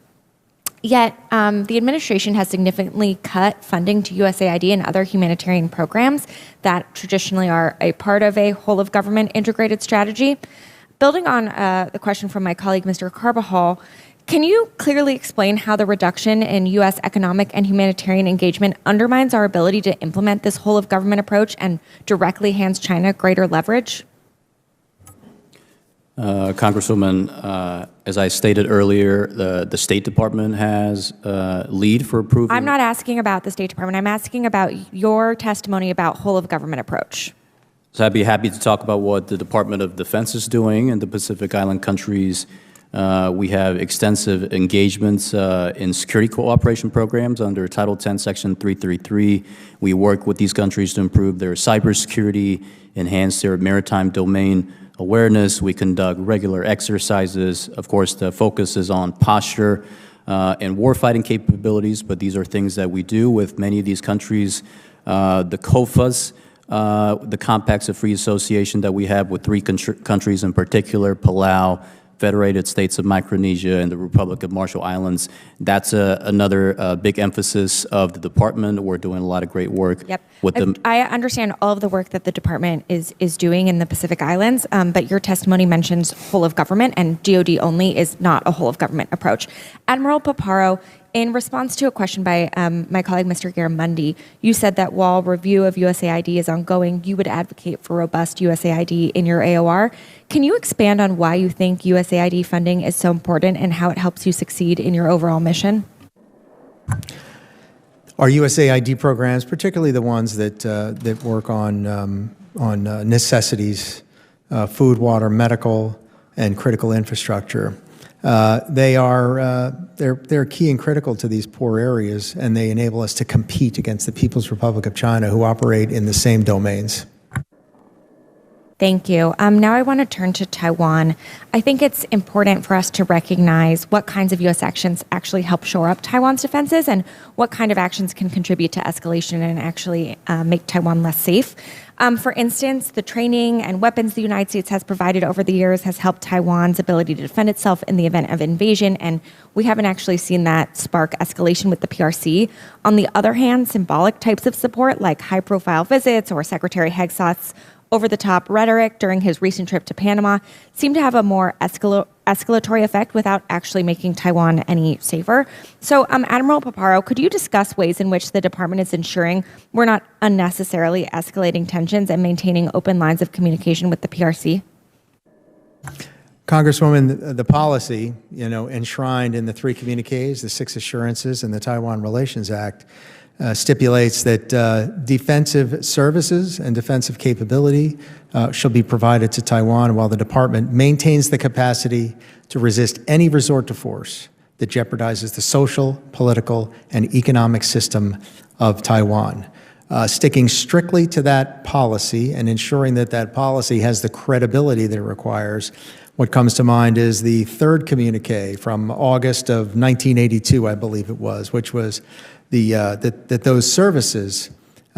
Yet, the administration has significantly cut funding to USAID and other humanitarian programs that traditionally are a part of a whole-of-government integrated strategy. Building on the question from my colleague, Mr. Carbajal, can you clearly explain how the reduction in U.S. economic and humanitarian engagement undermines our ability to implement this whole-of-government approach and directly hands China greater leverage? Congresswoman, as I stated earlier, the State Department has lead for approving. I'm not asking about the State Department. I'm asking about your testimony about whole-of-government approach. So I'd be happy to talk about what the Department of Defense is doing in the Pacific Island countries. We have extensive engagements in security cooperation programs under Title 10, Section 333. We work with these countries to improve their cybersecurity, enhance their maritime domain awareness. We conduct regular exercises. Of course, the focus is on posture and warfighting capabilities, but these are things that we do with many of these countries. The COFAs, the Compacts of Free Association that we have with three countries in particular, Palau, Federated States of Micronesia, and the Republic of Marshall Islands. That's another big emphasis of the department. We're doing a lot of great work. Yep. With them. I understand all of the work that the department is doing in the Pacific Islands, but your testimony mentions whole of government, and DoD only is not a whole of government approach. Admiral Paparo, in response to a question by my colleague, Mr. Garamundi, you said that while review of USAID is ongoing, you would advocate for robust USAID in your AOR. Can you expand on why you think USAID funding is so important and how it helps you succeed in your overall mission? Our USAID programs, particularly the ones that work on necessities, food, water, medical, and critical infrastructure, they're key and critical to these poor areas, and they enable us to compete against the People's Republic of China, who operate in the same domains. Thank you. Now I want to turn to Taiwan. I think it's important for us to recognize what kinds of U.S. actions actually help shore up Taiwan's defenses and what kind of actions can contribute to escalation and actually make Taiwan less safe. For instance, the training and weapons the United States has provided over the years has helped Taiwan's ability to defend itself in the event of invasion, and we haven't actually seen that spark escalation with the PRC. On the other hand, symbolic types of support like high-profile visits or Secretary Hegseth's over-the-top rhetoric during his recent trip to Panama seem to have a more escalatory effect without actually making Taiwan any safer. So, Admiral Paparo, could you discuss ways in which the department is ensuring we're not unnecessarily escalating tensions and maintaining open lines of communication with the PRC? Congresswoman, the policy, enshrined in the 3 communiques, the 6 assurances, and the Taiwan Relations Act, stipulates that defensive services and defensive capability shall be provided to Taiwan while the department maintains the capacity to resist any resort to force that jeopardizes the social, political, and economic system of Taiwan. Sticking strictly to that policy and ensuring that that policy has the credibility that it requires, what comes to mind is the third communique from August of 1982, I believe it was, which was that those services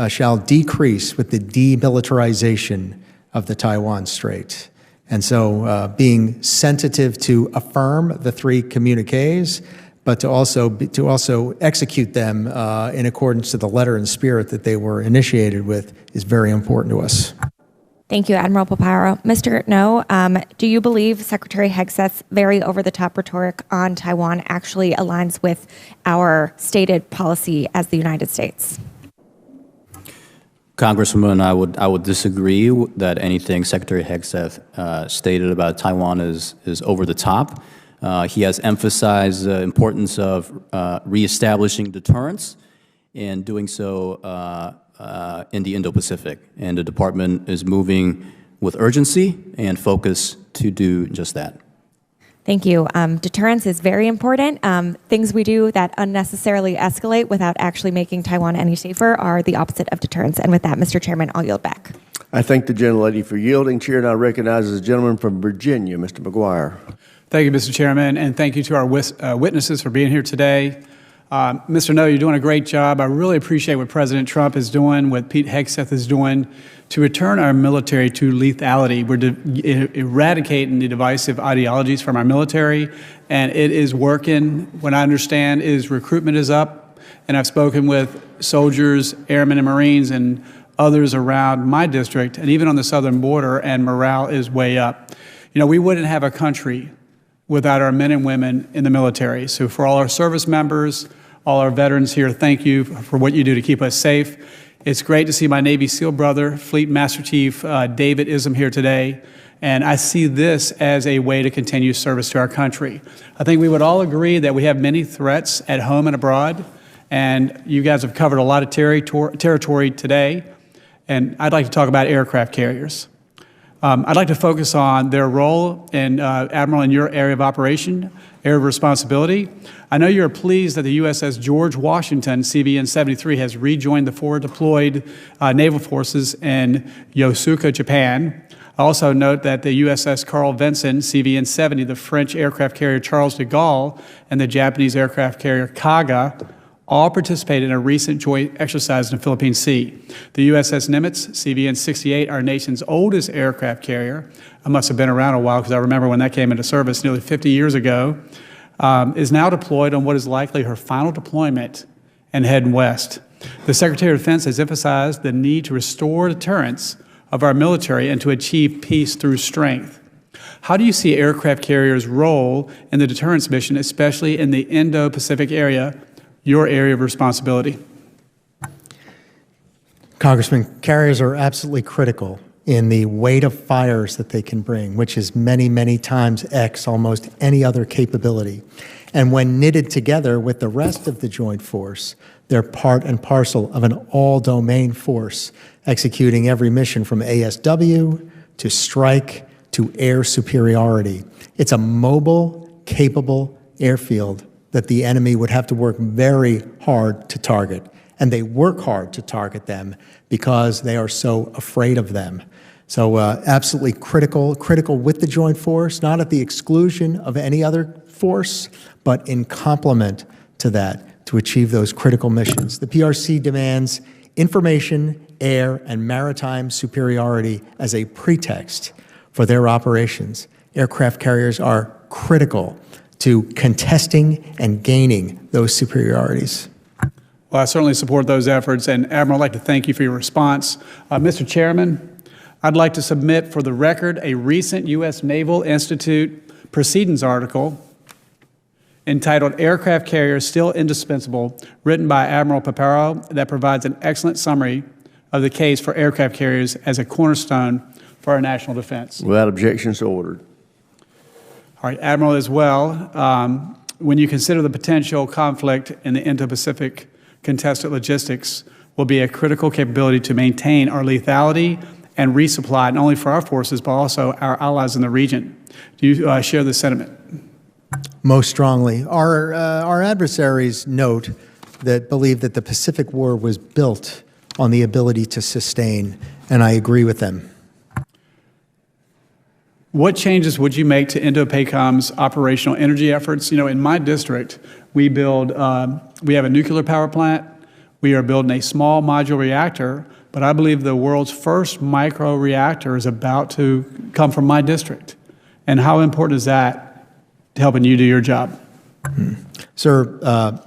shall decrease with the demilitarization of the Taiwan Strait. And so being sensitive to affirm the three communiques, but to also execute them in accordance to the letter and spirit that they were initiated with is very important to us. Thank you, Admiral Paparo. Mr. Noh, do you believe Secretary Hegseth's very over-the-top rhetoric on Taiwan actually aligns with our stated policy as the United States? Congresswoman, I would disagree that anything Secretary Hegseth stated about Taiwan is over the top. He has emphasized the importance of reestablishing deterrence and doing so in the Indo-Pacific. And the Department is moving with urgency and focus to do just that. Thank you. Deterrence is very important. Things we do that unnecessarily escalate without actually making Taiwan any safer are the opposite of deterrence. And with that, Mr. Chairman, I'll yield back. I thank the gentlelady for yielding. Chair now recognizes the gentleman from Virginia, Mr. McGuire. Thank you, Mr. Chairman, and thank you to our witnesses for being here today. Mr. Noh, you're doing a great job. I really appreciate what President Trump is doing, what Pete Hegseth is doing to return our military to lethality. We're eradicating the divisive ideologies from our military, and it is working. What I understand is recruitment is up, and I've spoken with soldiers, airmen, and Marines, and others around my district, and even on the southern border, and morale is way up. You know, we wouldn't have a country without our men and women in the military. So for all our service members, all our veterans here, thank you for what you do to keep us safe. It's great to see my Navy SEAL brother, Fleet Master Chief David Ism here today, and I see this as a way to continue service to our country. I think we would all agree that we have many threats at home and abroad, and you guys have covered a lot of territory today, and I'd like to talk about aircraft carriers. I'd like to focus on their role in, Admiral, in your area of operation, area of responsibility. I know you're pleased that the USS George Washington, CVN 73, has rejoined the forward deployed naval forces in Yokosuka, Japan. I also note that the USS Carl Vinson, CVN 70, the French aircraft carrier Charles de Gaulle, and the Japanese aircraft carrier Kaga all participated in a recent joint exercise in the Philippine Sea. The USS Nimitz, CVN 68, our nation's oldest aircraft carrier, I must have been around a while because I remember when that came into service nearly 50 years ago, is now deployed on what is likely her final deployment and heading west. The Secretary of Defense has emphasized the need to restore deterrence of our military and to achieve peace through strength. How do you see aircraft carriers' role in the deterrence mission, especially in the Indo-Pacific area, your area of responsibility? Congressman, carriers are absolutely critical in the weight of fires that they can bring, which is many, many times X almost any other capability. And when knitted together with the rest of the joint force, they're part and parcel of an all-domain force executing every mission from ASW to strike to air superiority. It's a mobile, capable airfield that the enemy would have to work very hard to target. And they work hard to target them because they are so afraid of them. So absolutely critical with the joint force, not at the exclusion of any other force, but in complement to that to achieve those critical missions. The PRC demands information, air, and maritime superiority as a pretext for their operations. Aircraft carriers are critical to contesting and gaining those superiorities. Well, I certainly support those efforts, and Admiral, I'd like to thank you for your response. Mr. Chairman, I'd like to submit for the record a recent U.S. Naval Institute Proceedings article entitled Aircraft Carriers Still Indispensable, written by Admiral Paparo, that provides an excellent summary of the case for aircraft carriers as a cornerstone for our national defense. Without objection, so ordered. All right, Admiral, as well, when you consider the potential conflict in the Indo-Pacific, contested logistics will be a critical capability to maintain our lethality and resupply, not only for our forces, but also our allies in the region. Do you share this sentiment? most strongly. Our adversaries note that believe that the Pacific War was built on the ability to sustain, and I agree with them. What changes would you make to Indo-PACOM's operational energy efforts? You know, in my district, we have a nuclear power plant. We are building a small modular reactor, but I believe the world's first micro reactor is about to come from my district. And how important is that to helping you do your job? Sir,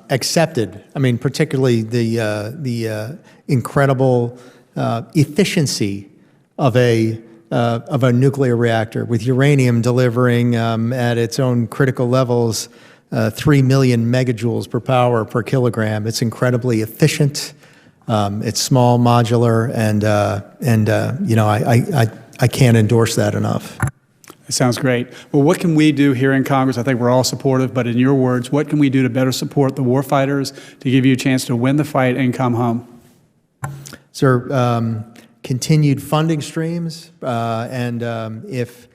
accepted. I mean, particularly the incredible efficiency of a nuclear reactor, with uranium delivering at its own critical levels 3 million megajoules per power per kilogram. It's incredibly efficient. It's small, modular, and you know, I can't endorse that enough. That sounds great. Well, what can we do here in Congress? I think we're all supportive, but in your words, what can we do to better support the warfighters to give you a chance to win the fight and come home? Sir, continued funding streams, and if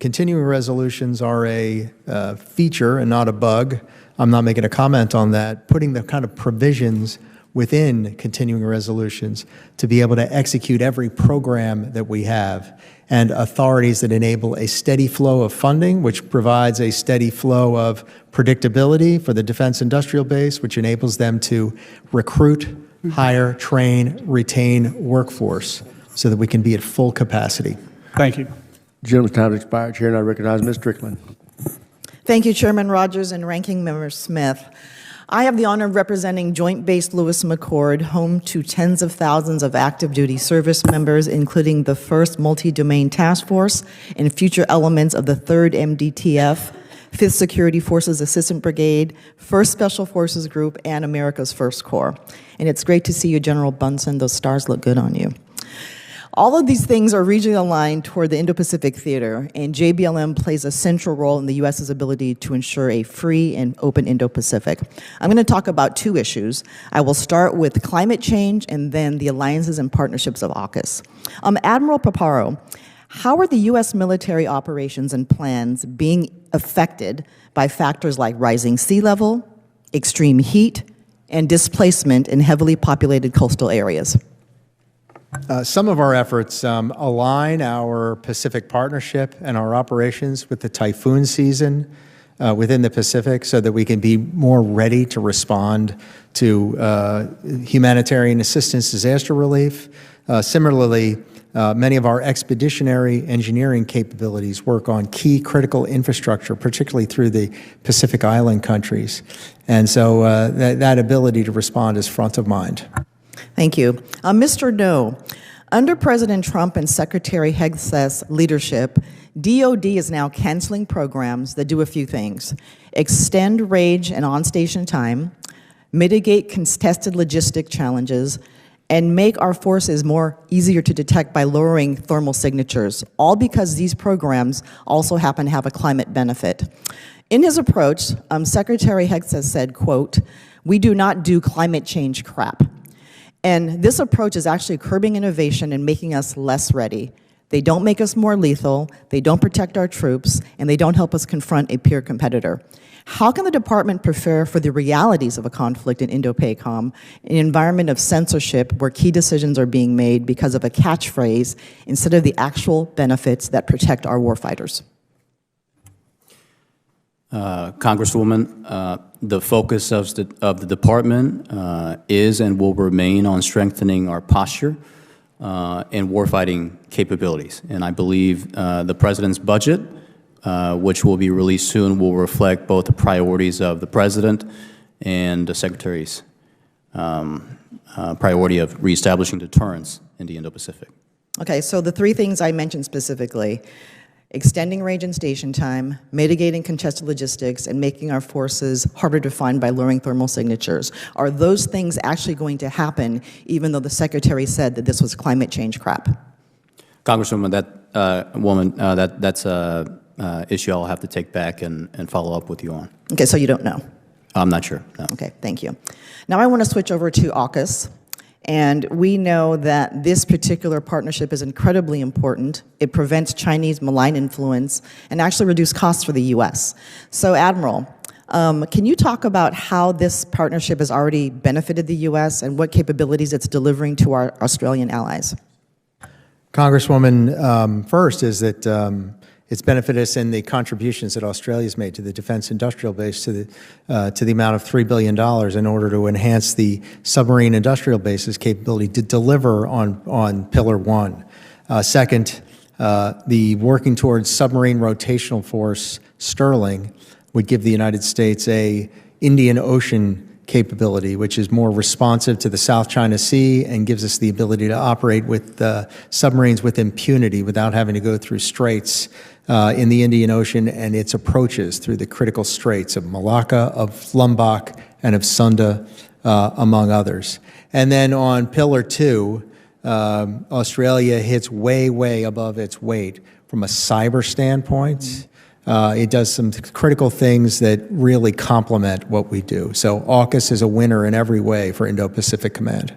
continuing resolutions are a feature and not a bug, I'm not making a comment on that, putting the kind of provisions within continuing resolutions to be able to execute every program that we have, and authorities that enable a steady flow of funding, which provides a steady flow of predictability for the defense industrial base, which enables them to recruit, hire, train, retain workforce so that we can be at full capacity. Thank you. Gentleman's time has expired. Chair, and I recognize Ms. Strickland. Thank you, Chairman Rogers and Ranking Member Smith. I have the honor of representing Joint Base Lewis-McChord, home to tens of thousands of active duty service members, including the 1st Multi-Domain Task Force and future elements of the 3rd MDTF, 5th Security Forces Assistant Brigade, 1st Special Forces Group, and America's 1st Corps. And it's great to see you, General Brunson. Those stars look good on you. All of these things are regionally aligned toward the Indo-Pacific theater, and JBLM plays a central role in the U.S.'s ability to ensure a free and open Indo-Pacific. I'm going to talk about 2 issues. I will start with climate change and then the alliances and partnerships of AUKUS. Admiral Paparo, how are the U.S. military operations and plans being affected by factors like rising sea level, extreme heat, and displacement in heavily populated coastal areas? Some of our efforts align our Pacific Partnership and our operations with the typhoon season within the Pacific so that we can be more ready to respond to humanitarian assistance, disaster relief. Similarly, many of our expeditionary engineering capabilities work on key critical infrastructure, particularly through the Pacific Island countries. And so that ability to respond is front of mind. Thank you. Mr. Noh, under President Trump and Secretary Hegseth's leadership, DOD is now canceling programs that do a few things: extend range and on-station time, mitigate contested logistic challenges, and make our forces more easier to detect by lowering thermal signatures, all because these programs also happen to have a climate benefit. In his approach, Secretary Hegseth said, quote, "We do not do climate change crap." And this approach is actually curbing innovation and making us less ready. They don't make us more lethal, they don't protect our troops, and they don't help us confront a peer competitor. How can the department prepare for the realities of a conflict in Indo-PACOM, an environment of censorship where key decisions are being made because of a catchphrase instead of the actual benefits that protect our warfighters? Congresswoman, the focus of the department is and will remain on strengthening our posture and warfighting capabilities. And I believe the President's budget, which will be released soon, will reflect both the priorities of the President and the Secretary's priority of reestablishing deterrence in the Indo-Pacific. Okay, so the 3 things I mentioned specifically: extending range and station time, mitigating contested logistics, and making our forces harder to find by lowering thermal signatures. Are those things actually going to happen, even though the Secretary said that this was climate change crap? Congresswoman, that's an issue I'll have to take back and follow up with you on. Okay, so you don't know? I'm not sure, no. Okay, thank you. Now I want to switch over to AUKUS. And we know that this particular partnership is incredibly important. It prevents Chinese malign influence and actually reduces costs for the U.S. So, Admiral, can you talk about how this partnership has already benefited the U.S. and what capabilities it's delivering to our Australian allies? Congresswoman, first is that it's benefited us in the contributions that Australia's made to the defense industrial base to the amount of $3 billion in order to enhance the submarine industrial base's capability to deliver on Pillar 1. Second, the working towards submarine rotational force Sterling would give the United States a Indian Ocean capability, which is more responsive to the South China Sea and gives us the ability to operate with submarines with impunity without having to go through straits in the Indian Ocean and its approaches through the critical straits of Malacca, of Lombok, and of Sunda, among others. And then on Pillar 2, Australia hits way, way above its weight from a cyber standpoint. It does some critical things that really complement what we do. So AUKUS is a winner in every way for Indo-Pacific Command.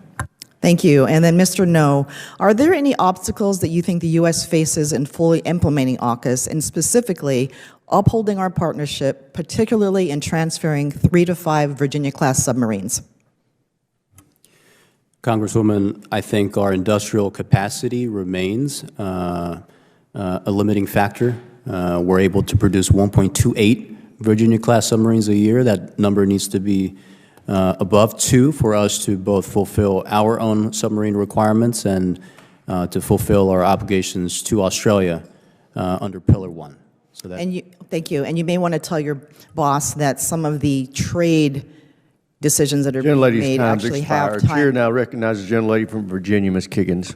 Thank you. And then, Mr. Noh, are there any obstacles that you think the U.S. faces in fully implementing AUKUS, and specifically upholding our partnership, particularly in transferring 3 to 5 Virginia-class submarines? Congresswoman, I think our industrial capacity remains a limiting factor. We're able to produce 1.28 Virginia-class submarines a year. That number needs to be above 2 for us to both fulfill our own submarine requirements and to fulfill our obligations to Australia under Pillar 1. So that Thank you. And you may want to tell your boss that some of the trade decisions that are being made actually have time. Chair now recognizes the gentlelady from Virginia, Ms. Kiggins.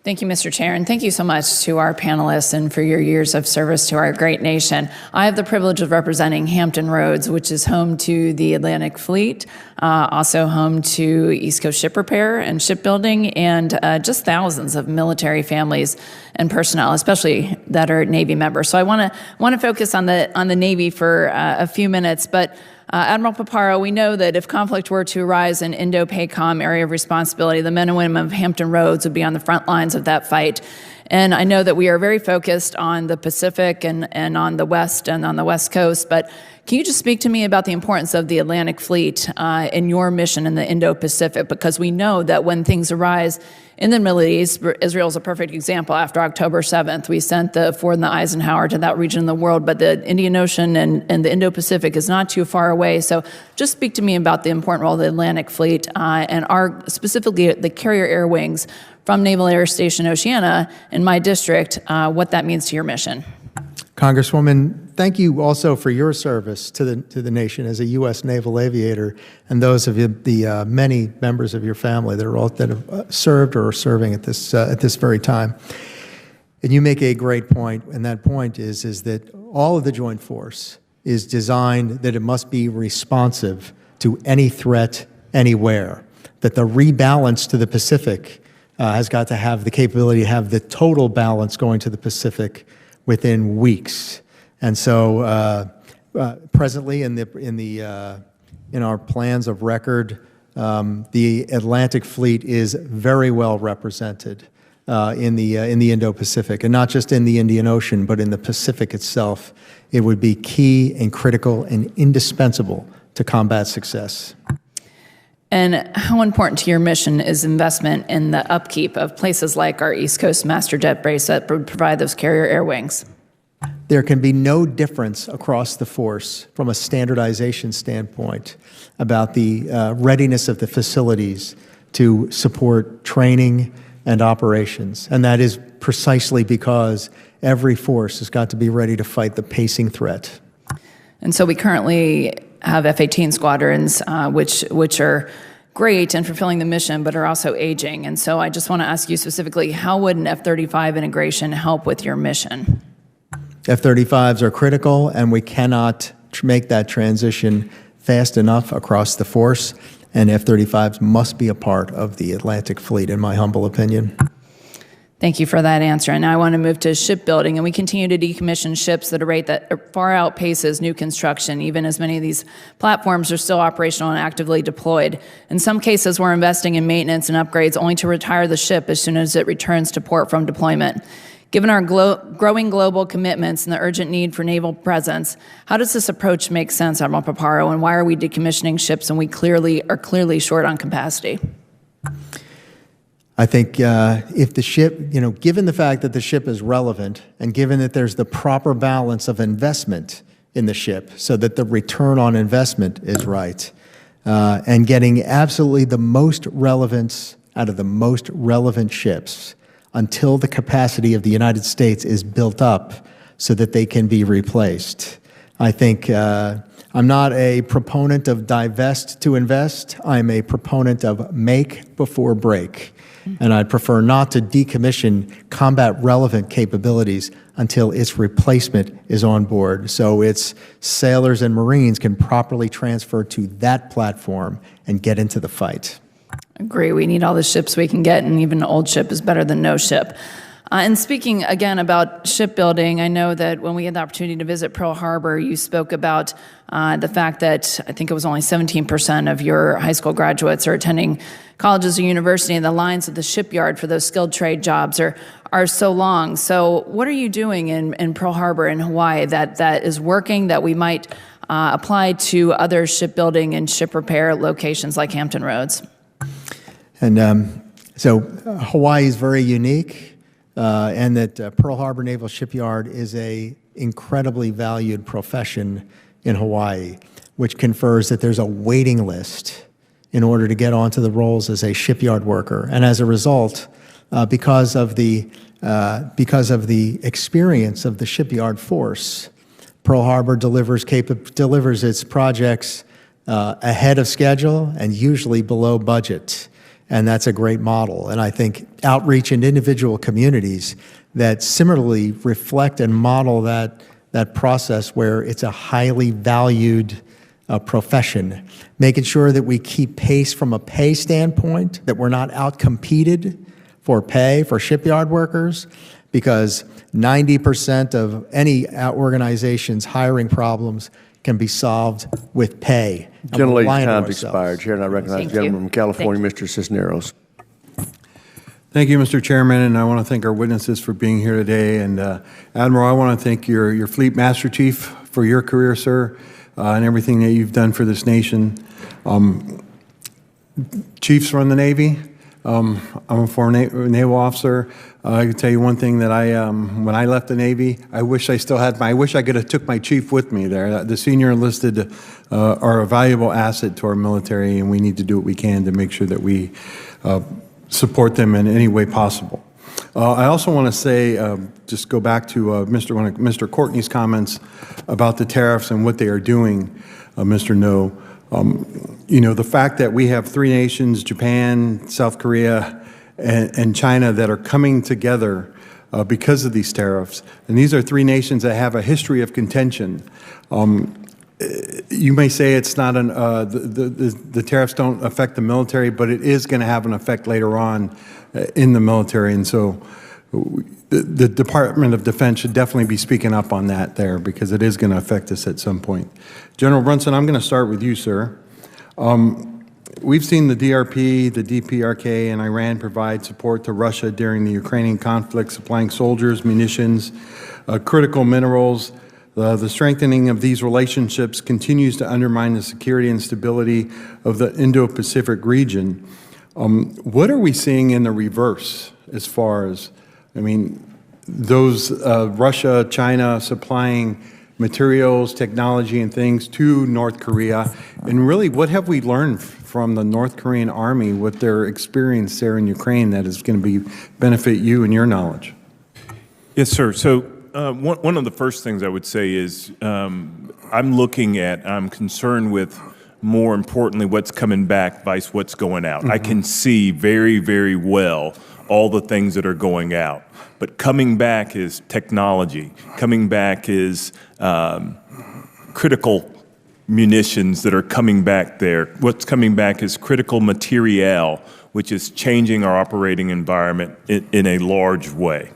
Thank you, Mr. Chair, and thank you so much to our panelists and for your years of service to our great nation. I have the privilege of representing Hampton Roads, which is home to the Atlantic Fleet, also home to East Coast Ship Repair and Shipbuilding, and just thousands of military families and personnel, especially that are Navy members. So I want to focus on the Navy for a few minutes, but Admiral Paparo, we know that if conflict were to arise in Indo-PACOM area of responsibility, the men and women of Hampton Roads would be on the front lines of that fight. And I know that we are very focused on the Pacific and on the West and on the West Coast, but can you just speak to me about the importance of the Atlantic Fleet in your mission in the Indo-Pacific? Because we know that when things arise in the Middle East, Israel is a perfect example. After October 7th, we sent the Ford and the Eisenhower to that region of the world, but the Indian Ocean and the Indo-Pacific is not too far away. So just speak to me about the important role of the Atlantic Fleet and specifically the carrier air wings from Naval Air Station Oceana in my district, what that means to your mission. Congresswoman, thank you also for your service to the nation as a U.S. naval aviator, and those of the many members of your family that have served or are serving at this very time. And you make a great point, and that point is that all of the joint force is designed that it must be responsive to any threat anywhere, that the rebalance to the Pacific has got to have the capability to have the total balance going to the Pacific within weeks. And so presently in our plans of record, the Atlantic Fleet is very well represented in the Indo-Pacific, and not just in the Indian Ocean, but in the Pacific itself. It would be key and critical and indispensable to combat success. And how important to your mission is investment in the upkeep of places like our East Coast master jet base that would provide those carrier air wings? There can be no difference across the force from a standardization standpoint about the readiness of the facilities to support training and operations. And that is precisely because every force has got to be ready to fight the pacing threat. And so we currently have F-18 squadrons, which are great in fulfilling the mission, but are also aging. And so I just want to ask you specifically, how would an F-35 integration help with your mission? F-35s are critical, and we cannot make that transition fast enough across the force, and F-35s must be a part of the Atlantic Fleet, in my humble opinion. Thank you for that answer. And now I want to move to shipbuilding. And we continue to decommission ships at a rate that far outpaces new construction, even as many of these platforms are still operational and actively deployed. In some cases, we're investing in maintenance and upgrades only to retire the ship as soon as it returns to port from deployment. Given our growing global commitments and the urgent need for naval presence, how does this approach make sense, Admiral Paparo, and why are we decommissioning ships and we are clearly short on capacity? I think if the ship, given the fact that the ship is relevant and given that there's the proper balance of investment in the ship so that the return on investment is right, and getting absolutely the most relevance out of the most relevant ships until the capacity of the United States is built up so that they can be replaced. I think I'm not a proponent of divest to invest. I'm a proponent of make before break. And I'd prefer not to decommission combat-relevant capabilities until its replacement is on board, so its sailors and Marines can properly transfer to that platform and get into the fight. Agree. We need all the ships we can get, and even an old ship is better than no ship. And speaking again about shipbuilding, I know that when we had the opportunity to visit Pearl Harbor, you spoke about the fact that I think it was only 17% of your high school graduates are attending colleges or university, and the lines at the shipyard for those skilled trade jobs are so long. So what are you doing in Pearl Harbor in Hawaii that is working that we might apply to other shipbuilding and ship repair locations like Hampton Roads? And so Hawaii is very unique. And that Pearl Harbor Naval Shipyard is a incredibly valued profession in Hawaii, which confers that there's a waiting list in order to get onto the rolls as a shipyard worker. And as a result, because of the experience of the shipyard force, Pearl Harbor delivers its projects ahead of schedule and usually below budget. And that's a great model. And I think outreach in individual communities that similarly reflect and model that process where it's a highly valued profession, making sure that we keep pace from a pay standpoint, that we're not outcompeted for pay for shipyard workers, because 90% of any organization's hiring problems can be solved with pay. Gentlelady's time's expired. Chair, and I recognize the gentleman from California, Mr. Cisneros. Thank you, Mr. Chairman, and I want to thank our witnesses for being here today. And Admiral, I want to thank your Fleet Master Chief for your career, sir, and everything that you've done for this nation. Chiefs run the Navy. I'm a former naval officer. I can tell you one thing that when I left the Navy, I wish I still had I wish I could have took my chief with me there. The senior enlisted are a valuable asset to our military, and we need to do what we can to make sure that we support them in any way possible. I also want to say, just go back to Mr. Courtney's comments about the tariffs and what they are doing, Mr. Noh. The fact that we have three nations, Japan, South Korea, and China, that are coming together because of these tariffs, and these are three nations that have a history of contention. You may say it's not the tariffs don't affect the military, but it is going to have an effect later on in the military, and so the Department of Defense should definitely be speaking up on that there, because it is going to affect us at some point. General Brunson, I'm going to start with you, sir. We've seen the DRP, the DPRK, and Iran provide support to Russia during the Ukrainian conflict, supplying soldiers, munitions, critical minerals. The strengthening of these relationships continues to undermine the security and stability of the Indo-Pacific region. What are we seeing in the reverse as far as, those Russia, China supplying materials, technology, and things to North Korea? And really, what have we learned from the North Korean Army, with their experience there in Ukraine, that is going to benefit you and your knowledge? Yes, sir. So one of the first things I would say is I'm concerned with, more importantly, what's coming back versus what's going out. I can see very, very well all the things that are going out. But coming back is technology. Coming back is critical munitions that are coming back there. What's coming back is critical materiel, which is changing our operating environment in a large way.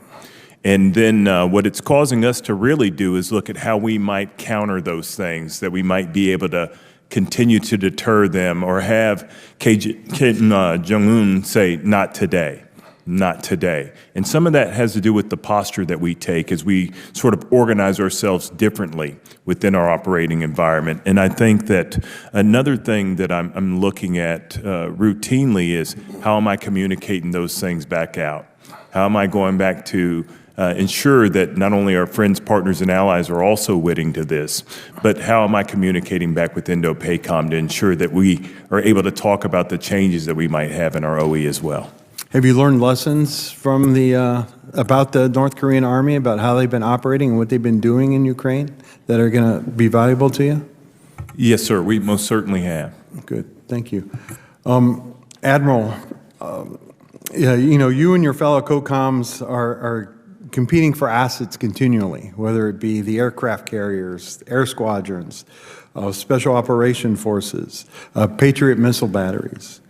And then what it's causing us to really do is look at how we might counter those things, that we might be able to continue to deter them or have Kim Jong-un say, not today, not today. And some of that has to do with the posture that we take as we sort of organize ourselves differently within our operating environment. And I think that another thing that I'm looking at routinely is how am I communicating those things back out? How am I going back to ensure that not only our friends, partners, and allies are also witting to this, but how am I communicating back with Indo-PACOM to ensure that we are able to talk about the changes that we might have in our OE as well? Have you learned lessons from about the North Korean Army, about how they've been operating and what they've been doing in Ukraine that are going to be valuable to you? Yes, sir. We most certainly have. Good. Thank you. Admiral, you and your fellow COCOMs are competing for assets continually, whether it be the aircraft carriers, air squadrons, special operation forces, Patriot missile batteries.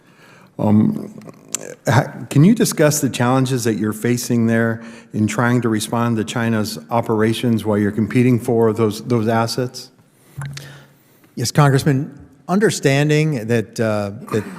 Can you discuss the challenges that you're facing there in trying to respond to China's operations while you're competing for those assets? Yes, Congressman. Understanding that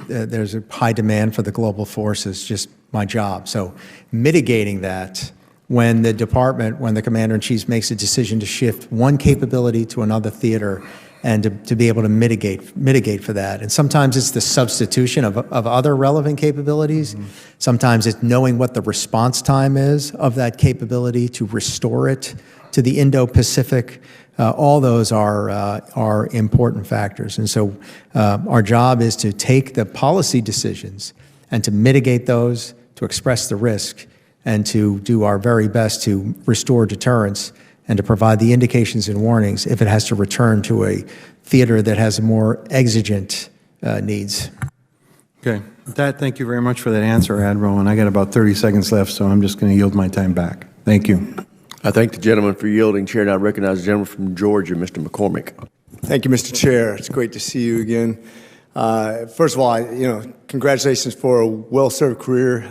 there's a high demand for the global force is just my job. So mitigating that when the Commander-in-Chief makes a decision to shift one capability to another theater and to be able to mitigate for that. And sometimes it's the substitution of other relevant capabilities. Mm-hmm. Sometimes it's knowing what the response time is of that capability to restore it to the Indo-Pacific. All those are important factors. And so our job is to take the policy decisions and to mitigate those, to express the risk, and to do our very best to restore deterrence and to provide the indications and warnings if it has to return to a theater that has more exigent needs. Okay. With that, thank you very much for that answer, Admiral. And I got about 30 seconds left, so I'm just going to yield my time back. Thank you. I thank the gentleman for yielding. Chair, and I recognize the gentleman from Georgia, Mr. McCormick. Thank you, Mr. Chair. It's great to see you again. First of all, congratulations for a well-served career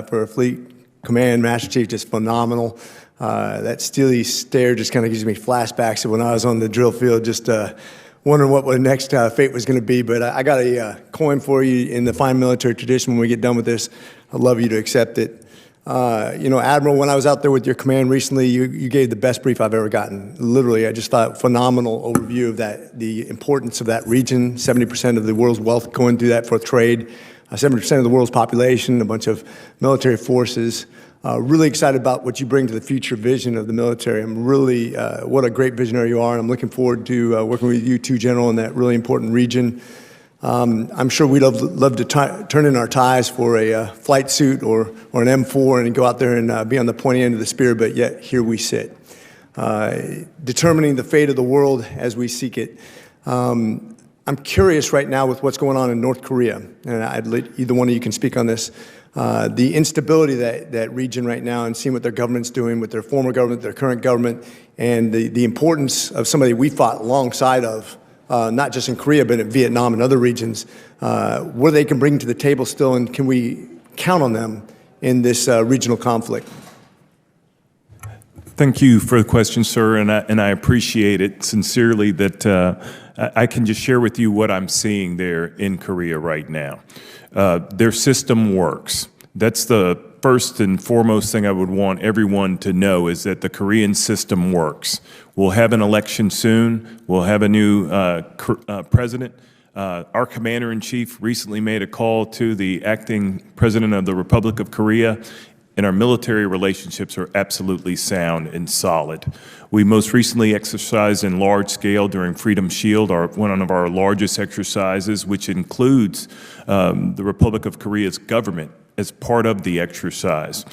for a Fleet Command Master Chief, just phenomenal. That steely stare just kind of gives me flashbacks of when I was on the drill field, just wondering what the next fate was going to be. But I got a coin for you in the fine military tradition. When we get done with this, I'd love you to accept it. Admiral, when I was out there with your command recently, you gave the best brief I've ever gotten. Literally, I just thought phenomenal overview of that, the importance of that region. 70% of the world's wealth going through that for trade. 70% of the world's population, a bunch of military forces. Really excited about what you bring to the future vision of the military. I'm really, what a great visionary you are, and I'm looking forward to working with you too, General, in that really important region. I'm sure we'd love to turn in our ties for a flight suit or an M4 and go out there and be on the pointy end of the spear, but yet here we sit, determining the fate of the world as we seek it. I'm curious right now with what's going on in North Korea, and I'd let either one of you can speak on this. The instability that region right now, and seeing what their government's doing with their former government, their current government, and the importance of somebody we fought alongside of, not just in Korea, but in Vietnam and other regions, what they can bring to the table still, and can we count on them in this regional conflict? Thank you for the question, sir, and I appreciate it sincerely that I can just share with you what I'm seeing there in Korea right now. Their system works. That's the first and foremost thing I would want everyone to know, is that the Korean system works. We'll have an election soon. We'll have a new president. Our commander-in-chief recently made a call to the acting president of the Republic of Korea, and our military relationships are absolutely sound and solid. We most recently exercised in large scale during Freedom Shield, one of our largest exercises, which includes the Republic of Korea's government as part of the exercise.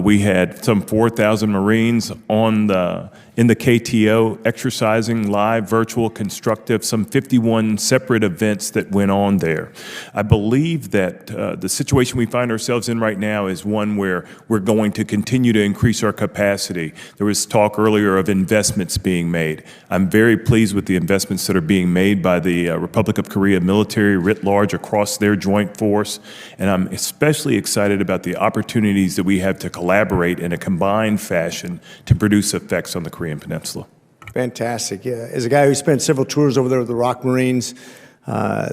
We had some 4,000 Marines in the KTO exercising live, virtual, constructive, some 51 separate events that went on there. I believe that the situation we find ourselves in right now is one where we're going to continue to increase our capacity. There was talk earlier of investments being made. I'm very pleased with the investments that are being made by the Republic of Korea military writ large across their joint force, and I'm especially excited about the opportunities that we have to collaborate in a combined fashion to produce effects on the Korean Peninsula. Fantastic. Yeah. As a guy who spent several tours over there with the ROK Marines,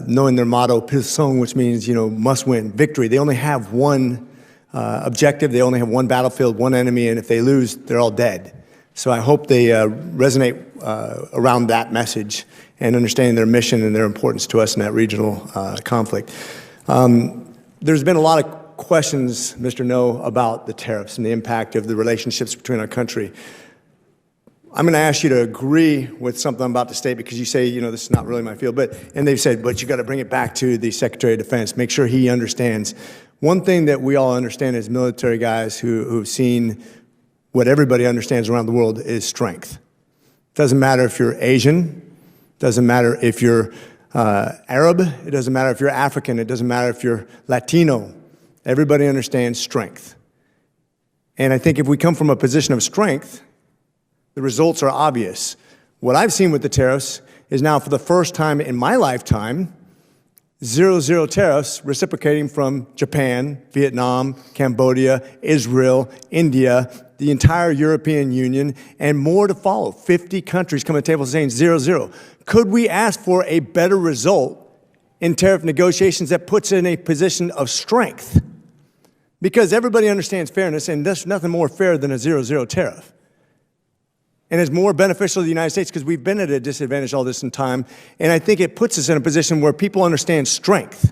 knowing their motto, Pilsung, which means, must win, victory. They only have one objective. They only have one battlefield, one enemy, and if they lose, they're all dead. So I hope they resonate around that message and understanding their mission and their importance to us in that regional conflict. There's been a lot of questions, Mr. Noh, about the tariffs and the impact of the relationships between our country. I'm going to ask you to agree with something I'm about to state because you say, this is not really my field, and they've said, but you got to bring it back to the Secretary of Defense, make sure he understands. One thing that we all understand as military guys who've seen what everybody understands around the world is strength. It doesn't matter if you're Asian, it doesn't matter if you're Arab, it doesn't matter if you're African, it doesn't matter if you're Latino. Everybody understands strength. And I think if we come from a position of strength, the results are obvious. What I've seen with the tariffs is now, for the first time in my lifetime, 0-0 tariffs reciprocating from Japan, Vietnam, Cambodia, Israel, India, the entire European Union, and more to follow. 50 countries come to the table saying 0-0. Could we ask for a better result in tariff negotiations that puts in a position of strength? Because everybody understands fairness, and there's nothing more fair than a 0-0 tariff. And it's more beneficial to the United States because we've been at a disadvantage all this time. And I think it puts us in a position where people understand strength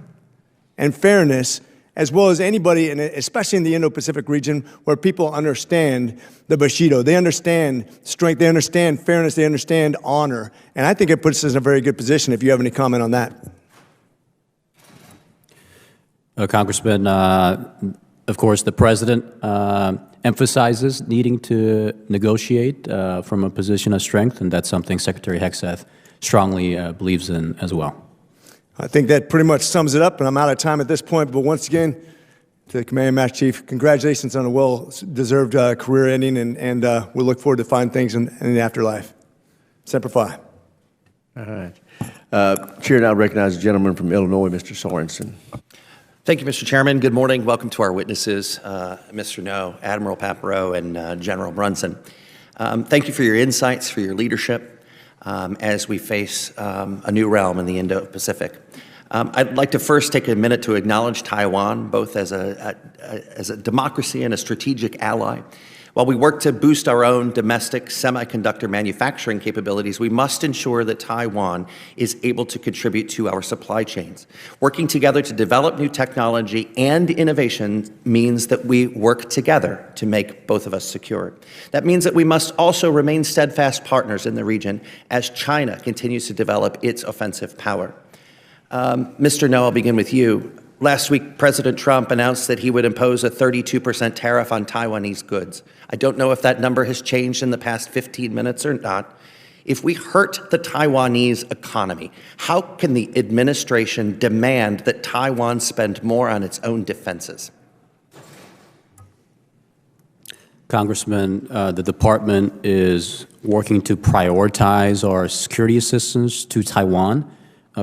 and fairness, as well as anybody, and especially in the Indo-Pacific region, where people understand the Bushido. They understand strength, they understand fairness, they understand honor. And I think it puts us in a very good position. If you have any comment on that. Congressman, of course, the President emphasizes needing to negotiate from a position of strength, and that's something Secretary Hegseth strongly believes in as well. I think that pretty much sums it up, and I'm out of time at this point. But once again, to the Command Master Chief, congratulations on a well-deserved career ending, and we look forward to fine things in the afterlife. Semper Fi. All right. Chair now recognizes the gentleman from Illinois, Mr. Sorensen. Thank you, Mr. Chairman. Good morning. Welcome to our witnesses, Mr. Noh, Admiral Paparo, and General Brunson. Thank you for your insights, for your leadership as we face a new realm in the Indo-Pacific. I'd like to first take a minute to acknowledge Taiwan, both as a democracy and a strategic ally. While we work to boost our own domestic semiconductor manufacturing capabilities, we must ensure that Taiwan is able to contribute to our supply chains. Working together to develop new technology and innovation means that we work together to make both of us secure. That means that we must also remain steadfast partners in the region as China continues to develop its offensive power. Mr. Noh, I'll begin with you. Last week, President Trump announced that he would impose a 32% tariff on Taiwanese goods. I don't know if that number has changed in the past 15 minutes or not. If we hurt the Taiwanese economy, how can the administration demand that Taiwan spend more on its own defenses? Congressman, the department is working to prioritize our security assistance to Taiwan.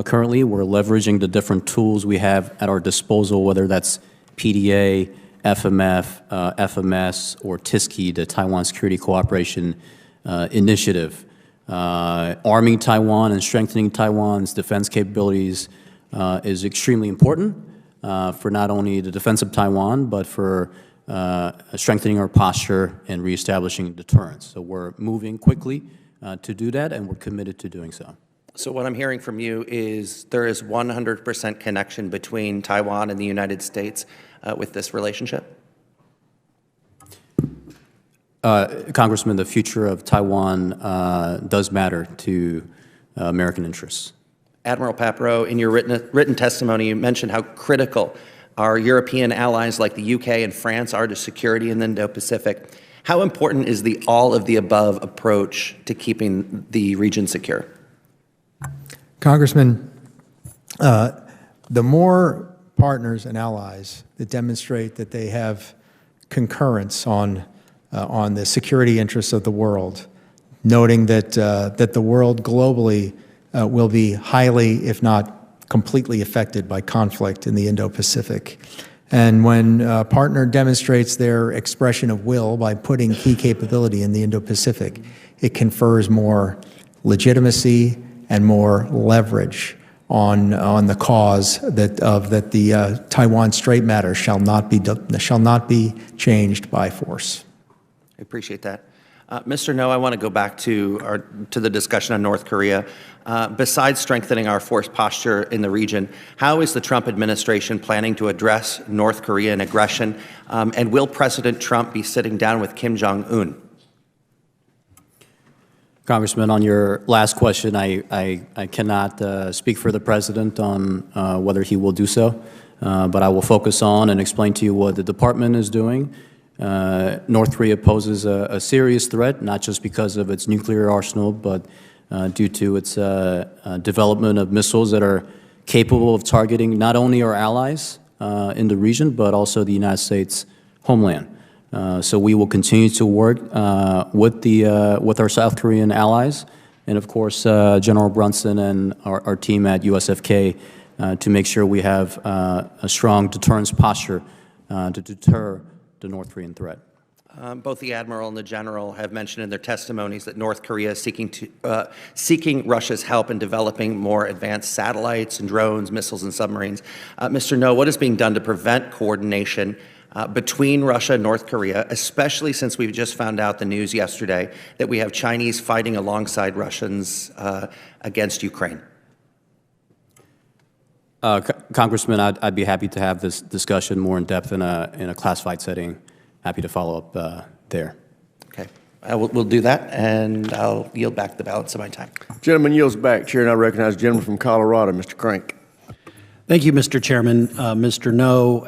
Currently, we're leveraging the different tools we have at our disposal, whether that's PDA, FMF, FMS, or TISCI, the Taiwan Security Cooperation Initiative. Arming Taiwan and strengthening Taiwan's defense capabilities is extremely important for not only the defense of Taiwan, but for strengthening our posture and reestablishing deterrence. So we're moving quickly to do that, and we're committed to doing so. So what I'm hearing from you is there is 100% connection between Taiwan and the United States with this relationship? Congressman, the future of Taiwan does matter to American interests. Admiral Paparo, in your written testimony, you mentioned how critical our European allies like the UK and France are to security in the Indo-Pacific. How important is the all-of-the-above approach to keeping the region secure? Congressman, the more partners and allies that demonstrate that they have concurrence on the security interests of the world, noting that the world globally will be highly, if not completely affected by conflict in the Indo-Pacific. And when a partner demonstrates their expression of will by putting key capability in the Indo-Pacific, it confers more legitimacy and more leverage on the cause that the Taiwan Strait matter shall not be changed by force. I appreciate that. Mr. Noh, I want to go back to the discussion on North Korea. Besides strengthening our force posture in the region, how is the Trump administration planning to address North Korean aggression? And will President Trump be sitting down with Kim Jong-un? Congressman, on your last question, I cannot speak for the President on whether he will do so, but I will focus on and explain to you what the Department is doing. North Korea poses a serious threat, not just because of its nuclear arsenal, but due to its development of missiles that are capable of targeting not only our allies in the region, but also the United States homeland. So we will continue to work with our South Korean allies, and of course General Brunson and our team at USFK to make sure we have a strong deterrence posture to deter the North Korean threat. Both the Admiral and the General have mentioned in their testimonies that North Korea is seeking Russia's help in developing more advanced satellites and drones, missiles and submarines. Mr. Noh, what is being done to prevent coordination between Russia and North Korea, especially since we've just found out the news yesterday that we have Chinese fighting alongside Russians against Ukraine? Congressman, I'd be happy to have this discussion more in depth in a classified setting. Happy to follow up there. Okay, we'll do that, and I'll yield back the balance of my time. Gentleman yields back. Chair, and I recognize the gentleman from Colorado, Mr. Crank. Thank you, Mr. Chairman. Mr. Noh,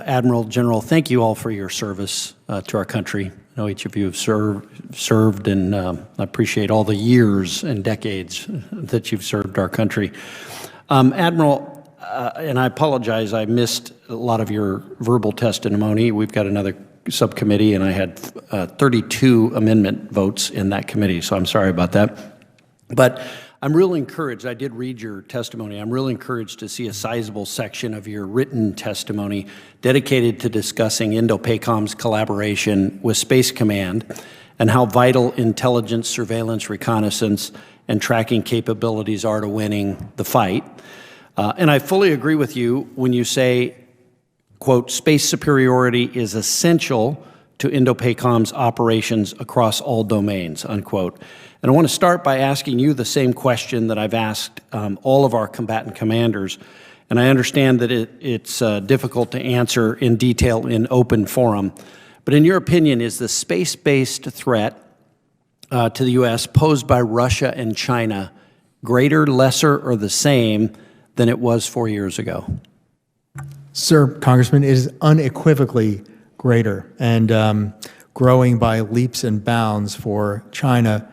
Admiral, General, thank you all for your service to our country. I know each of you have served, and I appreciate all the years and decades that you've served our country. Admiral, and I apologize, I missed a lot of your verbal testimony. We've got another subcommittee, and I had 32 amendment votes in that committee, so I'm sorry about that. But I'm real encouraged. I did read your testimony. I'm real encouraged to see a sizable section of your written testimony dedicated to discussing Indo-PACOM's collaboration with Space Command and how vital intelligence, surveillance, reconnaissance, and tracking capabilities are to winning the fight. And I fully agree with you when you say, quote, space superiority is essential to Indo-PACOM's operations across all domains, unquote. And I want to start by asking you the same question that I've asked all of our combatant commanders. And I understand that it's difficult to answer in detail in open forum. But in your opinion, is the space-based threat to the U.S. posed by Russia and China greater, lesser, or the same than it was 4 years ago? Sir, Congressman, it is unequivocally greater and growing by leaps and bounds for China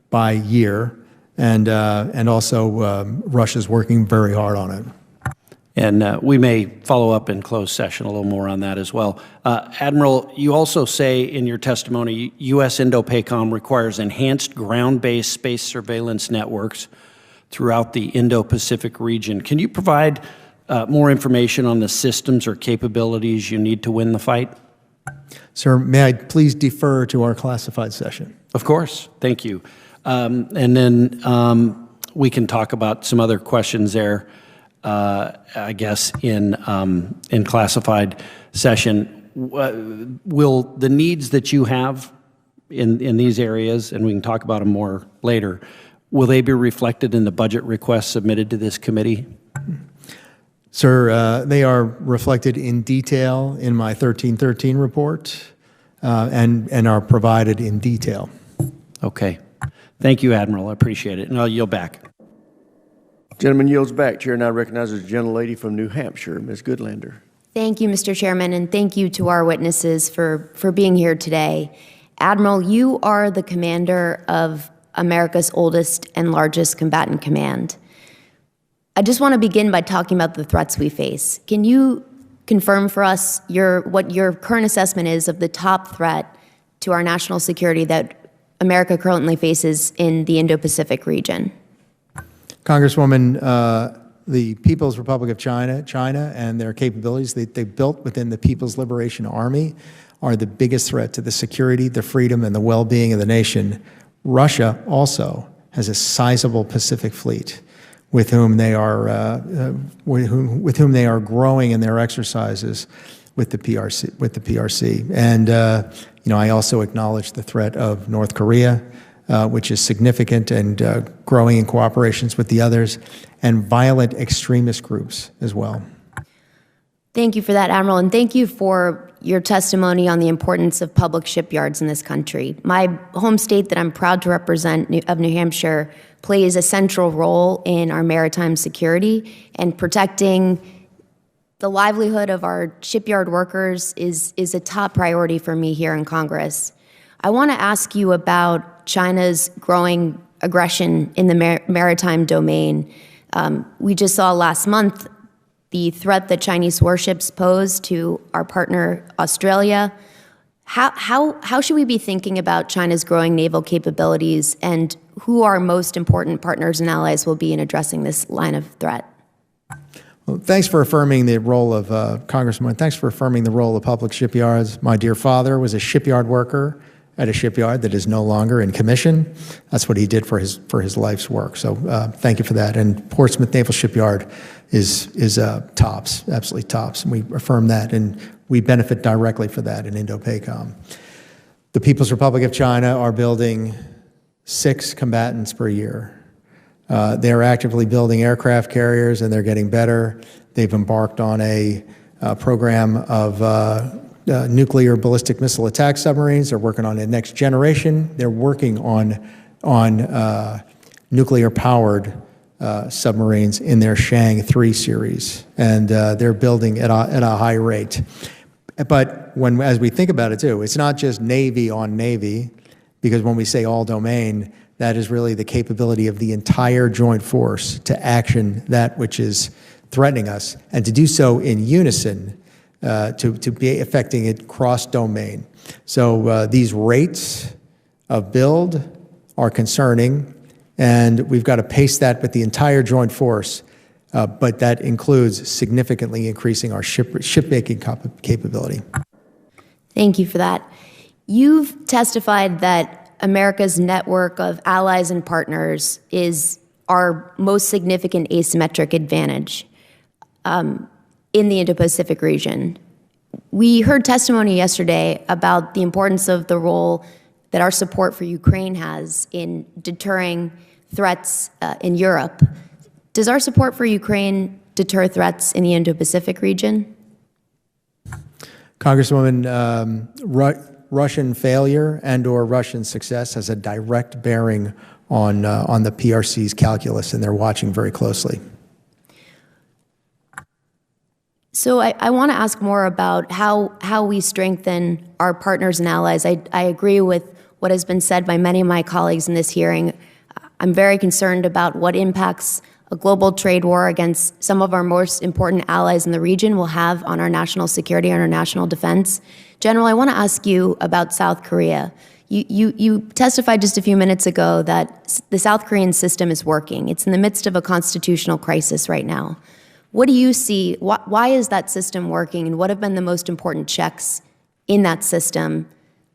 by year, and also Russia's working very hard on it. And we may follow up in closed session a little more on that as well. Admiral, you also say in your testimony, U.S. Indo-PACOM requires enhanced ground-based space surveillance networks throughout the Indo-Pacific region. Can you provide more information on the systems or capabilities you need to win the fight? Sir, may I please defer to our classified session? Of course. Thank you. And then we can talk about some other questions there, I guess, in classified session. Will the needs that you have in these areas, and we can talk about them more later, will they be reflected in the budget requests submitted to this committee? Sir, they are reflected in detail in my 1313 report and are provided in detail. Okay. Thank you, Admiral. I appreciate it. And I'll yield back. Gentleman yields back. Chair now recognizes the gentlelady from New Hampshire, Ms. Goodlander. Thank you, Mr. Chairman, and thank you to our witnesses for being here today. Admiral, you are the commander of America's oldest and largest combatant command. I just want to begin by talking about the threats we face. Can you confirm for us what your current assessment is of the top threat to our national security that America currently faces in the Indo-Pacific region? Congresswoman, the People's Republic of China and their capabilities they built within the People's Liberation Army are the biggest threat to the security, the freedom, and the well-being of the nation. Russia also has a sizable Pacific fleet with whom they are growing in their exercises with the PRC. And I also acknowledge the threat of North Korea, which is significant and growing in cooperations with the others, and violent extremist groups as well. Thank you for that, Admiral, and thank you for your testimony on the importance of public shipyards in this country. My home state that I'm proud to represent, of New Hampshire, plays a central role in our maritime security, and protecting the livelihood of our shipyard workers is a top priority for me here in Congress. I want to ask you about China's growing aggression in the maritime domain. We just saw last month the threat that Chinese warships pose to our partner, Australia. How should we be thinking about China's growing naval capabilities, and who our most important partners and allies will be in addressing this line of threat? Well, thanks for affirming the role of, Congressman, thanks for affirming the role of public shipyards. My dear father was a shipyard worker at a shipyard that is no longer in commission. That's what he did for his life's work. So thank you for that. And Portsmouth Naval Shipyard is tops, absolutely tops. And we affirm that, and we benefit directly for that in Indo-PACOM. The People's Republic of China are building 6 combatants per year. They're actively building aircraft carriers, and they're getting better. They've embarked on a program of nuclear ballistic missile attack submarines. They're working on the next generation. They're working on nuclear-powered submarines in their Shang 3 series, and they're building at a high rate. But as we think about it too, it's not just Navy on Navy, because when we say all domain, that is really the capability of the entire joint force to action that which is threatening us, and to do so in unison, to be affecting it cross-domain. So these rates of build are concerning, and we've got to pace that with the entire joint force, but that includes significantly increasing our shipmaking capability. Thank you for that. You've testified that America's network of allies and partners is our most significant asymmetric advantage in the Indo-Pacific region. We heard testimony yesterday about the importance of the role that our support for Ukraine has in deterring threats in Europe. Does our support for Ukraine deter threats in the Indo-Pacific region? Congresswoman, Russian failure and/or Russian success has a direct bearing on the PRC's calculus, and they're watching very closely. So I want to ask more about how we strengthen our partners and allies. I agree with what has been said by many of my colleagues in this hearing. I'm very concerned about what impacts a global trade war against some of our most important allies in the region will have on our national security and our national defense. General, I want to ask you about South Korea. You testified just a few minutes ago that the South Korean system is working. It's in the midst of a constitutional crisis right now. What do you see? Why is that system working, and what have been the most important checks in that system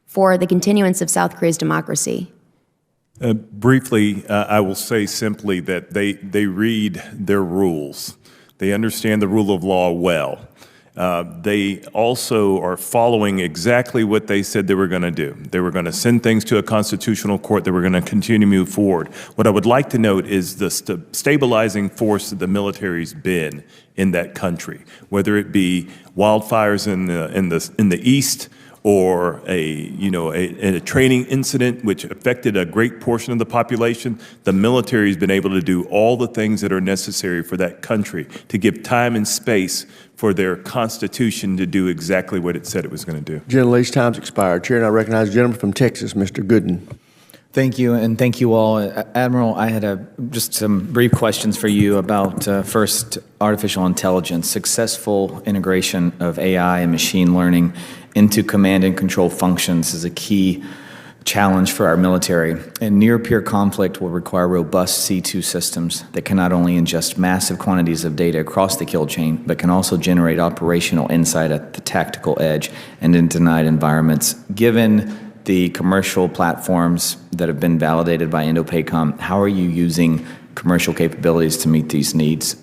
for the continuance of South Korea's democracy? Briefly, I will say simply that they read their rules. They understand the rule of law well. They also are following exactly what they said they were going to do. They were going to send things to a constitutional court. They were going to continue to move forward. What I would like to note is the stabilizing force that the military's been in that country, whether it be wildfires in the east or a training incident which affected a great portion of the population, the military has been able to do all the things that are necessary for that country to give time and space for their Constitution to do exactly what it said it was going to do. Gentlelady's time's expired. Chair, and I recognize the gentleman from Texas, Mr. Gooden. Thank you, and thank you all. Admiral, I had just some brief questions for you about, first, artificial intelligence. Successful integration of AI and machine learning into command and control functions is a key challenge for our military. And near-peer conflict will require robust C2 systems that can not only ingest massive quantities of data across the kill chain, but can also generate operational insight at the tactical edge and in denied environments. Given the commercial platforms that have been validated by Indo-Pacom, how are you using commercial capabilities to meet these needs?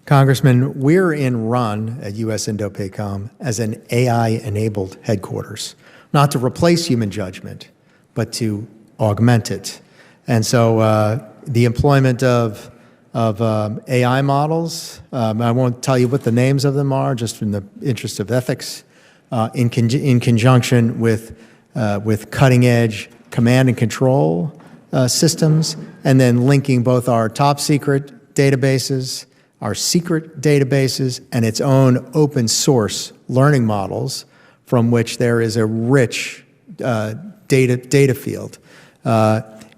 Congressman, we're in run at U.S. Indo-Pacom as an AI-enabled headquarters, not to replace human judgment, but to augment it. And so the employment of AI models, I won't tell you what the names of them are, just in the interest of ethics, in conjunction with cutting-edge command and control systems, and then linking both our top-secret databases, our secret databases, and its own open-source learning models from which there is a rich data field,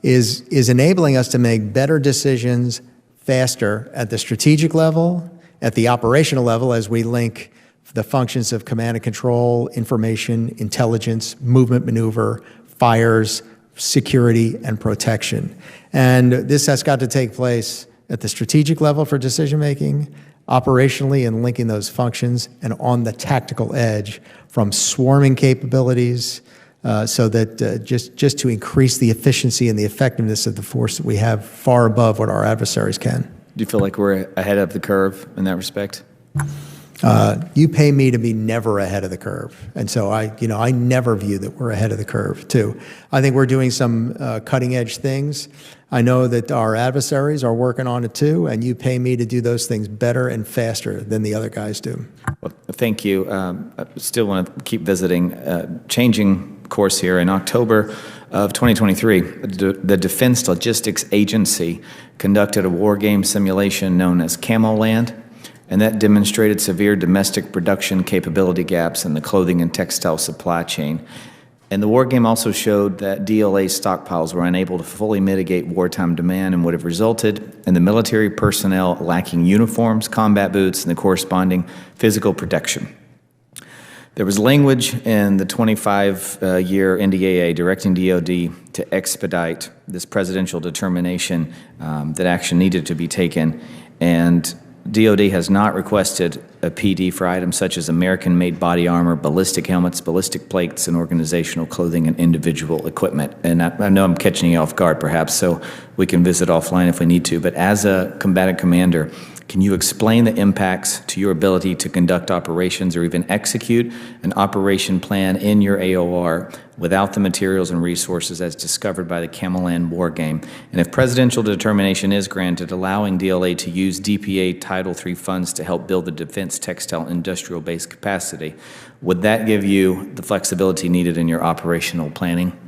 is enabling us to make better decisions faster at the strategic level, at the operational level as we link the functions of command and control, information, intelligence, movement maneuver, fires, security, and protection. And this has got to take place at the strategic level for decision-making, operationally and linking those functions, and on the tactical edge from swarming capabilities so that just to increase the efficiency and the effectiveness of the force that we have far above what our adversaries can. Do you feel like we're ahead of the curve in that respect? You pay me to be never ahead of the curve. And so I never view that we're ahead of the curve, too. I think we're doing some cutting-edge things. I know that our adversaries are working on it, too, and you pay me to do those things better and faster than the other guys do. Well, thank you. I still want to keep visiting. Changing course here. In October of 2023, the Defense Logistics Agency conducted a war game simulation known as Camo Land, and that demonstrated severe domestic production capability gaps in the clothing and textile supply chain. And the war game also showed that DLA stockpiles were unable to fully mitigate wartime demand and would have resulted in the military personnel lacking uniforms, combat boots, and the corresponding physical protection. There was language in the 25-year NDAA directing DoD to expedite this presidential determination that action needed to be taken, and DoD has not requested a PD for items such as American-made body armor, ballistic helmets, ballistic plates, and organizational clothing and individual equipment. And I know I'm catching you off guard, perhaps, so we can visit offline if we need to. But as a combatant commander, can you explain the impacts to your ability to conduct operations or even execute an operation plan in your AOR without the materials and resources as discovered by the Camoland war game? And if presidential determination is granted, allowing DLA to use DPA Title III funds to help build the defense textile industrial base capacity, would that give you the flexibility needed in your operational planning?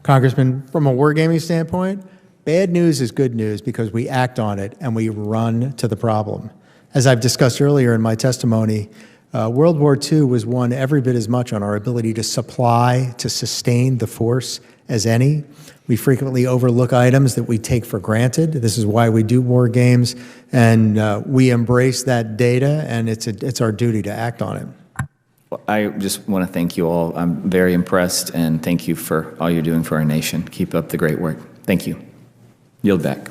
Congressman, from a wargaming standpoint, bad news is good news because we act on it and we run to the problem. As I've discussed earlier in my testimony, World War II was won every bit as much on our ability to supply, to sustain the force as any. We frequently overlook items that we take for granted. This is why we do war games, and we embrace that data, and it's our duty to act on it. Well, I just want to thank you all. I'm very impressed, and thank you for all you're doing for our nation. Keep up the great work. Thank you. Yield back.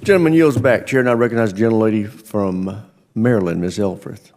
Gentleman yields back. Chair, and I recognize the gentlelady from Maryland, Ms. Elfreth.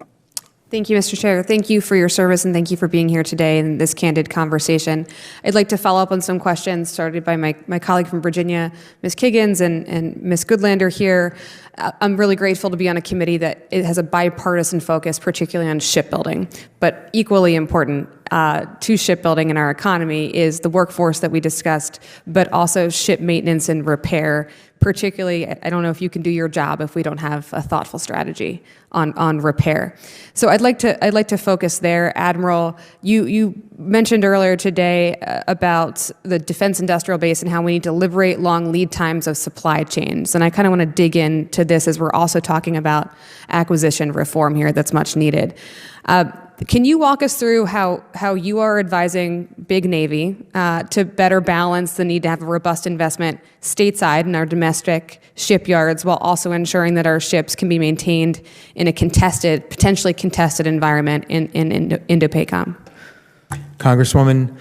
Thank you, Mr. Chair. Thank you for your service, and thank you for being here today in this candid conversation. I'd like to follow up on some questions started by my colleague from Virginia, Ms. Kiggins, and Ms. Goodlander here. I'm really grateful to be on a committee that it has a bipartisan focus, particularly on shipbuilding. But equally important to shipbuilding in our economy is the workforce that we discussed, but also ship maintenance and repair, particularly, I don't know if you can do your job if we don't have a thoughtful strategy on repair. So I'd like to focus there. Admiral, you mentioned earlier today about the defense industrial base and how we need to liberate long lead times of supply chains. And I kind of want to dig into this as we're also talking about acquisition reform here that's much needed. Can you walk us through how you are advising Big Navy to better balance the need to have a robust investment stateside in our domestic shipyards while also ensuring that our ships can be maintained in a potentially contested environment in Indo-PACOM? Congresswoman,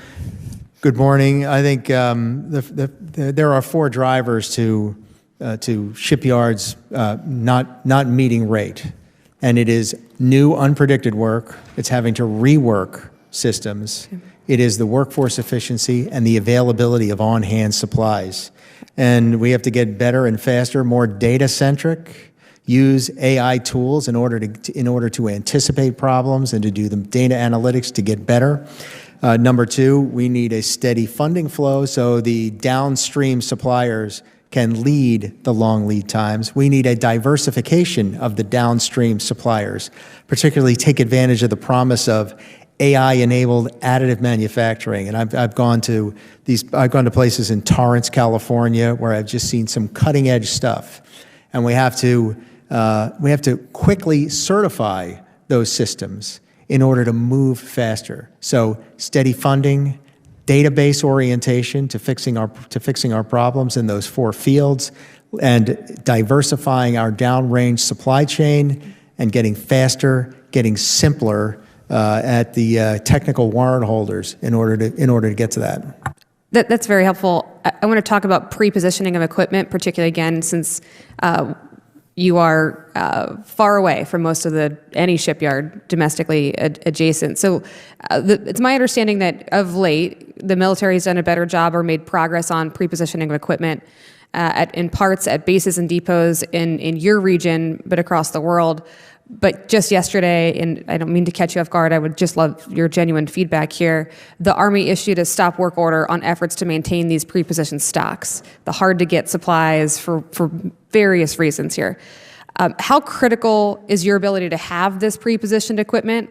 good morning. I think there are 4 drivers to shipyards not meeting rate. And it is new, unpredicted work. It's having to rework systems. It is the workforce efficiency and the availability of on-hand supplies. And we have to get better and faster, more data-centric, use AI tools in order to anticipate problems and to do the data analytics to get better. Number 2, we need a steady funding flow so the downstream suppliers can lead the long lead times. We need a diversification of the downstream suppliers, particularly take advantage of the promise of AI-enabled additive manufacturing. And I've gone to places in Torrance, California, where I've just seen some cutting-edge stuff. And we have to quickly certify those systems in order to move faster. So steady funding, database orientation to fixing our problems in those 4 fields, and diversifying our downrange supply chain and getting faster, getting simpler at the technical warrant holders in order to get to that. That's very helpful. I want to talk about pre-positioning of equipment, particularly again since you are far away from most of any shipyard domestically adjacent. So it's my understanding that of late, the military has done a better job or made progress on pre-positioning of equipment in parts at bases and depots in your region, but across the world. But just yesterday, and I don't mean to catch you off guard, I would just love your genuine feedback here. The Army issued a stop work order on efforts to maintain these pre-positioned stocks, the hard-to-get supplies for various reasons here. How critical is your ability to have this pre-positioned equipment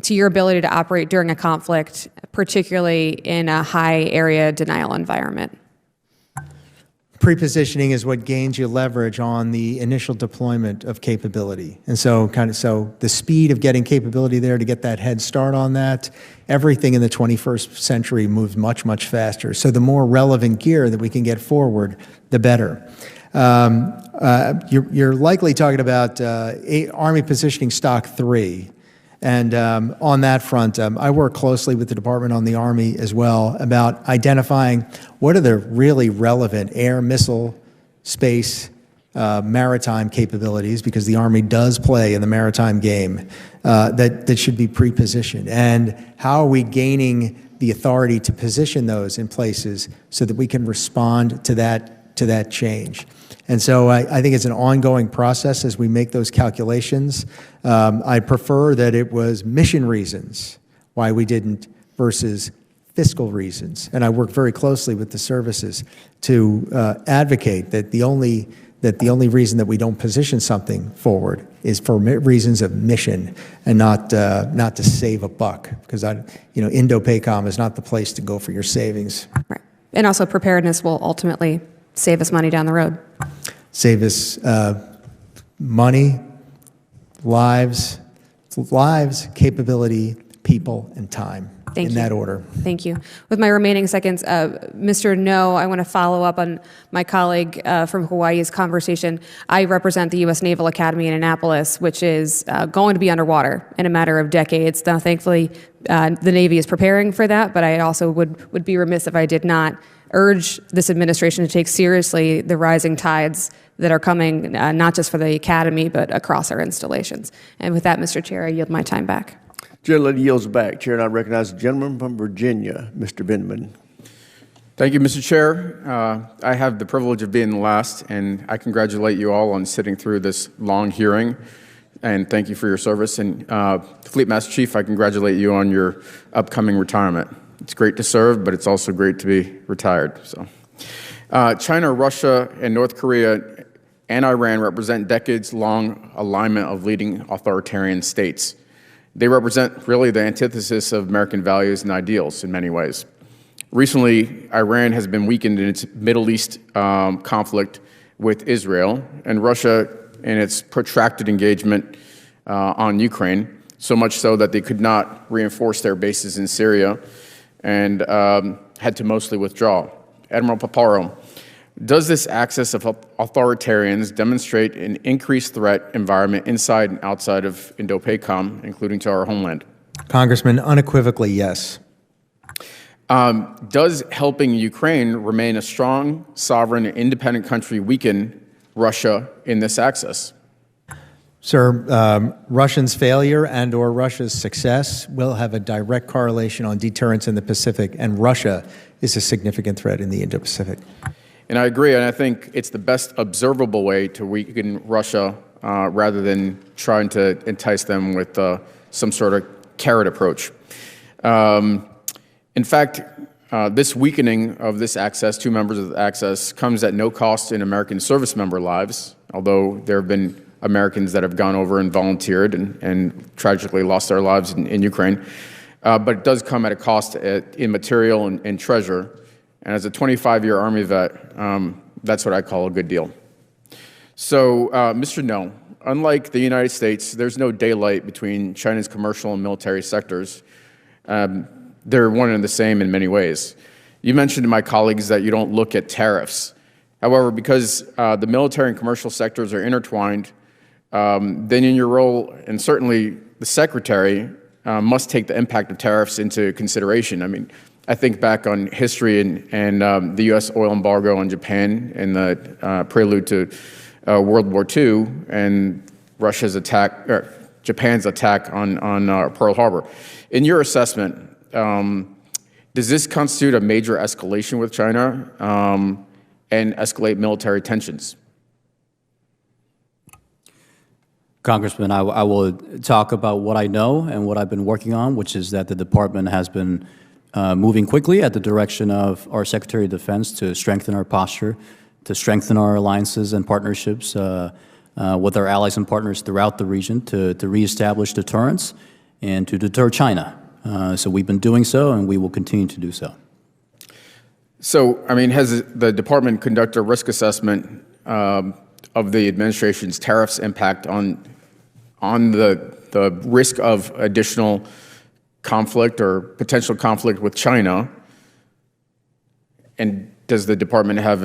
to your ability to operate during a conflict, particularly in a high-area denial environment? Pre-positioning is what gains you leverage on the initial deployment of capability. And so the speed of getting capability there to get that head start on that, everything in the 21st century moves much, much faster. So the more relevant gear that we can get forward, the better. You're likely talking about Army Positioning Stock 3. And on that front, I work closely with the Department on the Army as well about identifying what are the really relevant air, missile, space, maritime capabilities, because the Army does play in the maritime game, that should be pre-positioned. And how are we gaining the authority to position those in places so that we can respond to that change? And so I think it's an ongoing process as we make those calculations. I prefer that it was mission reasons why we didn't versus fiscal reasons. And I work very closely with the services to advocate that the only reason that we don't position something forward is for reasons of mission and not to save a buck, because Indo-PACOM is not the place to go for your savings. Right. And also preparedness will ultimately save us money down the road. Save us money, lives, capability, people, and time. Thank you. In that order. Thank you. With my remaining seconds, Mr. Noh, I want to follow up on my colleague from Hawaii's conversation. I represent the U.S. Naval Academy in Annapolis, which is going to be underwater in a matter of decades. Now, thankfully, the Navy is preparing for that, but I also would be remiss if I did not urge this administration to take seriously the rising tides that are coming, not just for the Academy, but across our installations. And with that, Mr. Chair, I yield my time back. Gentleman yields back. Chair, and I recognize the gentleman from Virginia, Mr. Benjamin. Thank you, Mr. Chair. I have the privilege of being the last, and I congratulate you all on sitting through this long hearing, and thank you for your service. And Fleet Master Chief, I congratulate you on your upcoming retirement. It's great to serve, but it's also great to be retired. So, China, Russia, and North Korea and Iran represent decades-long alignment of leading authoritarian states. They represent really the antithesis of American values and ideals in many ways. Recently, Iran has been weakened in its Middle East conflict with Israel, and Russia in its protracted engagement on Ukraine, so much so that they could not reinforce their bases in Syria and had to mostly withdraw. Admiral Paparo, does this axis of authoritarians demonstrate an increased threat environment inside and outside of Indo-PACOM, including to our homeland? Congressman, unequivocally, yes. Does helping Ukraine remain a strong, sovereign, and independent country weaken Russia in this axis? Sir, Russians' failure and or Russia's success will have a direct correlation on deterrence in the Pacific, and Russia is a significant threat in the Indo-Pacific. And I agree, and I think it's the best observable way to weaken Russia rather than trying to entice them with some sort of carrot approach. In fact, this weakening of this access, two members of the access, comes at no cost in American service member lives, although there have been Americans that have gone over and volunteered and tragically lost their lives in Ukraine. But it does come at a cost in material and treasure. And as a 25-year Army vet, that's what I call a good deal. So, Mr. No, unlike the United States, there's no daylight between China's commercial and military sectors. They're one and the same in many ways. You mentioned to my colleagues that you don't look at tariffs. However, because the military and commercial sectors are intertwined, then in your role, and certainly the Secretary must take the impact of tariffs into consideration. I mean, I think back on history and the U.S. oil embargo on Japan and the prelude to World War II and Russia's attack, or Japan's attack on Pearl Harbor. In your assessment, does this constitute a major escalation with China and escalate military tensions? Congressman, I will talk about what I know and what I've been working on, which is that the department has been moving quickly at the direction of our Secretary of Defense to strengthen our posture, to strengthen our alliances and partnerships with our allies and partners throughout the region, to reestablish deterrence and to deter China. So we've been doing so, and we will continue to do so. So, I mean, has the department conducted a risk assessment of the administration's tariffs impact on the risk of additional conflict or potential conflict with China? And does the department have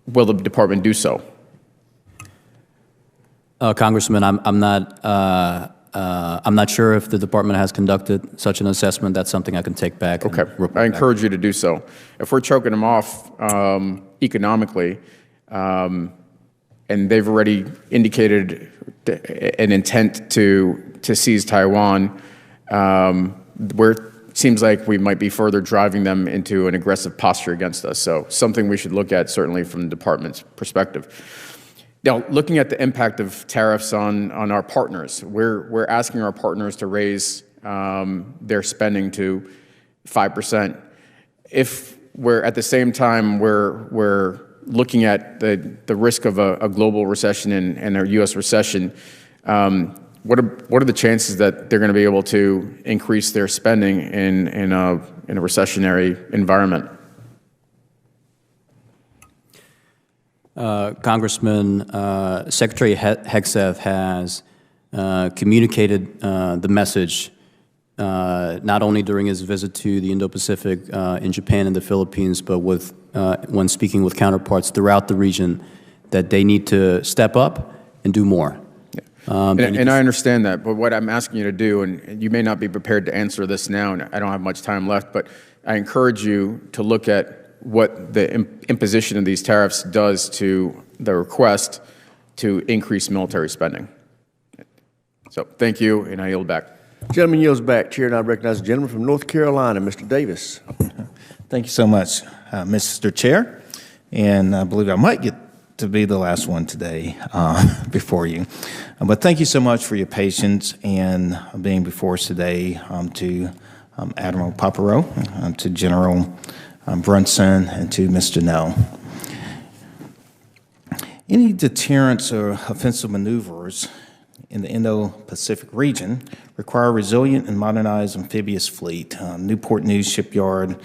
will the department do so? Congressman, I'm not sure if the department has conducted such an assessment. That's something I can take back. Okay, I encourage you to do so. If we're choking them off economically, and they've already indicated an intent to seize Taiwan, where it seems like we might be further driving them into an aggressive posture against us. So something we should look at, certainly from the department's perspective. Now, looking at the impact of tariffs on our partners, we're asking our partners to raise their spending to 5%. If we're at the same time we're looking at the risk of a global recession and a U.S. recession, what are the chances that they're going to be able to increase their spending in a recessionary environment? Congressman, Secretary Hegseth has communicated the message not only during his visit to the Indo-Pacific in Japan and the Philippines, but when speaking with counterparts throughout the region, that they need to step up and do more. And I understand that, but what I'm asking you to do, and you may not be prepared to answer this now, and I don't have much time left, but I encourage you to look at what the imposition of these tariffs does to the request to increase military spending. So thank you, and I yield back. Gentleman yields back. Chair, and I recognize the gentleman from North Carolina, Mr. Davis. Thank you so much, Mr. Chair, and I believe I might get to be the last one today before you. But thank you so much for your patience and being before us today, to Admiral Paparo, to General Brunson, and to Mr. Noh. Any deterrence or offensive maneuvers in the Indo-Pacific region require a resilient and modernized amphibious fleet. Newport News Shipyard,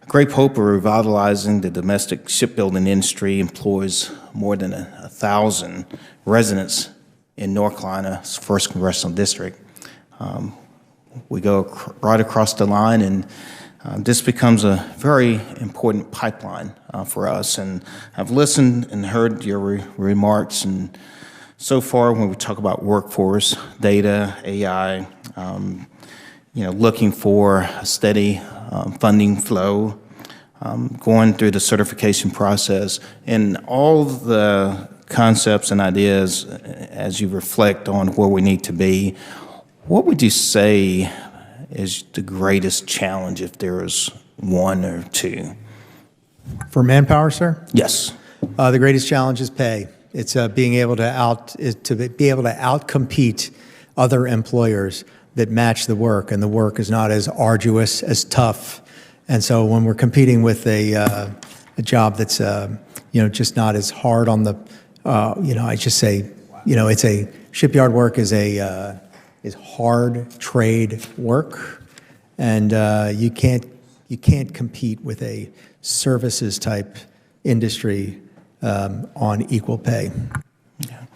a great hope of revitalizing the domestic shipbuilding industry, employs more than 1,000 residents in North Carolina's 1st Congressional District. We go right across the line, and this becomes a very important pipeline for us. And I've listened and heard your remarks, and so far when we talk about workforce, data, AI, looking for a steady funding flow, going through the certification process, and all the concepts and ideas as you reflect on where we need to be, what would you say is the greatest challenge, if there is one or two? For manpower, sir? Yes. The greatest challenge is pay. It's being able to outcompete other employers that match the work, and the work is not as arduous, as tough. And so when we're competing with a job that's just not as hard on the I just say it's a shipyard work is hard trade work, and you can't compete with a services type industry on equal pay. Yeah.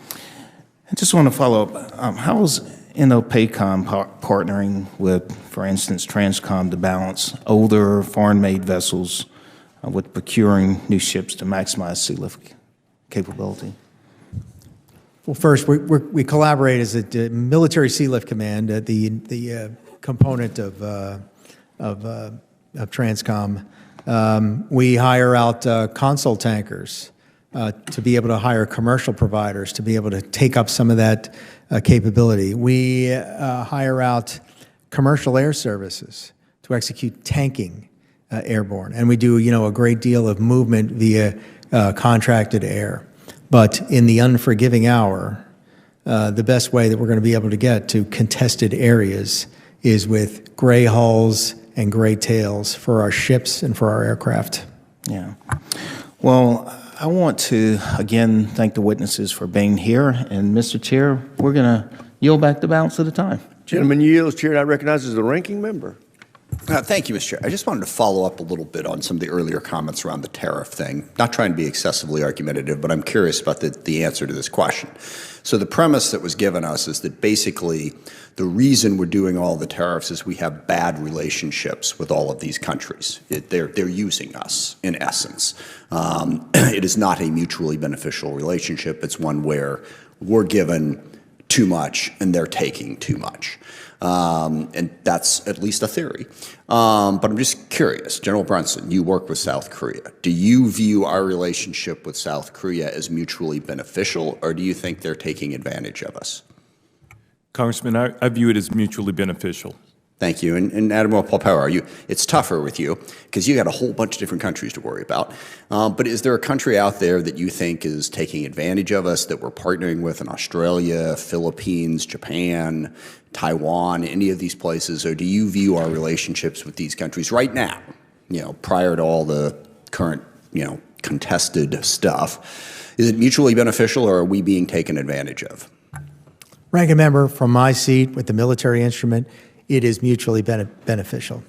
I just want to follow up. How is Indo-Pacom partnering with, for instance, Transcom to balance older foreign-made vessels with procuring new ships to maximize sea lift capability? Well, first, we collaborate as a military sea lift command, the component of Transcom. We hire out console tankers to be able to hire commercial providers to be able to take up some of that capability. We hire out commercial air services to execute tanking airborne, and we do a great deal of movement via contracted air. But in the unforgiving hour, the best way that we're going to be able to get to contested areas is with gray hulls and gray tails for our ships and for our aircraft. Yeah. Well, I want to, again, thank the witnesses for being here. And, Mr. Chair, we're going to yield back the balance of the time. Gentleman yields. Chair, I recognize as the ranking member. Thank you, Mr. Chair. I just wanted to follow up a little bit on some of the earlier comments around the tariff thing. Not trying to be excessively argumentative, but I'm curious about the answer to this question. So the premise that was given us is that basically the reason we're doing all the tariffs is we have bad relationships with all of these countries. They're using us, in essence. It is not a mutually beneficial relationship. It's one where we're given too much and they're taking too much. And that's at least a theory. But I'm just curious, General Brunson, you work with South Korea. Do you view our relationship with South Korea as mutually beneficial, or do you think they're taking advantage of us? Congressman, I view it as mutually beneficial. Thank you. And Admiral Paparo, it's tougher with you because you got a whole bunch of different countries to worry about. But is there a country out there that you think is taking advantage of us that we're partnering with in Australia, Philippines, Japan, Taiwan, any of these places? Or do you view our relationships with these countries right now, prior to all the current, contested stuff, is it mutually beneficial, or are we being taken advantage of? Ranking member, from my seat with the military instrument, it is mutually beneficial.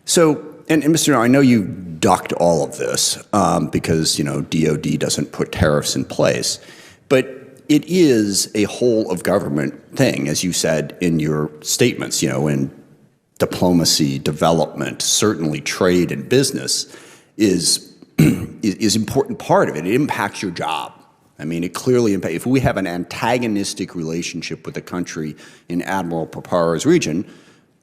So, and Mr. Noh, I know you ducked all of this because, DOD doesn't put tariffs in place, but it is a whole of government thing, as you said in your statements, in diplomacy, development, certainly trade and business is important part of it. It impacts your job. I mean, it clearly impacts. If we have an antagonistic relationship with a country in Admiral Paparo's region,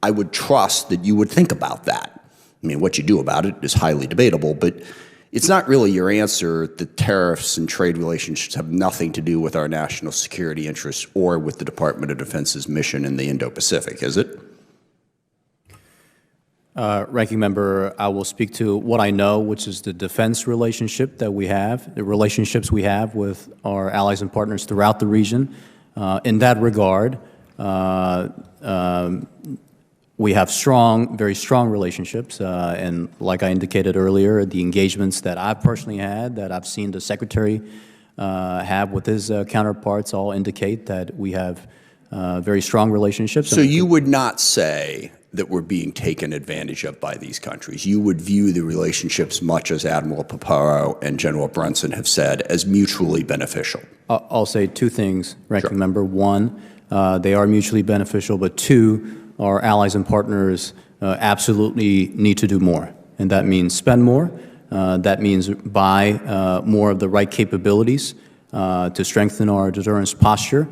I would trust that you would think about that. I mean, what you do about it is highly debatable, but it's not really your answer that tariffs and trade relationships have nothing to do with our national security interests or with the Department of Defense's mission in the Indo-Pacific, is it? Ranking member, I will speak to what I know, which is the defense relationship that we have, the relationships we have with our allies and partners throughout the region. In that regard, We have very strong relationships, and like I indicated earlier, the engagements that I've personally had, that I've seen the Secretary have with his counterparts, all indicate that we have very strong relationships. So you would not say that we're being taken advantage of by these countries. You would view the relationships, much as Admiral Paparo and General Brunson have said, as mutually beneficial. I'll say two things, Ranking Member. One, they are mutually beneficial, but two, our allies and partners absolutely need to do more, and that means spend more. That means buy more of the right capabilities to strengthen our deterrence posture.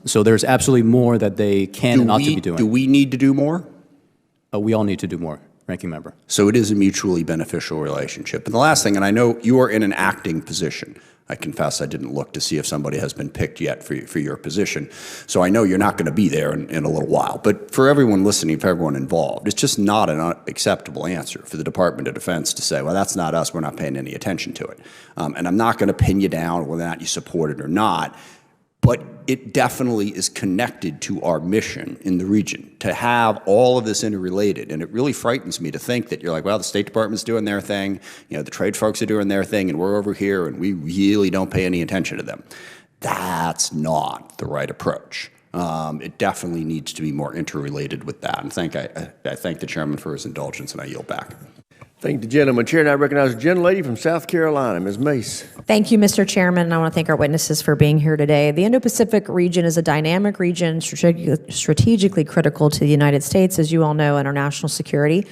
So there's absolutely more that they can and ought to be doing. Do we need to do more? We all need to do more, Ranking Member. So it is a mutually beneficial relationship. And the last thing, and I know you are in an acting position. I confess I didn't look to see if somebody has been picked yet for your position. So I know you're not going to be there in a little while. But for everyone listening, for everyone involved, it's just not an acceptable answer for the Department of Defense to say, well, that's not us, we're not paying any attention to it. And I'm not going to pin you down whether or not you support it or not. But it definitely is connected to our mission in the region to have all of this interrelated. And it really frightens me to think that you're like, well, the State Department's doing their thing, the trade folks are doing their thing, and we're over here and we really don't pay any attention to them. That's not the right approach. It definitely needs to be more interrelated with that. And I thank the chairman for his indulgence, and I yield back. Thank the gentleman. Chair, and I recognize the gentlelady from South Carolina, Ms. Mace. Thank you, Mr. Chairman, and I want to thank our witnesses for being here today. The Indo-Pacific region is a dynamic region strategically critical to the United States, as you all know, and our national security.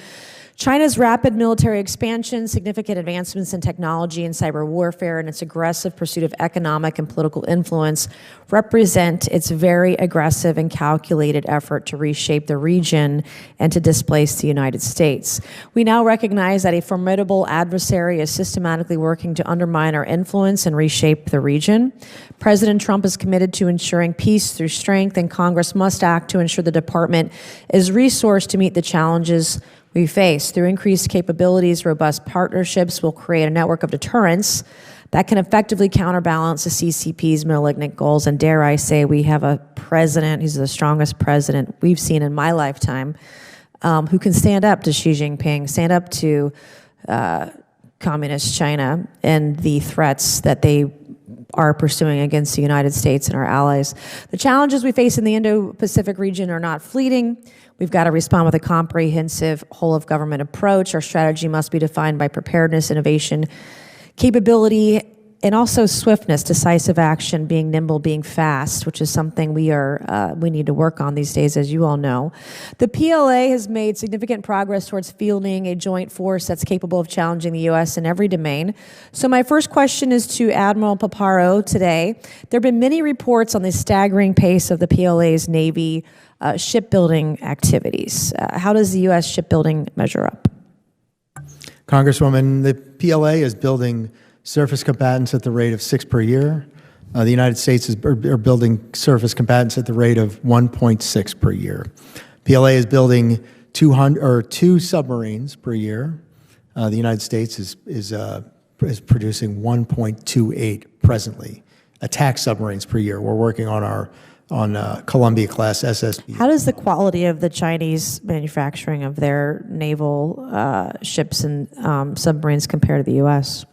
China's rapid military expansion, significant advancements in technology and cyber warfare, and its aggressive pursuit of economic and political influence represent its very aggressive and calculated effort to reshape the region and to displace the United States. We now recognize that a formidable adversary is systematically working to undermine our influence and reshape the region. President Trump is committed to ensuring peace through strength, and Congress must act to ensure the department is resourced to meet the challenges we face. Through increased capabilities, robust partnerships will create a network of deterrence that can effectively counterbalance the CCP's malignant goals. And dare I say, we have a president, he's the strongest president we've seen in my lifetime, who can stand up to Xi Jinping, stand up to communist China and the threats that they are pursuing against the United States and our allies. The challenges we face in the Indo-Pacific region are not fleeting. We've got to respond with a comprehensive whole-of-government approach. Our strategy must be defined by preparedness, innovation, capability, and also swiftness, decisive action, being nimble, being fast, which is something we need to work on these days, as you all know. The PLA has made significant progress towards fielding a joint force that's capable of challenging the U.S. in every domain. So my first question is to Admiral Paparo today. There have been many reports on the staggering pace of the PLA's Navy shipbuilding activities. How does the U.S. shipbuilding measure up? Congresswoman, the PLA is building surface combatants at the rate of 6 per year. The United States are building surface combatants at the rate of 1.6 per year. PLA is building 2 submarines per year. The United States is producing 1.28 presently. Attack submarines per year. We're working on Columbia-class SSB. How does the quality of the Chinese manufacturing of their naval ships and submarines compare to the U.S.?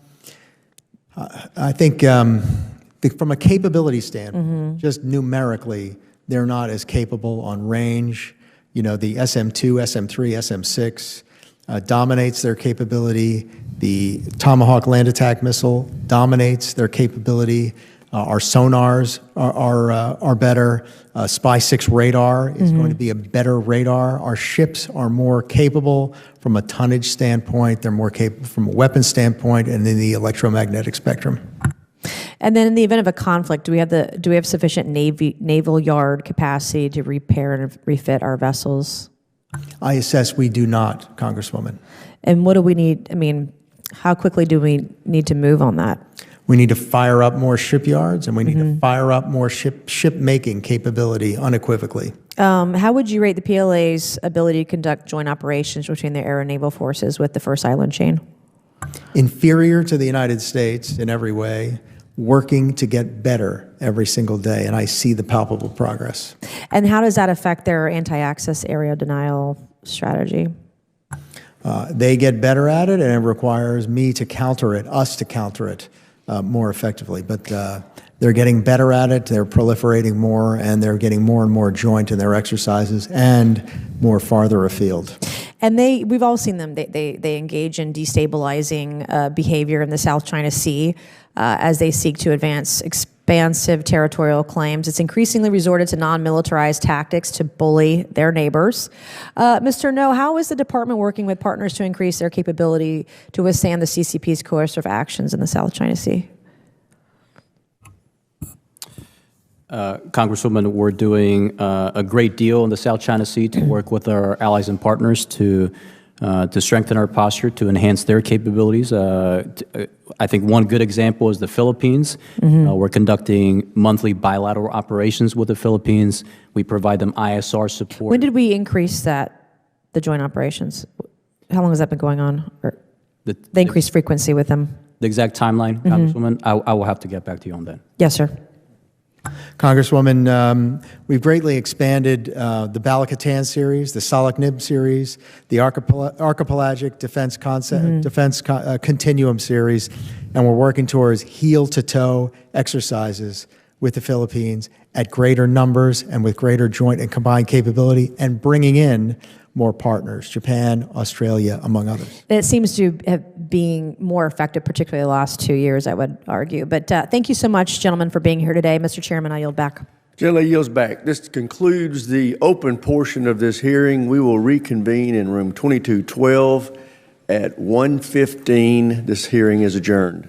I think from a capability standpoint, just numerically, they're not as capable on range. The SM-2, SM-3, SM-6 dominates their capability. The Tomahawk land attack missile dominates their capability. Our sonars are better. Spy-6 radar is going to be a better radar. Our ships are more capable from a tonnage standpoint. They're more capable from a weapon standpoint and in the electromagnetic spectrum. And then in the event of a conflict, do we have sufficient naval yard capacity to repair and refit our vessels? I assess we do not, Congresswoman. And what do we need? I mean, how quickly do we need to move on that? We need to fire up more shipyards, and we need to fire up more ship-making capability unequivocally. How would you rate the PLA's ability to conduct joint operations between the air and naval forces with the First Island chain? Inferior to the United States in every way. working to get better every single day, and I see the palpable progress. And how does that affect their anti-access area denial strategy? They get better at it, and it requires me to counter it, us to counter it more effectively. But they're getting better at it, they're proliferating more, and they're getting more and more joint in their exercises and more farther afield. And we've all seen them. They engage in destabilizing behavior in the South China Sea as they seek to advance expansive territorial claims. It's increasingly resorted to non-militarized tactics to bully their neighbors. Mr. Noh, how is the department working with partners to increase their capability to withstand the CCP's coercive actions in the South China Sea? Congresswoman, we're doing a great deal in the South China Sea to work with our allies and partners to strengthen our posture, to enhance their capabilities. I think one good example is the Philippines. We're conducting monthly bilateral operations with the Philippines. We provide them ISR support. When did we increase the joint operations? How long has that been going on? Or the increased frequency with them? The exact timeline, Congresswoman, I will have to get back to you on that. Yes, sir. Congresswoman, we've greatly expanded the Bala-Katan series, the Salak-Nib series, the Archipelagic Defense Continuum series, and we're working towards heel-to-toe exercises with the Philippines at greater numbers and with greater joint and combined capability, and bringing in more partners, Japan, Australia, among others. It seems to have being more effective, particularly the last 2 years, I would argue. But thank you so much, gentlemen, for being here today. Mr. Chairman, I yield back. Gentleman yields back. This concludes the open portion of this hearing. We will reconvene in room 2212 at 1:15. This hearing is adjourned.